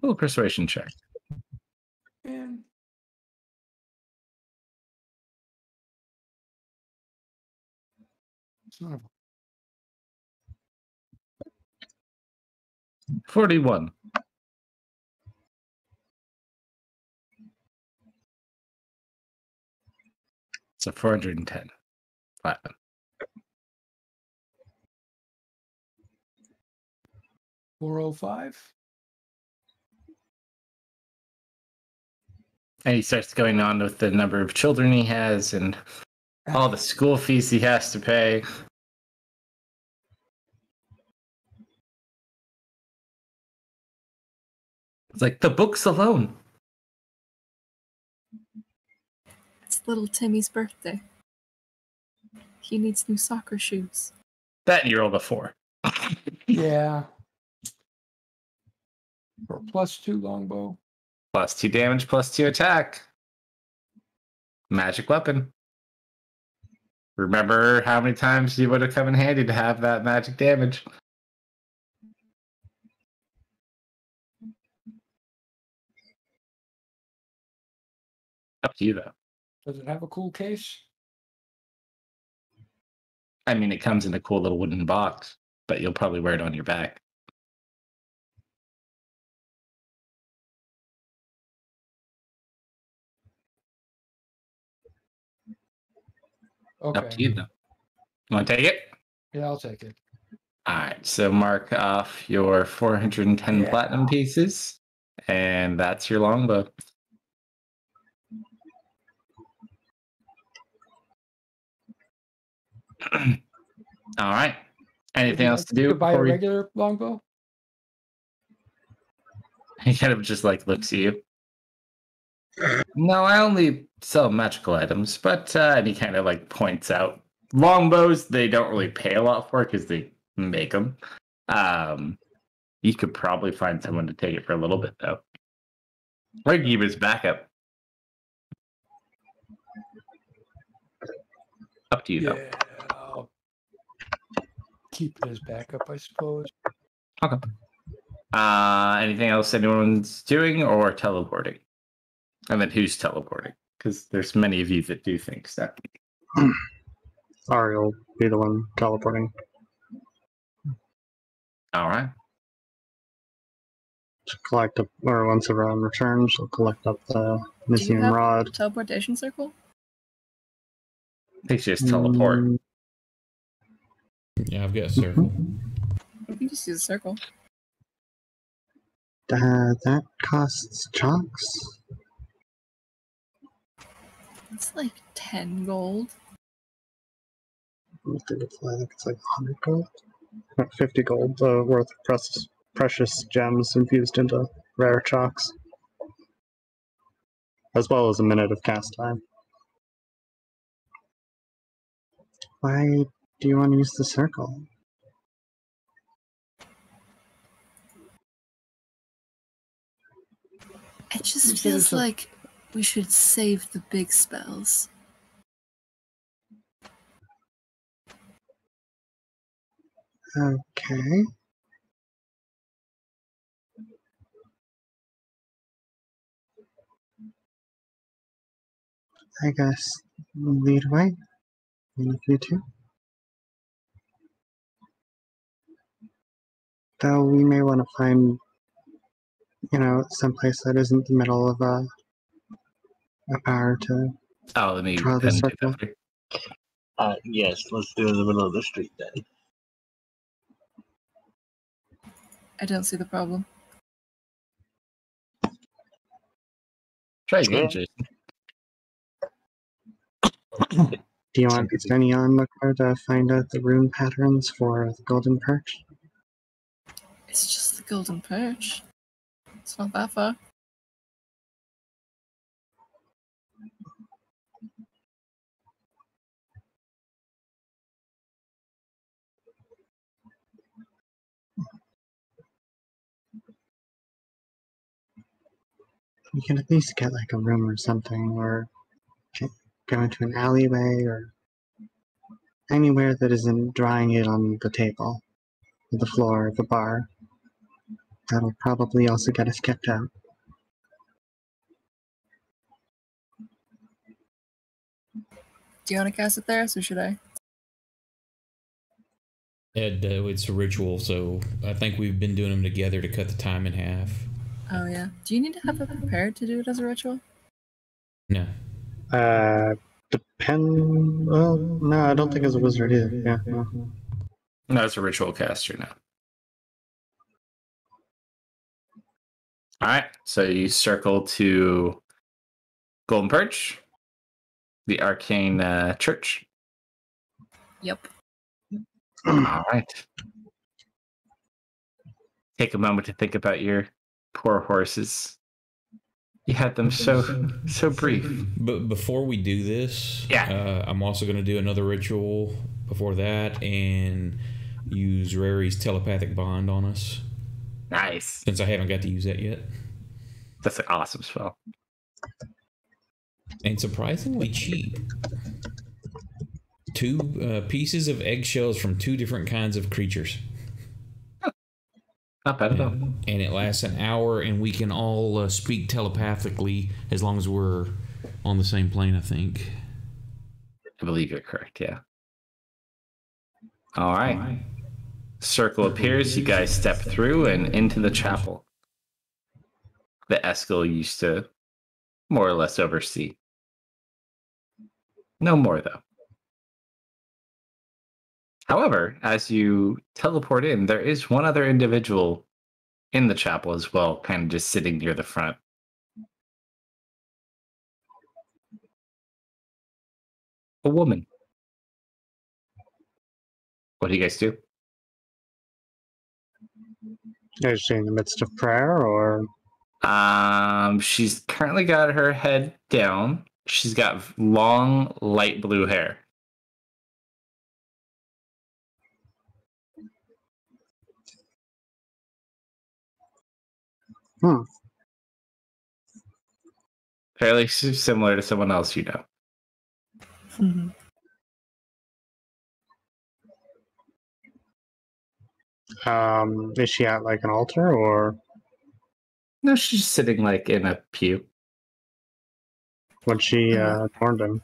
Speaker 2: Little persuasion check.
Speaker 1: And son of
Speaker 2: 41. So 410 platinum.
Speaker 1: a 405.
Speaker 2: And he starts going on with the number of children he has and all the school fees he has to pay. It's like the books alone.
Speaker 7: It's little Timmy's birthday. He needs new soccer shoes.
Speaker 2: That and you rolled a 4.
Speaker 1: Yeah. For a +2 longbow.
Speaker 2: +2 damage, +2 attack. Magic weapon. Remember how many times you would have come in handy to have that magic damage. Up to you, though.
Speaker 1: Does it have a cool case?
Speaker 2: I mean, it comes in a cool little wooden box, but you'll probably wear it on your back.
Speaker 1: Okay.
Speaker 2: Up to you, though. You want to take it?
Speaker 1: Yeah, I'll take it.
Speaker 2: All right, so mark off your 410 platinum pieces, and that's your longbow. All right. Anything else to do
Speaker 1: to buy a
Speaker 2: before we...
Speaker 1: regular longbow?
Speaker 2: He kind of just like looks at you. No, I only sell magical items, but and he kind of like points out longbows. They don't really pay a lot for because they make them. You could probably find someone to take it for a little bit though. Or keep his backup. Up to you though.
Speaker 1: Yeah, I'll keep it as backup, I suppose.
Speaker 2: Okay. Anything else anyone's doing or teleporting? And then who's teleporting? Because there's many of you that do things that.
Speaker 4: Ari will be the one teleporting.
Speaker 2: All right.
Speaker 4: To collect up, or once everyone returns, she'll collect up the
Speaker 7: Do you
Speaker 4: missing
Speaker 7: have
Speaker 4: rod.
Speaker 7: a teleportation circle?
Speaker 2: I think she just teleport.
Speaker 3: Yeah, I've got a circle.
Speaker 7: You can just use a circle.
Speaker 8: That costs chunks.
Speaker 7: It's like 10 gold.
Speaker 8: I think it's like 100 gold.
Speaker 4: 50 gold worth of precious gems infused into rare chalks. As well as a minute of cast time.
Speaker 8: Why do you want to use the circle?
Speaker 7: It just
Speaker 1: You said
Speaker 7: feels
Speaker 1: it's a-
Speaker 7: like we should save the big spells.
Speaker 8: Okay. I guess lead away. One of you two. Though we may want to find, someplace that isn't the middle of a power to
Speaker 2: Oh, let me
Speaker 8: draw the
Speaker 2: pen do
Speaker 8: circle.
Speaker 2: that for you.
Speaker 6: Yes, let's do it in the middle of the street then.
Speaker 7: I don't see the problem.
Speaker 2: Try again, Jason.
Speaker 8: Do you want any onlooker to find out the rune patterns for the golden perch?
Speaker 7: It's just the golden perch. It's not that far.
Speaker 8: We can at least get like a room or something, or go into an alleyway, or anywhere that isn't drawing it on the table, or the floor of the bar. That'll probably also get us kicked out.
Speaker 7: Do you want to cast it there, so should I?
Speaker 3: Ed, it's a ritual, so I think we've been doing them together to cut the time in half.
Speaker 7: Oh, yeah. Do you need to have it prepared to do it as a ritual?
Speaker 3: No.
Speaker 8: Well, no, I don't think as a wizard either. Yeah, no.
Speaker 2: No, it's a ritual caster now. All right, so you circle to Golden Perch, the Arcane Church.
Speaker 7: Yep.
Speaker 2: All right. Take a moment to think about your poor horses. You had them so brief.
Speaker 3: But before we do this,
Speaker 2: Yeah.
Speaker 3: I'm also going to do another ritual before that and use Rary's telepathic bond on us.
Speaker 2: Nice.
Speaker 3: Since I haven't got to use that yet.
Speaker 2: That's an awesome spell.
Speaker 3: And surprisingly cheap. 2 pieces of eggshells from 2 different kinds of creatures.
Speaker 2: Not bad at all.
Speaker 3: And it lasts an hour, and we can all speak telepathically as long as we're on the same plane, I think.
Speaker 2: I believe you're correct, yeah. All right. Circle appears. You guys step through and into the chapel. The Eskel used to more or less oversee. No more, though. However, as you teleport in, there is one other individual in the chapel as well, kind of just sitting near the front. A woman. What do you guys do?
Speaker 4: Is she in the midst of prayer, or?
Speaker 2: She's currently got her head down. She's got long, light blue hair. Fairly similar to someone else you know.
Speaker 4: Is she at like an altar, or?
Speaker 2: No, she's sitting like in a pew.
Speaker 4: What she warned him?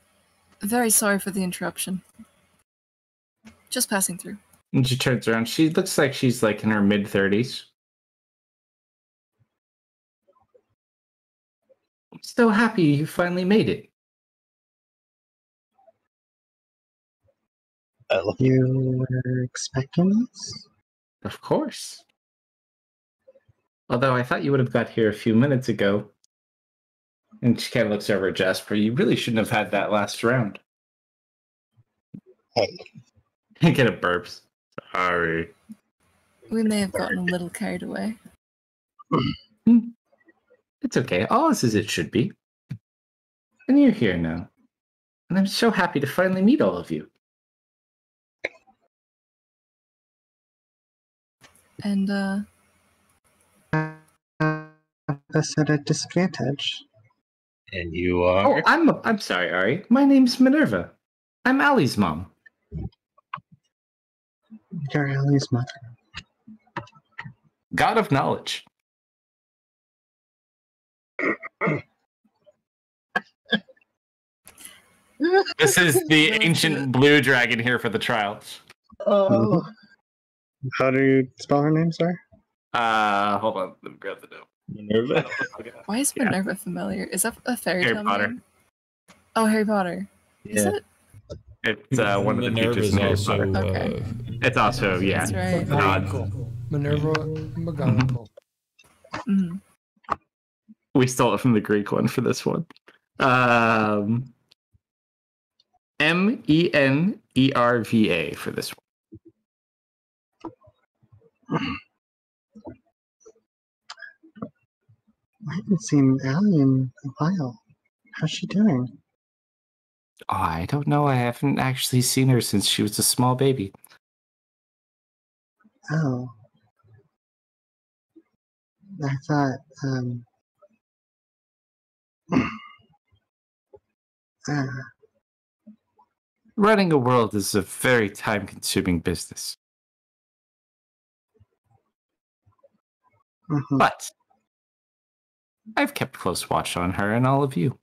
Speaker 7: Very sorry for the interruption. Just passing through.
Speaker 2: And she turns around. She looks like she's like in her mid-30s. I'm so happy you finally made it.
Speaker 8: You were expecting this?
Speaker 2: Of course. Although I thought you would have got here a few minutes ago. And she kind of looks over at Jasper. You really shouldn't have had that last round.
Speaker 6: Hey.
Speaker 2: Get a burps. Sorry.
Speaker 7: We may have gotten a little carried away.
Speaker 2: It's okay. All is as it should be. And you're here now. And I'm so happy to finally meet all of you.
Speaker 7: And
Speaker 8: us at a disadvantage.
Speaker 6: And you
Speaker 2: Oh,
Speaker 6: are?
Speaker 2: I'm sorry, Ari. My name's Minerva. I'm Allie's mom.
Speaker 8: You're Ellie's mother.
Speaker 2: God of knowledge. This is the ancient blue dragon here for the trial.
Speaker 6: Oh.
Speaker 4: How do you spell her name, sorry?
Speaker 2: Hold on. Let me grab the note.
Speaker 6: Minerva?
Speaker 7: why is Minerva familiar? Is that a fairy
Speaker 2: Harry
Speaker 7: tale
Speaker 2: Potter.
Speaker 7: name? Oh, Harry Potter. Is
Speaker 6: Yeah.
Speaker 7: it?
Speaker 2: It's one of the teachers
Speaker 3: Minerva's
Speaker 2: in Harry
Speaker 3: also
Speaker 2: Potter.
Speaker 7: Okay.
Speaker 2: It's also, yeah.
Speaker 7: That's right.
Speaker 1: McGonagall. Minerva McGonagall.
Speaker 7: Mhm.
Speaker 2: We stole it from the Greek one for this one. Menerva for this one.
Speaker 8: I haven't seen Allie in a while. How's she doing?
Speaker 2: Oh, I don't know. I haven't actually seen her since she was a small baby.
Speaker 8: Oh. I thought,
Speaker 2: Running a world is a very time-consuming business.
Speaker 8: mhm.
Speaker 2: But I've kept close watch on her and all of you.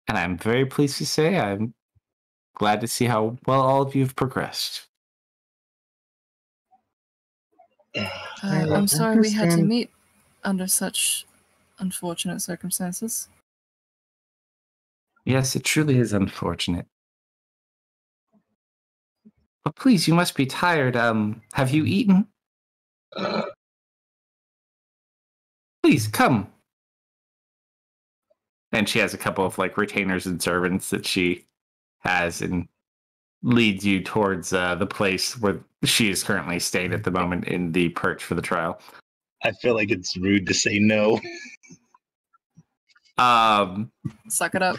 Speaker 2: And I'm very pleased to say I'm glad to see how well all of you have progressed.
Speaker 7: I'm sorry we had to
Speaker 8: understand.
Speaker 7: meet under such unfortunate circumstances.
Speaker 2: Yes, it truly is unfortunate. But please, you must be tired. Have you eaten? Please, come. And she has a couple of retainers and servants that she has and leads you towards the place where she is currently staying at the moment in the perch for the trial.
Speaker 6: I feel like it's rude to say no.
Speaker 7: Suck it up.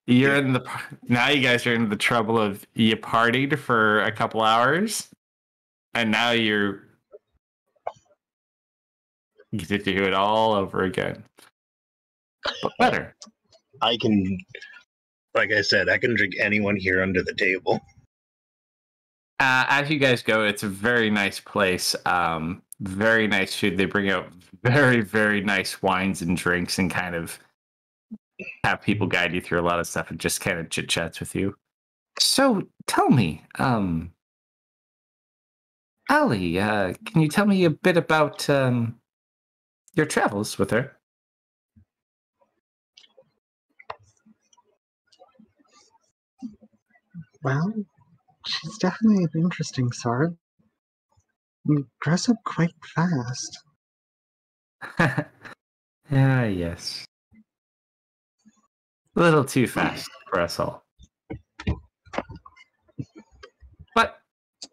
Speaker 2: You're in the now. You guys are in the trouble of you partied for a couple hours, and now you get to do it all over again, but better.
Speaker 6: I can, like I said, I can drink anyone here under the table.
Speaker 2: As you guys go, it's a very nice place. Very nice food. They bring out very, very nice wines and drinks, and kind of have people guide you through a lot of stuff, and just kind of chit chats with you. So tell me, Ali, can you tell me a bit about your travels with her?
Speaker 8: Well, she's definitely an interesting sort. And grows up quite fast.
Speaker 2: Yes. A little too fast for us all. But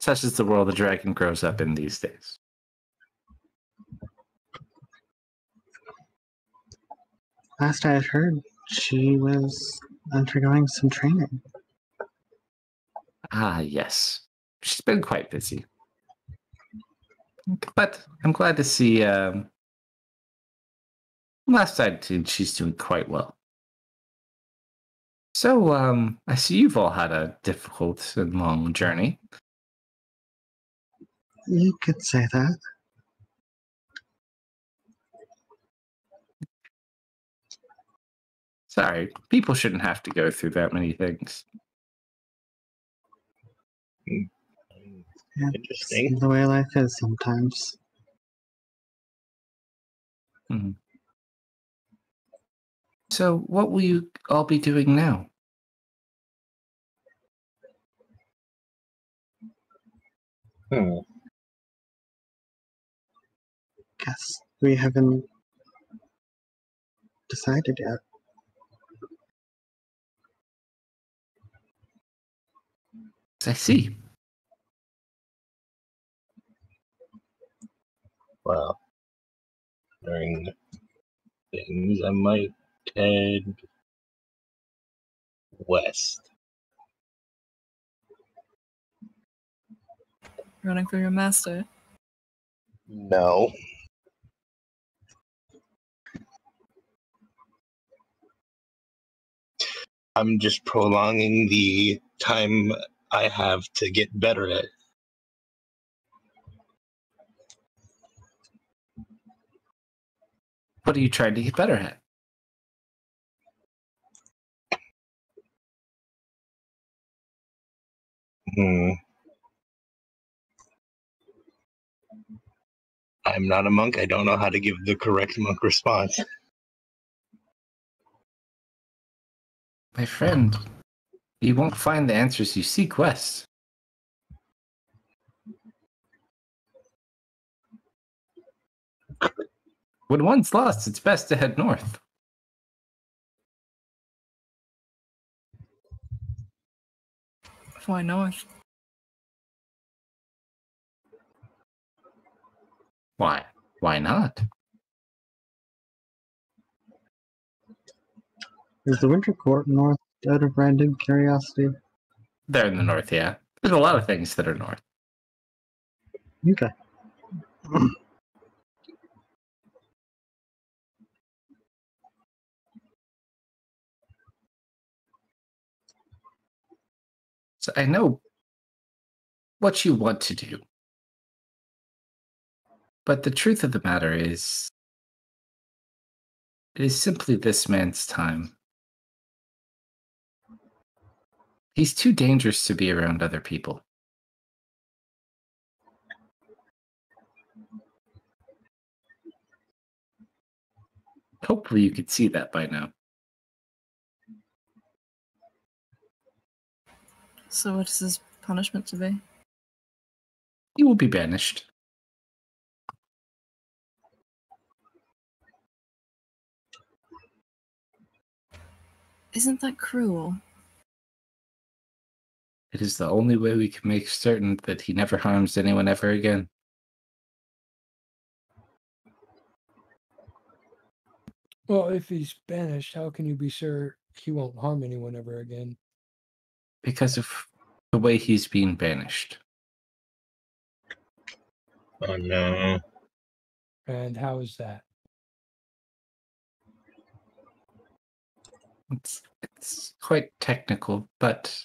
Speaker 2: such is the world the dragon grows up in these days.
Speaker 8: Last I had heard, she was undergoing some training.
Speaker 2: Yes. She's been quite busy. But I'm glad to see last I did, she's doing quite well. So, I see you've all had a difficult and long journey.
Speaker 8: You could say that.
Speaker 2: Sorry, people shouldn't have to go through that many things.
Speaker 8: It's
Speaker 6: Interesting.
Speaker 8: the way life is sometimes.
Speaker 2: Mhm. So, what will you all be doing now?
Speaker 8: Guess we haven't decided yet.
Speaker 2: I see.
Speaker 6: Well, during things, I might head west.
Speaker 7: Running from your master.
Speaker 6: No. I'm just prolonging the time I have to get better at.
Speaker 2: What are you trying to get better at?
Speaker 6: I'm not a monk. I don't know how to give the correct monk response.
Speaker 2: My friend, you won't find the answers you seek west. When one's lost, it's best to head north.
Speaker 7: Why north?
Speaker 2: Why? Why not?
Speaker 8: Is the Winter Court north out of random curiosity?
Speaker 2: They're in the north, yeah. There's a lot of things that are north.
Speaker 8: Okay.
Speaker 2: So I know what you want to do. But the truth of the matter is, it is simply this man's time. He's too dangerous to be around other people. Hopefully you could see that by now.
Speaker 7: So what is his punishment to be?
Speaker 2: He will be banished.
Speaker 7: Isn't that cruel?
Speaker 2: It is the only way we can make certain that he never harms anyone ever again.
Speaker 1: Well, if he's banished, how can you be sure he won't harm anyone ever again?
Speaker 2: Because of the way he's being banished.
Speaker 6: Oh no.
Speaker 1: And how is that?
Speaker 2: It's quite technical, but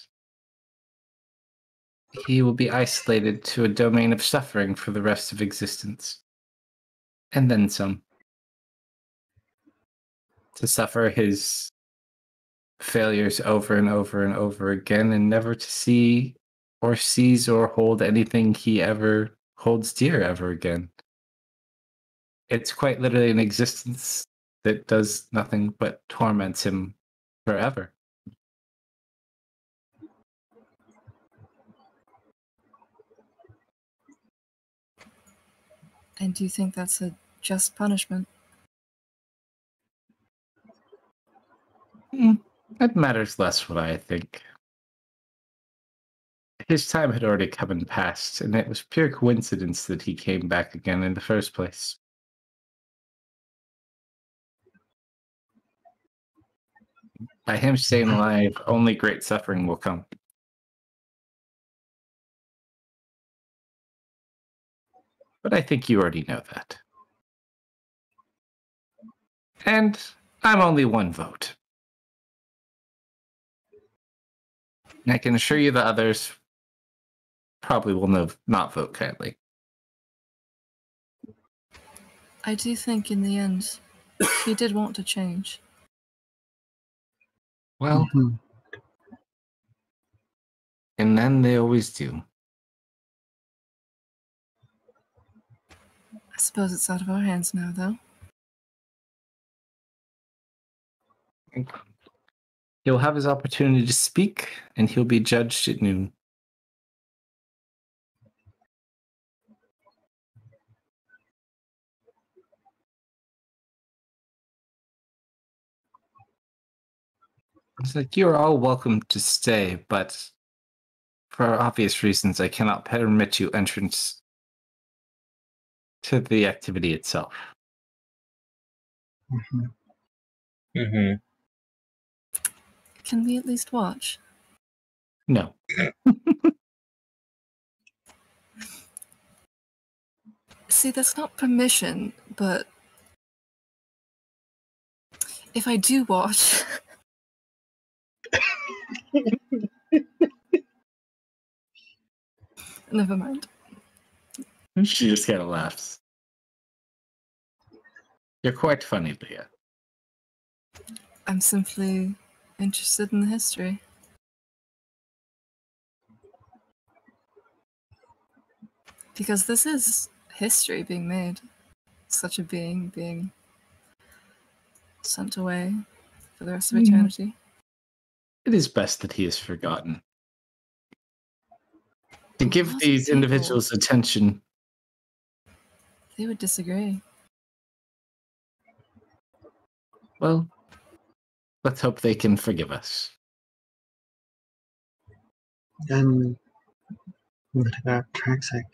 Speaker 2: he will be isolated to a domain of suffering for the rest of existence. And then some. To suffer his failures over and over and over again, and never to see or seize or hold anything he ever holds dear ever again. It's quite literally an existence that does nothing but torments him forever.
Speaker 7: And do you think that's a just punishment?
Speaker 2: It matters less what I think. His time had already come and passed, and it was pure coincidence that he came back again in the first place. By him staying alive, only great suffering will come. But I think you already know that. And I'm only one vote. And I can assure you the others probably will not vote kindly.
Speaker 7: I do think in the end, he did want to change.
Speaker 2: Well, and then they always do.
Speaker 7: I suppose it's out of our hands now, though.
Speaker 2: He'll have his opportunity to speak, and he'll be judged at noon. It's like, you're all welcome to stay, but for obvious reasons, I cannot permit you entrance to the activity itself.
Speaker 6: Mm-hmm.
Speaker 7: Can we at least watch?
Speaker 2: No.
Speaker 7: See, that's not permission, but if I do watch... Never mind.
Speaker 2: She just kind of laughs. You're quite funny, Leah.
Speaker 7: I'm simply interested in the history. Because this is history being made. Such a being being sent away for the rest of eternity.
Speaker 2: It is best that he is forgotten. To
Speaker 7: A
Speaker 2: give
Speaker 7: lot of
Speaker 2: these
Speaker 7: people-
Speaker 2: individuals attention.
Speaker 7: They would disagree.
Speaker 2: Well, let's hope they can forgive us.
Speaker 8: Then what about Traxic?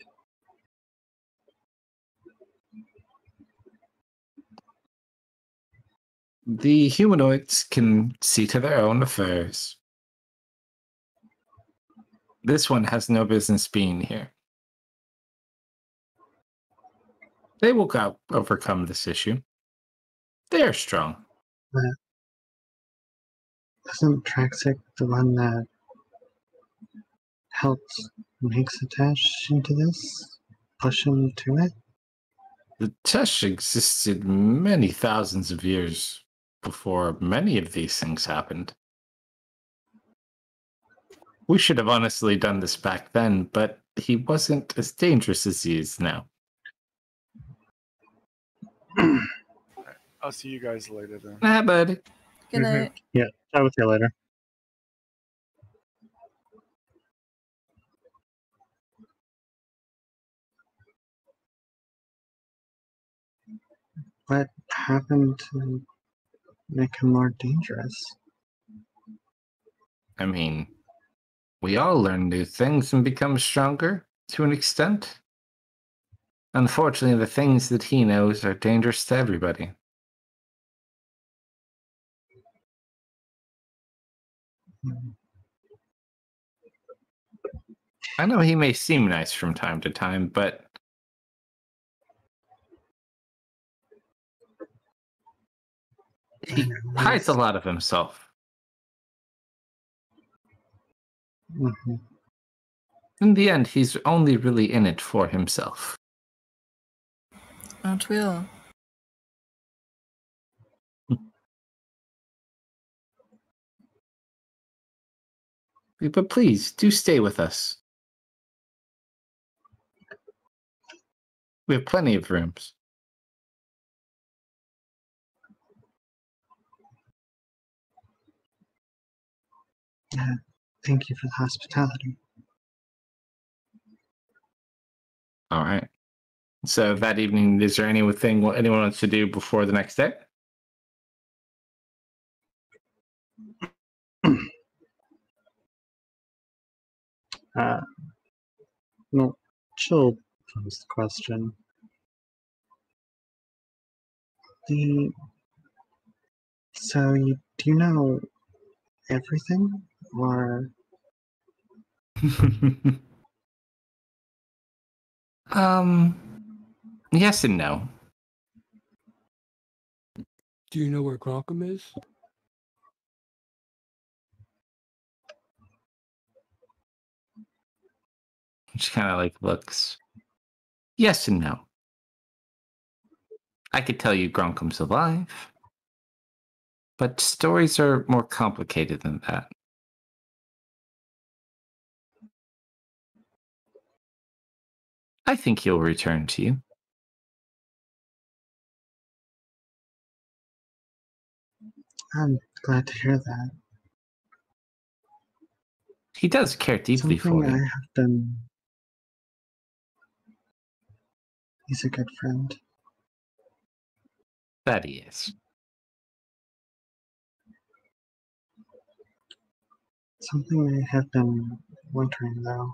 Speaker 2: The humanoids can see to their own affairs. This one has no business being here. They will overcome this issue. They are strong.
Speaker 8: Isn't Traxic the one that helped make Satash into this? Push him to it?
Speaker 2: The Tesh existed many thousands of years before many of these things happened. We should have honestly done this back then, but he wasn't as dangerous as he is now.
Speaker 5: I'll see you guys later then.
Speaker 2: Ah, buddy.
Speaker 7: Good night.
Speaker 4: Yeah, chat with you later.
Speaker 8: What happened to make him more dangerous?
Speaker 2: I mean, we all learn new things and become stronger to an extent. Unfortunately, the things that he knows are dangerous to everybody. I know he may seem nice from time to time, but he hides a lot of himself.
Speaker 8: Mm-hmm.
Speaker 2: In the end, he's only really in it for himself.
Speaker 7: Aren't we all?
Speaker 2: But please, do stay with us. We have plenty of rooms.
Speaker 8: Thank you for the hospitality.
Speaker 2: All right. So that evening, is there anything anyone wants to do before the next day?
Speaker 4: No, chill pose the question.
Speaker 8: So do you know everything, or
Speaker 2: Yes and no.
Speaker 1: Do you know where Gronkum is?
Speaker 2: She kind of like looks. Yes and no. I could tell you Gronkum's alive, but stories are more complicated than that. I think he'll return to you.
Speaker 8: I'm glad to hear that.
Speaker 2: He does care deeply
Speaker 8: Something
Speaker 2: for
Speaker 8: I
Speaker 2: you.
Speaker 8: have been. He's a good friend.
Speaker 2: That he is.
Speaker 8: Something I have been wondering though.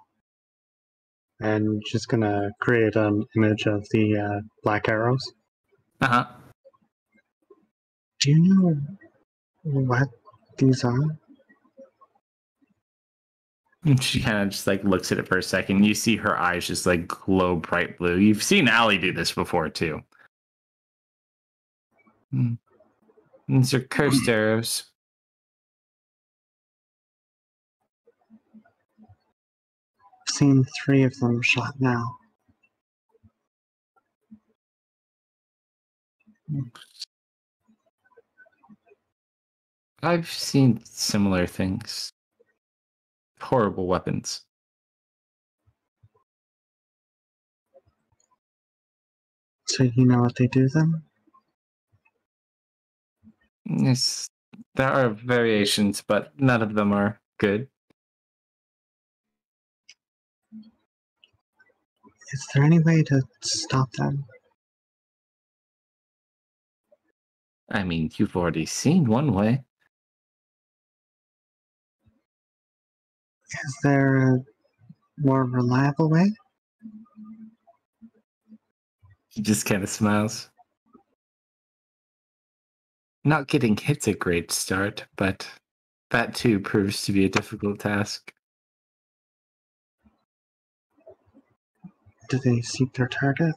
Speaker 4: And just gonna create an image of the black arrows.
Speaker 2: Uh-huh.
Speaker 8: Do you know what these are?
Speaker 2: And she kind of just like looks at it for a second. You see her eyes just like glow bright blue. You've seen Allie do this before too. These are cursed arrows.
Speaker 8: I've seen 3 of them shot now.
Speaker 2: I've seen similar things. Horrible weapons.
Speaker 8: So you know what they do then?
Speaker 2: Yes, there are variations, but none of them are good.
Speaker 8: Is there any way to stop them?
Speaker 2: I mean, you've already seen one way.
Speaker 8: Is there a more reliable way?
Speaker 2: He just kind of smiles. Not getting hit's a great start, but that too proves to be a difficult task.
Speaker 8: Do they seek their target?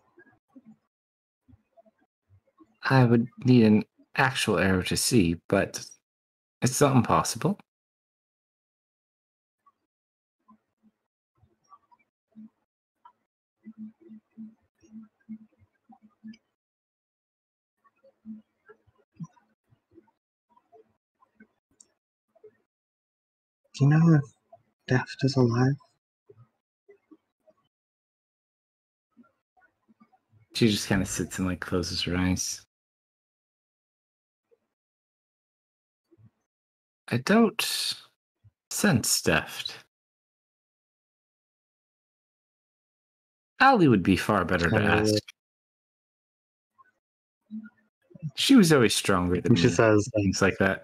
Speaker 2: I would need an actual arrow to see, but it's not impossible.
Speaker 8: Do you know if Deft is alive?
Speaker 2: She just kind of sits and like closes her eyes. I don't sense Deft. Allie would be far better to ask. She was always stronger than
Speaker 8: She
Speaker 2: me.
Speaker 8: says
Speaker 2: Things like that.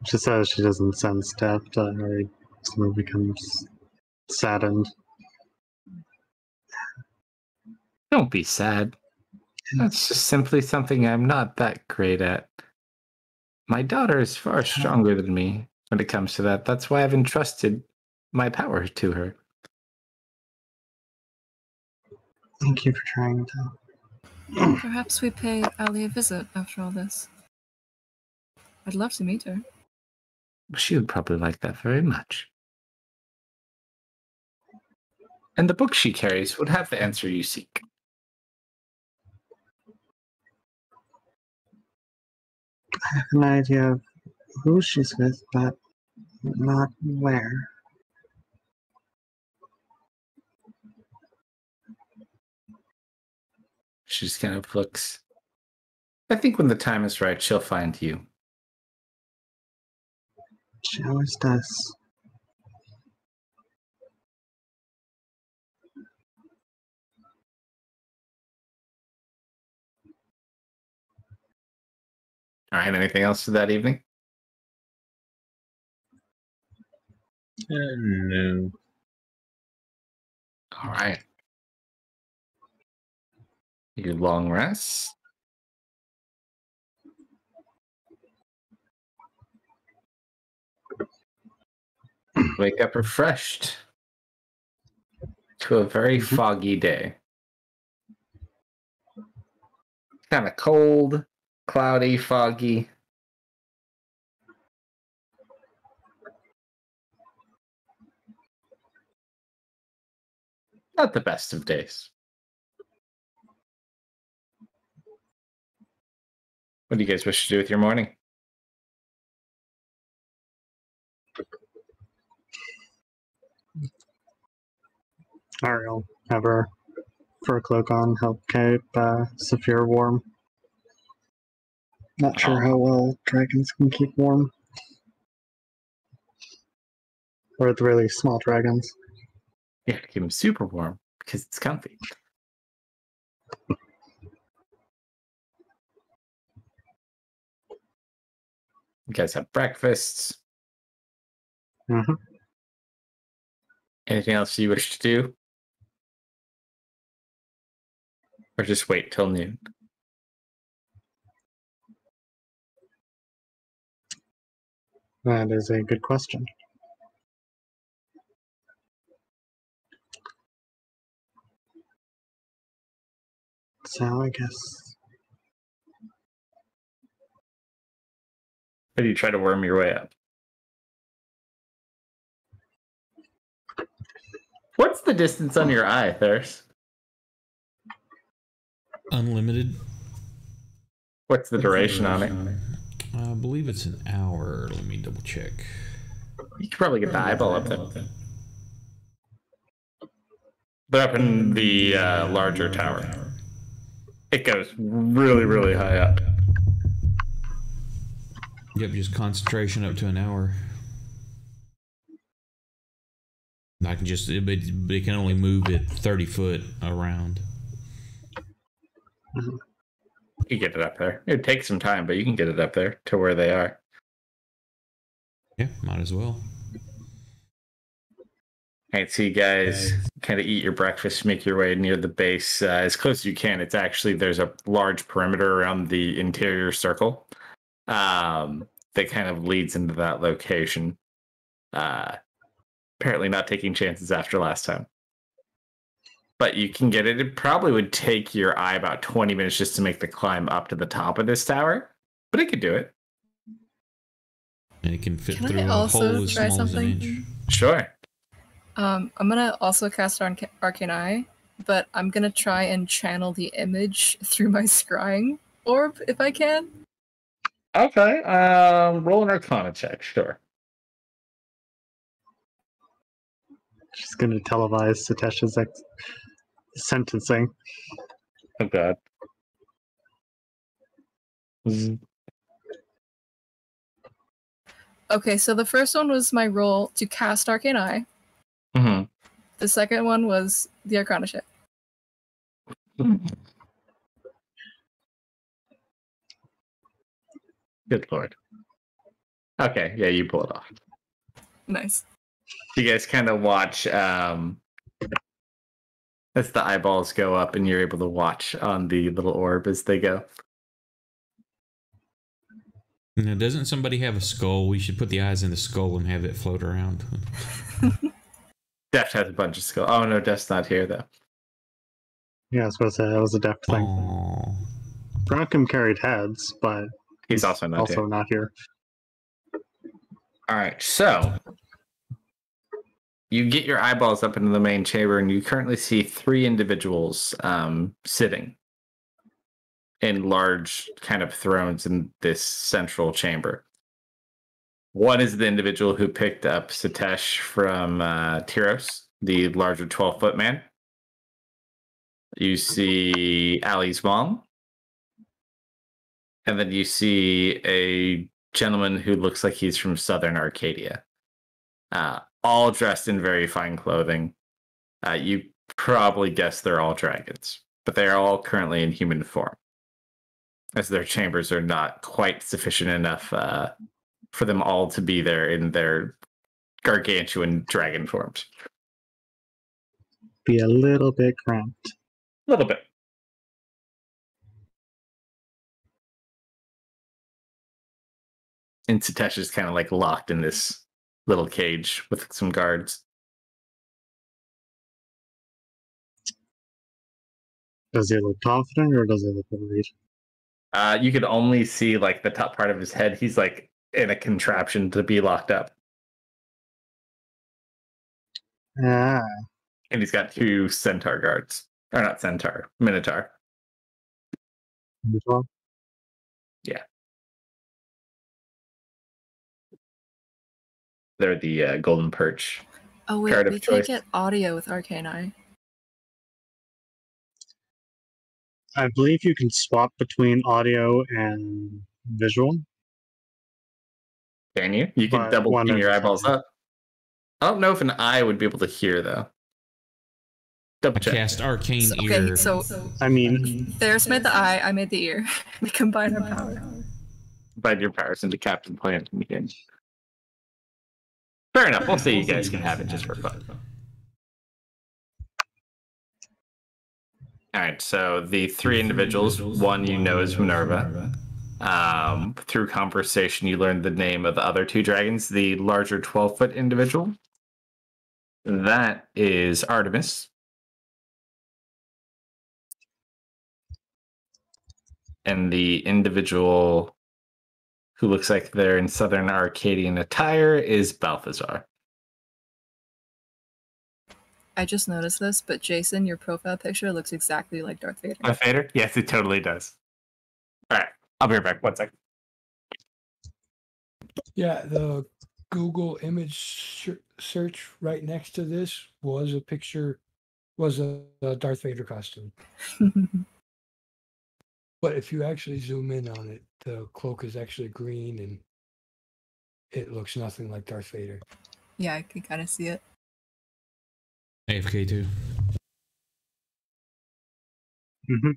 Speaker 8: she says she doesn't sense Deft, or someone becomes saddened.
Speaker 2: Don't be sad. That's just simply something I'm not that great at. My daughter is far stronger than me when it comes to that. That's why I've entrusted my power to her.
Speaker 8: Thank you for trying to.
Speaker 7: Perhaps we pay Ali a visit after all this. I'd love to meet her.
Speaker 2: She would probably like that very much. And the book she carries would have the answer you seek.
Speaker 8: I have an idea of who she's with, but not where.
Speaker 2: She just kind of looks. I think when the time is right, she'll find you.
Speaker 8: She always does.
Speaker 2: All right, anything else for that evening?
Speaker 6: No.
Speaker 2: All right. Your long rest. Wake up refreshed to a very foggy day. Kind of cold, cloudy, foggy. Not the best of days. What do you guys wish to do with your morning?
Speaker 8: Ariel, have her fur cloak on, help keep Saphir warm. Not sure how well dragons can keep warm. Or the really small dragons.
Speaker 2: Yeah, keep them super warm because it's comfy. You guys have breakfasts.
Speaker 8: Mm-hmm.
Speaker 2: Anything else you wish to do? Or just wait till noon?
Speaker 8: That is a good question. So I guess
Speaker 2: How do you try to worm your way up? What's the distance on your eye, Thurs?
Speaker 3: Unlimited.
Speaker 2: What's the duration on it?
Speaker 3: I believe it's an hour. Let me double check.
Speaker 2: You could probably get the eyeball up there. They're up in the larger tower. It goes really, really high up.
Speaker 3: Yep, just concentration up to an hour. I can just, but it can only move it 30 foot around.
Speaker 2: You get it up there. It would take some time, but you can get it up there to where they are.
Speaker 3: Yeah, might as well.
Speaker 2: All right, so you guys kind of eat your breakfast, make your way near the base as close as you can. It's actually, there's a large perimeter around the interior circle that kind of leads into that location. Apparently not taking chances after last time. But you can get it. It probably would take your eye about 20 minutes just to make the climb up to the top of this tower. But it could do it.
Speaker 3: And it can fit
Speaker 7: Can
Speaker 3: through
Speaker 7: I
Speaker 3: a
Speaker 7: also
Speaker 3: hole as
Speaker 7: try
Speaker 3: small as an
Speaker 7: something?
Speaker 3: inch.
Speaker 2: Sure.
Speaker 7: I'm gonna also cast Arcane Eye, but I'm gonna try and channel the image through my scrying orb if I can.
Speaker 2: Okay. Roll an Arcana check. Sure.
Speaker 4: She's going to televise Satesh's sentencing.
Speaker 2: Oh, God.
Speaker 7: Okay, so the first one was my roll to cast Arcane Eye.
Speaker 2: Mm-hmm.
Speaker 7: The second one was the Arcana check.
Speaker 2: Good Lord. Okay. Yeah, you pull it off.
Speaker 7: Nice.
Speaker 2: You guys kind of watch as the eyeballs go up, and you're able to watch on the little orb as they go.
Speaker 3: Now, doesn't somebody have a skull? We should put the eyes in the skull and have it float around.
Speaker 2: Deft has a bunch of skill. Oh no, Deft's not here though.
Speaker 4: Yeah, I was supposed to say that was a deft thing.
Speaker 3: Aww.
Speaker 4: Bronkham carried heads, but
Speaker 2: He's also not here.
Speaker 4: not here.
Speaker 2: All right, so you get your eyeballs up into the main chamber, and you currently see 3 individuals sitting in large kind of thrones in this central chamber. One is the individual who picked up Satesh from Tyros, the larger 12-foot man. You see Ali's mom. And then you see a gentleman who looks like he's from Southern Arcadia. All dressed in very fine clothing. You probably guess they're all dragons, but they are all currently in human form, as their chambers are not quite sufficient enough for them all to be there in their gargantuan dragon forms.
Speaker 4: Be a little bit cramped.
Speaker 2: A little bit. And Satesh is kind of like locked in this little cage with some guards.
Speaker 4: Does he look confident or does he look worried?
Speaker 2: You could only see like the top part of his head. He's like in a contraption to be locked up.
Speaker 4: Ah,
Speaker 2: And he's got 2 centaur guards. Or not centaur, minotaur.
Speaker 4: well,
Speaker 2: Yeah. They're the golden perch.
Speaker 7: Oh wait,
Speaker 2: Card of
Speaker 7: we can't
Speaker 2: choice.
Speaker 7: get audio with Arcane Eye.
Speaker 4: I believe you can swap between audio and visual.
Speaker 2: Can you? You can
Speaker 4: But
Speaker 2: double
Speaker 4: one
Speaker 2: beam
Speaker 4: at
Speaker 2: your
Speaker 4: a
Speaker 2: eyeballs
Speaker 4: time.
Speaker 2: up. I don't know if an eye would be able to hear though. Double
Speaker 3: I
Speaker 2: check.
Speaker 3: cast Arcane
Speaker 7: Okay,
Speaker 3: Ear.
Speaker 7: so
Speaker 4: I mean,
Speaker 7: There's made the eye, I made the ear. We combine our power.
Speaker 2: Combine your powers into Captain Planet in the game. Fair enough. We'll say you guys can have it just for fun. All right. So the 3 individuals, one you know is Minerva. Through conversation, you learned the name of the other 2 dragons. The larger 12-foot individual, that is Artemis. And the individual who looks like they're in Southern Arcadian attire is Balthazar.
Speaker 7: I just noticed this, but Jason, your profile picture looks exactly like Darth Vader.
Speaker 2: Darth Vader? Yes, it totally does. All right, I'll be right back. 1 second.
Speaker 1: Yeah, the Google image search right next to this was a picture, was a Darth Vader costume. But if you actually zoom in on it, the cloak is actually green and it looks nothing like Darth Vader.
Speaker 7: Yeah, I can kind of see it.
Speaker 3: AFK too.
Speaker 4: Mm-hmm.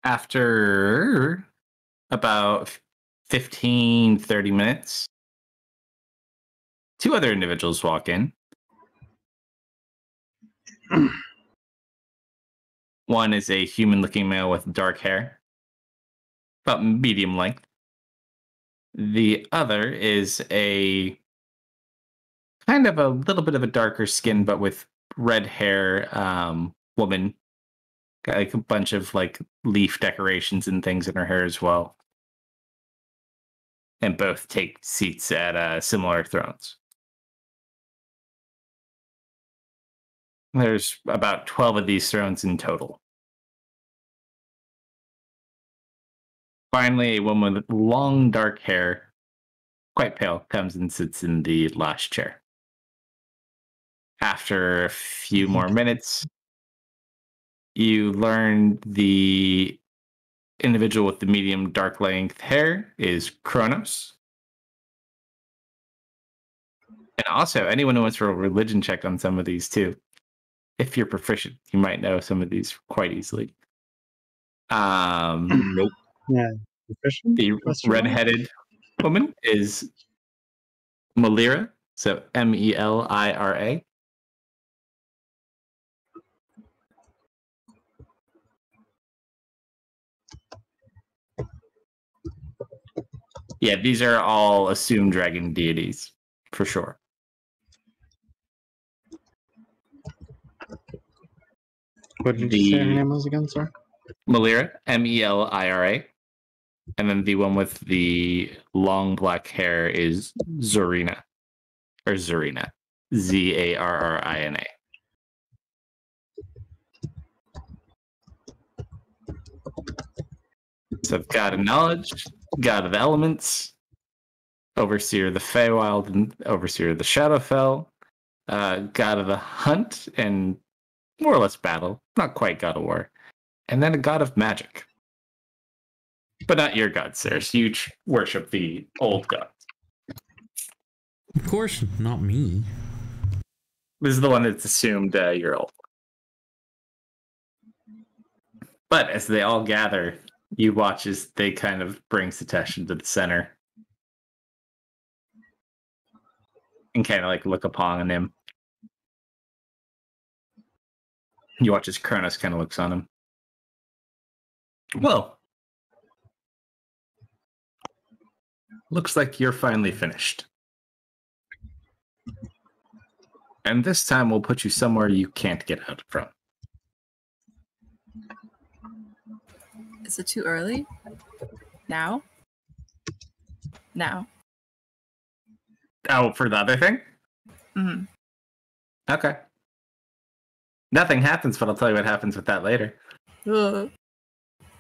Speaker 2: After about 15, 30 minutes, two other individuals walk in. One is a human-looking male with dark hair, about medium length. The other is a kind of a little bit of a darker skin, but with red hair woman. Got like a bunch of like leaf decorations and things in her hair as well. And both take seats at similar thrones. There's about 12 of these thrones in total. Finally, a woman with long dark hair, quite pale, comes and sits in the last chair. After a few more minutes, you learn the individual with the medium dark length hair is Kronos. And also, anyone who wants to roll a religion check on some of these too. If you're proficient, you might know some of these quite easily.
Speaker 6: Nope.
Speaker 4: Yeah. Efficient?
Speaker 2: The redheaded woman is Melira, so Melira. Yeah, these are all assumed dragon deities, for sure.
Speaker 8: What did you say her name was again, sir?
Speaker 2: Melira, Melira. And then the one with the long black hair is Zorina. Or Zorina. Zarrina. So God of Knowledge, God of the Elements, Overseer of the Feywild, and Overseer of the Shadowfell, God of the Hunt, and more or less battle. Not quite God of War. And then a God of Magic. But not your gods, sirs. You worship the old gods.
Speaker 3: Of course, not me.
Speaker 2: This is the one that's assumed you're old. But as they all gather, you watch as they kind of bring Satoshi to the center. And kind of like look upon him. You watch as Kronos kind of looks on him. Well, looks like you're finally finished. And this time we'll put you somewhere you can't get out from.
Speaker 7: Is it too early? Now? Now.
Speaker 2: Oh, for the other thing?
Speaker 7: Mm-hmm.
Speaker 2: Okay. Nothing happens, but I'll tell you what happens with that later.
Speaker 7: Ugh.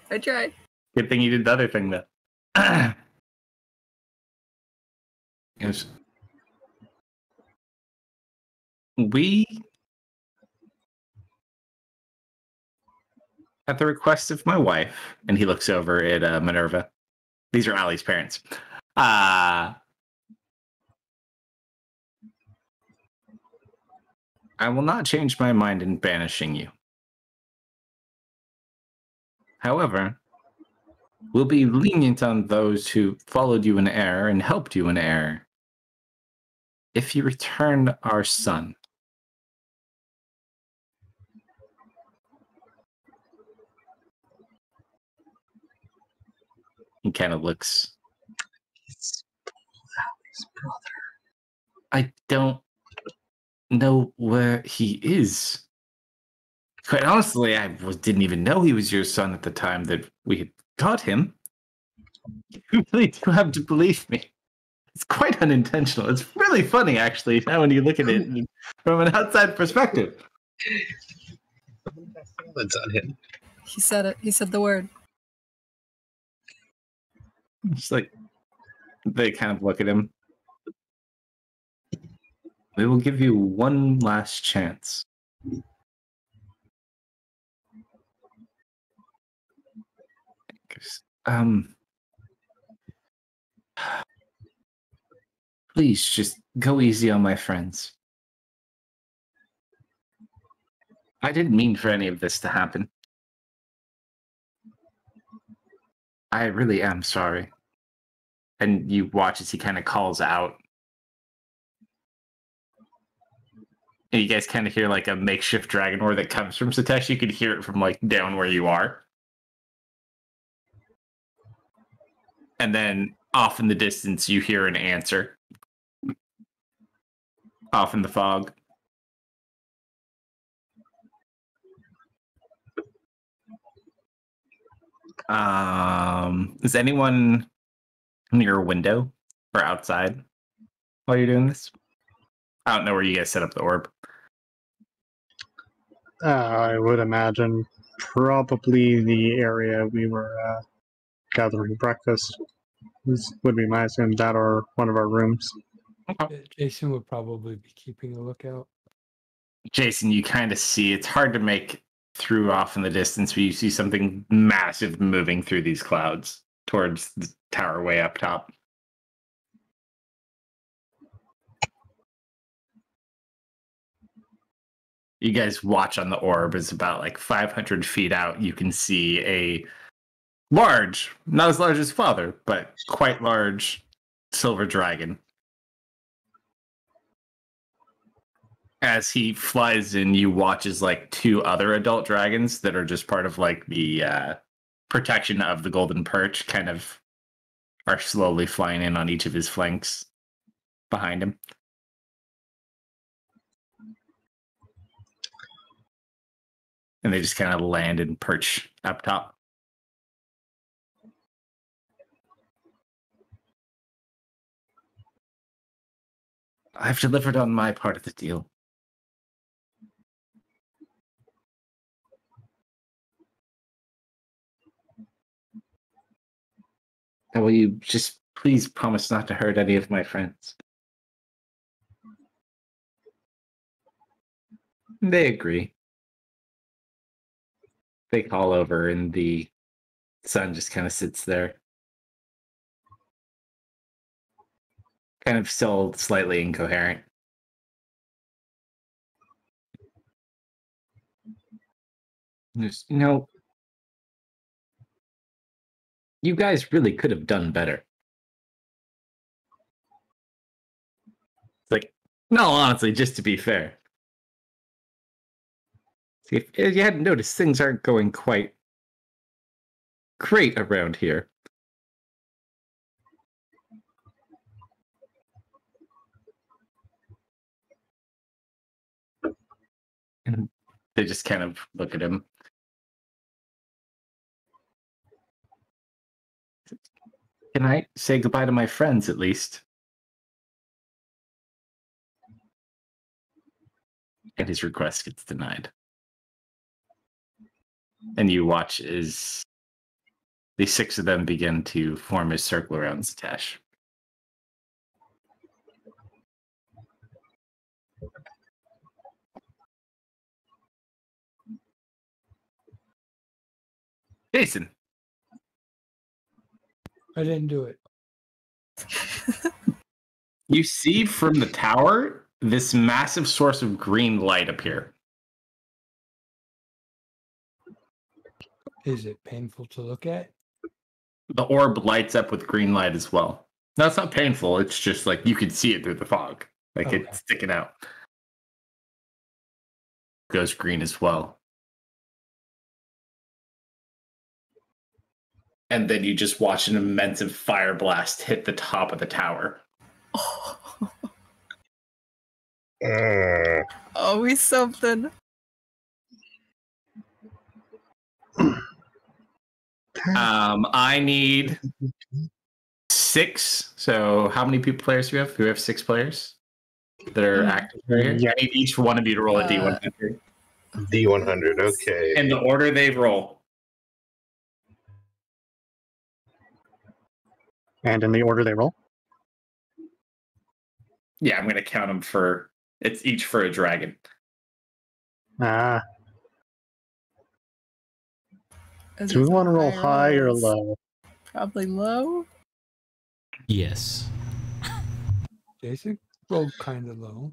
Speaker 7: I tried.
Speaker 2: Good thing you did the other thing, though. Yes. We, at the request of my wife, and he looks over at Minerva. These are Allie's parents. I will not change my mind in banishing you. However, we'll be lenient on those who followed you in error and helped you in error. If you return our son. He kind of looks.
Speaker 8: He's Allie's brother.
Speaker 2: I don't know where he is. Quite honestly, didn't even know he was your son at the time that we had caught him. You really do have to believe me. It's quite unintentional. It's really funny, actually, now when you look at it from an outside perspective.
Speaker 6: That's on him.
Speaker 7: He said it. He said the word.
Speaker 2: It's like they kind of look at him. We will give you one last chance. Please just go easy on my friends. I didn't mean for any of this to happen. I really am sorry. And you watch as he kind of calls out. And you guys kind of hear like a makeshift dragon roar that comes from Satesh. You could hear it from like down where you are. And then off in the distance, you hear an answer. Off in the fog. Is anyone near a window or outside while you're doing this? I don't know where you guys set up the orb.
Speaker 4: I would imagine probably the area we were gathering breakfast. This would be my assumption, that or one of our rooms.
Speaker 1: Jason would probably be keeping a lookout.
Speaker 2: Jason, you kind of see, it's hard to make through off in the distance, but you see something massive moving through these clouds towards the tower way up top. You guys watch on the orb. It's about like 500 feet out. You can see a large, not as large as Father, but quite large silver dragon. As he flies in, you watch as like two other adult dragons that are just part of like the protection of the golden perch kind of are slowly flying in on each of his flanks behind him. And they just kind of land and perch up top. I've delivered on my part of the deal. Now, will you just please promise not to hurt any of my friends? They agree. They call over, and the sun just kind of sits there. Kind of still slightly incoherent. There's, you guys really could have done better. It's like, no, honestly, just to be fair. See, if you hadn't noticed, things aren't going quite great around here. And they just kind of look at him. Can I say goodbye to my friends, at least? And his request gets denied. And you watch as the 6 of them begin to form a circle around Satash. Jason.
Speaker 1: I didn't do it.
Speaker 2: You see from the tower this massive source of green light appear.
Speaker 1: Is it painful to look at?
Speaker 2: The orb lights up with green light as well. No, it's not painful. It's just like you can see it through the fog. Like
Speaker 1: Okay.
Speaker 2: it's sticking out. Goes green as well. And then you just watch an immense fire blast hit the top of the tower.
Speaker 7: Always something.
Speaker 2: I need 6. So how many players do we have? We have 6 players that are active right here.
Speaker 4: Yeah.
Speaker 2: I need each one of you to roll a D100.
Speaker 6: D100, okay.
Speaker 2: In the order they roll.
Speaker 4: And in the order they roll?
Speaker 2: Yeah, I'm going to count them for... It's each for a dragon.
Speaker 4: Ah.
Speaker 7: Is
Speaker 4: Do we
Speaker 7: it
Speaker 4: want to roll
Speaker 7: high
Speaker 4: high or
Speaker 7: rolls?
Speaker 4: low?
Speaker 7: Probably low.
Speaker 3: Yes.
Speaker 1: Jason rolled kind of low.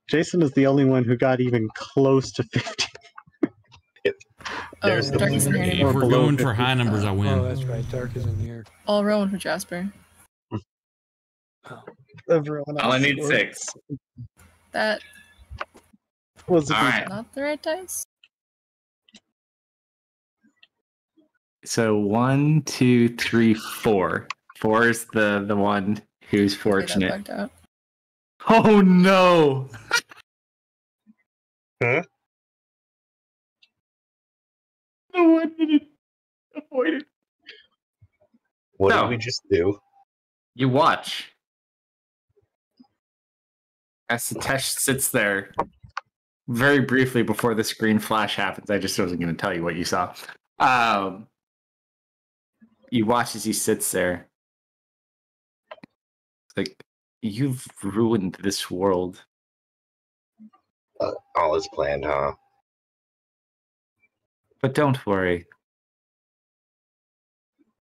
Speaker 4: Jason is the only one who got even close to 50.
Speaker 6: There's the
Speaker 7: Dark is in
Speaker 6: blue.
Speaker 7: here.
Speaker 3: If we're
Speaker 4: below
Speaker 3: going for
Speaker 4: 50.
Speaker 3: high numbers, I
Speaker 1: Oh,
Speaker 3: win.
Speaker 1: that's right. Dark is in here.
Speaker 7: All rolling for Jasper.
Speaker 1: Oh.
Speaker 4: Everyone
Speaker 2: All I
Speaker 4: else
Speaker 2: need
Speaker 4: was-
Speaker 2: 6.
Speaker 7: That
Speaker 4: Was
Speaker 2: All right.
Speaker 7: not the right dice.
Speaker 2: So 1, 2, 3, 4. 4 is the one who's
Speaker 7: Okay, that
Speaker 2: fortunate.
Speaker 7: bugged out.
Speaker 2: Oh no!
Speaker 6: Huh?
Speaker 2: No one did it. Avoid it.
Speaker 6: What
Speaker 2: No.
Speaker 6: did we just do?
Speaker 2: You watch as Satash sits there very briefly before the screen flash happens. I just wasn't going to tell you what you saw. You watch as he sits there. It's like, you've ruined this world.
Speaker 6: All is planned, huh?
Speaker 2: But don't worry.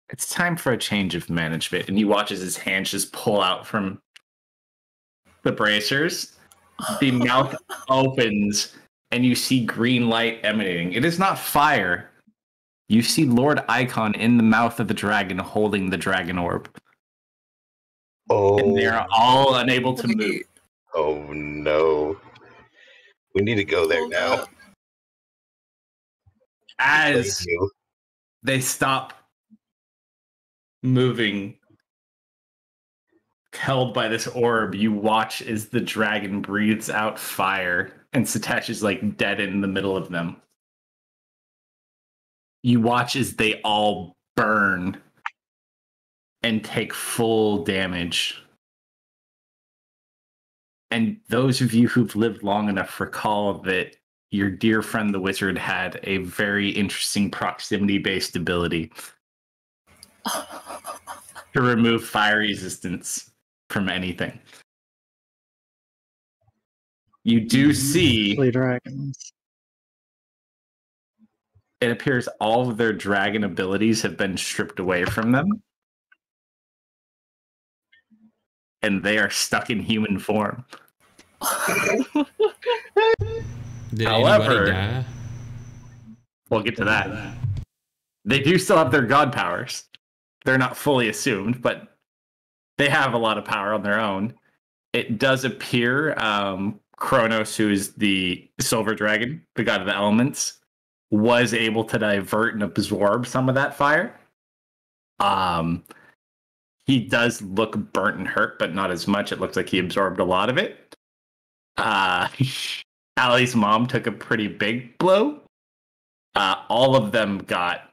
Speaker 2: It's time for a change of management. And you watch as his hands just pull out from the bracers. The mouth opens and you see green light emanating. It is not fire. You see Lord Icon in the mouth of the dragon holding the dragon orb.
Speaker 6: Oh,
Speaker 2: And they are all unable to move.
Speaker 7: Wait,
Speaker 6: oh no. We need to go there
Speaker 7: hold
Speaker 6: now.
Speaker 7: up.
Speaker 6: Thank
Speaker 2: As
Speaker 6: you.
Speaker 2: they stop moving, held by this orb, you watch as the dragon breathes out fire and Satash is like dead in the middle of them. You watch as they all burn and take full damage. And those of you who've lived long enough recall that your dear friend the wizard had a very interesting proximity-based ability to remove fire resistance from anything. You do see,
Speaker 4: Actually, dragons.
Speaker 2: it appears all of their dragon abilities have been stripped away from them. And they are stuck in human form.
Speaker 3: Did
Speaker 2: However-
Speaker 3: anybody die?
Speaker 2: We'll get to that. They do still have their god powers. They're not fully assumed, but they have a lot of power on their own. It does appear Kronos, who is the silver dragon, the god of the elements, was able to divert and absorb some of that fire. He does look burnt and hurt, but not as much. It looks like he absorbed a lot of it. Allie's mom took a pretty big blow. All of them got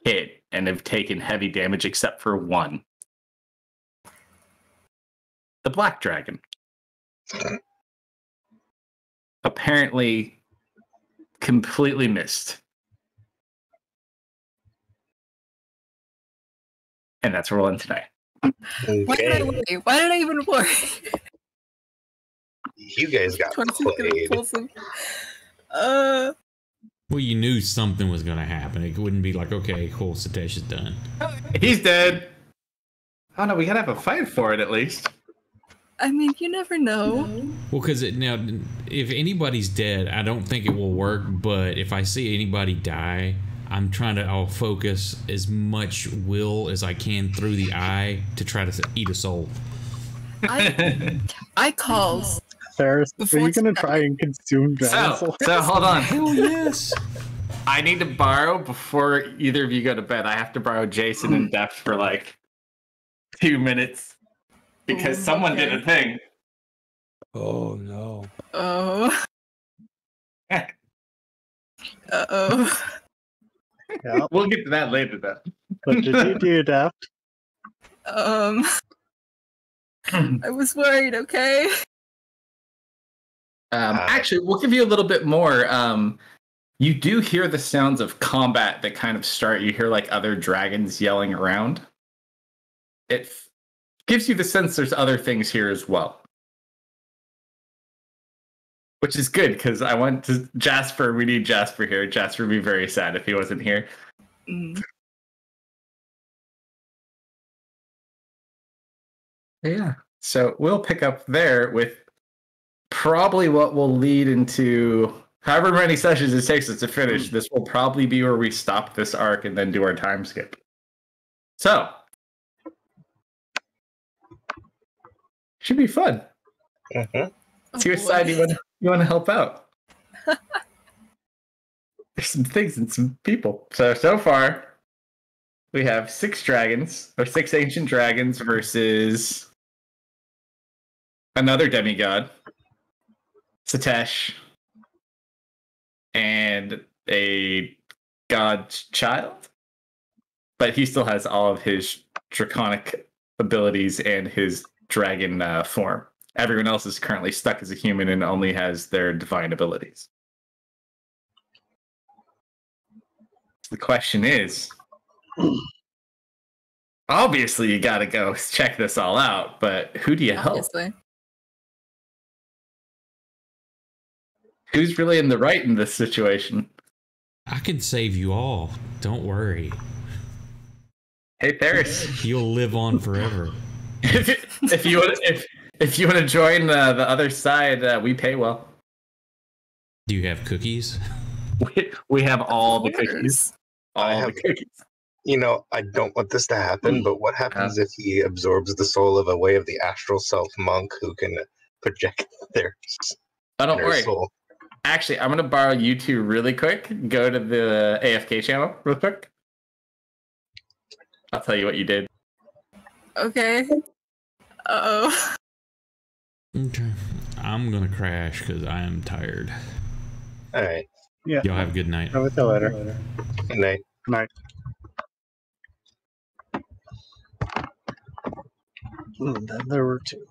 Speaker 2: hit and have taken heavy damage except for one. The black dragon. Apparently, completely missed. And that's rolling today.
Speaker 7: Why did I worry? Why did I even worry?
Speaker 6: You guys got
Speaker 7: Torch is gonna
Speaker 6: played.
Speaker 7: pull some.
Speaker 3: Well, you knew something was going to happen. It wouldn't be like, okay, cool, Satish is done.
Speaker 2: He's dead. Oh no, we gotta have a fight for it at least.
Speaker 7: I mean, you never know.
Speaker 3: Well, because now, if anybody's dead, I don't think it will work. But if I see anybody die, I'll focus as much will as I can through the eye to try to eat a soul.
Speaker 7: I called.
Speaker 4: Ferris, are
Speaker 7: Before
Speaker 4: you
Speaker 7: it's
Speaker 4: gonna
Speaker 7: done.
Speaker 4: try and consume dragon souls?
Speaker 2: So hold on.
Speaker 3: Hell yes.
Speaker 2: I need to borrow before either of you go to bed. I have to borrow Jason and Deft for like 2 minutes because someone did a thing.
Speaker 1: Oh no.
Speaker 7: Oh. Uh-oh.
Speaker 4: Yeah.
Speaker 2: We'll get to that later, though.
Speaker 4: What did you do, Daft?
Speaker 7: I was worried, okay?
Speaker 2: Actually, we'll give you a little bit more. You do hear the sounds of combat that kind of start. You hear like other dragons yelling around. It gives you the sense there's other things here as well. Which is good, because I want to... Jasper, we need Jasper here. Jasper would be very sad if he wasn't here.
Speaker 7: Mm.
Speaker 2: Yeah. So we'll pick up there with probably what will lead into... However many sessions it takes us to finish, this will probably be where we stop this arc and then do our time skip. So... should be fun. See what side you want to help out. There's some things and some people. So far, we have 6 dragons, or 6 ancient dragons versus another demigod, Satesh, and a god child. But he still has all of his draconic abilities and his dragon form. Everyone else is currently stuck as a human and only has their divine abilities. The question is, obviously you gotta go check this all out, but who do you help?
Speaker 7: Obviously.
Speaker 2: Who's really in the right in this situation?
Speaker 3: I can save you all. Don't worry.
Speaker 2: Hey, Paris.
Speaker 3: You'll live on forever.
Speaker 2: if you want to join the other side, we pay well.
Speaker 3: Do you have cookies?
Speaker 2: We have all the cookies. All the cookies.
Speaker 6: You know, I don't want this to happen, but what happens if he absorbs the soul of a Way of the Astral Self monk who can project their
Speaker 2: don't worry.
Speaker 6: soul?
Speaker 2: Actually, I'm going to borrow you two really quick. Go to the AFK channel real quick. I'll tell you what you did.
Speaker 7: Okay. Uh-oh.
Speaker 3: Okay. I'm going to crash because I am tired.
Speaker 6: All right.
Speaker 4: Yeah.
Speaker 3: Y'all have a good night.
Speaker 4: I'll with you later.
Speaker 6: Good night.
Speaker 4: Good night. Then there were 2.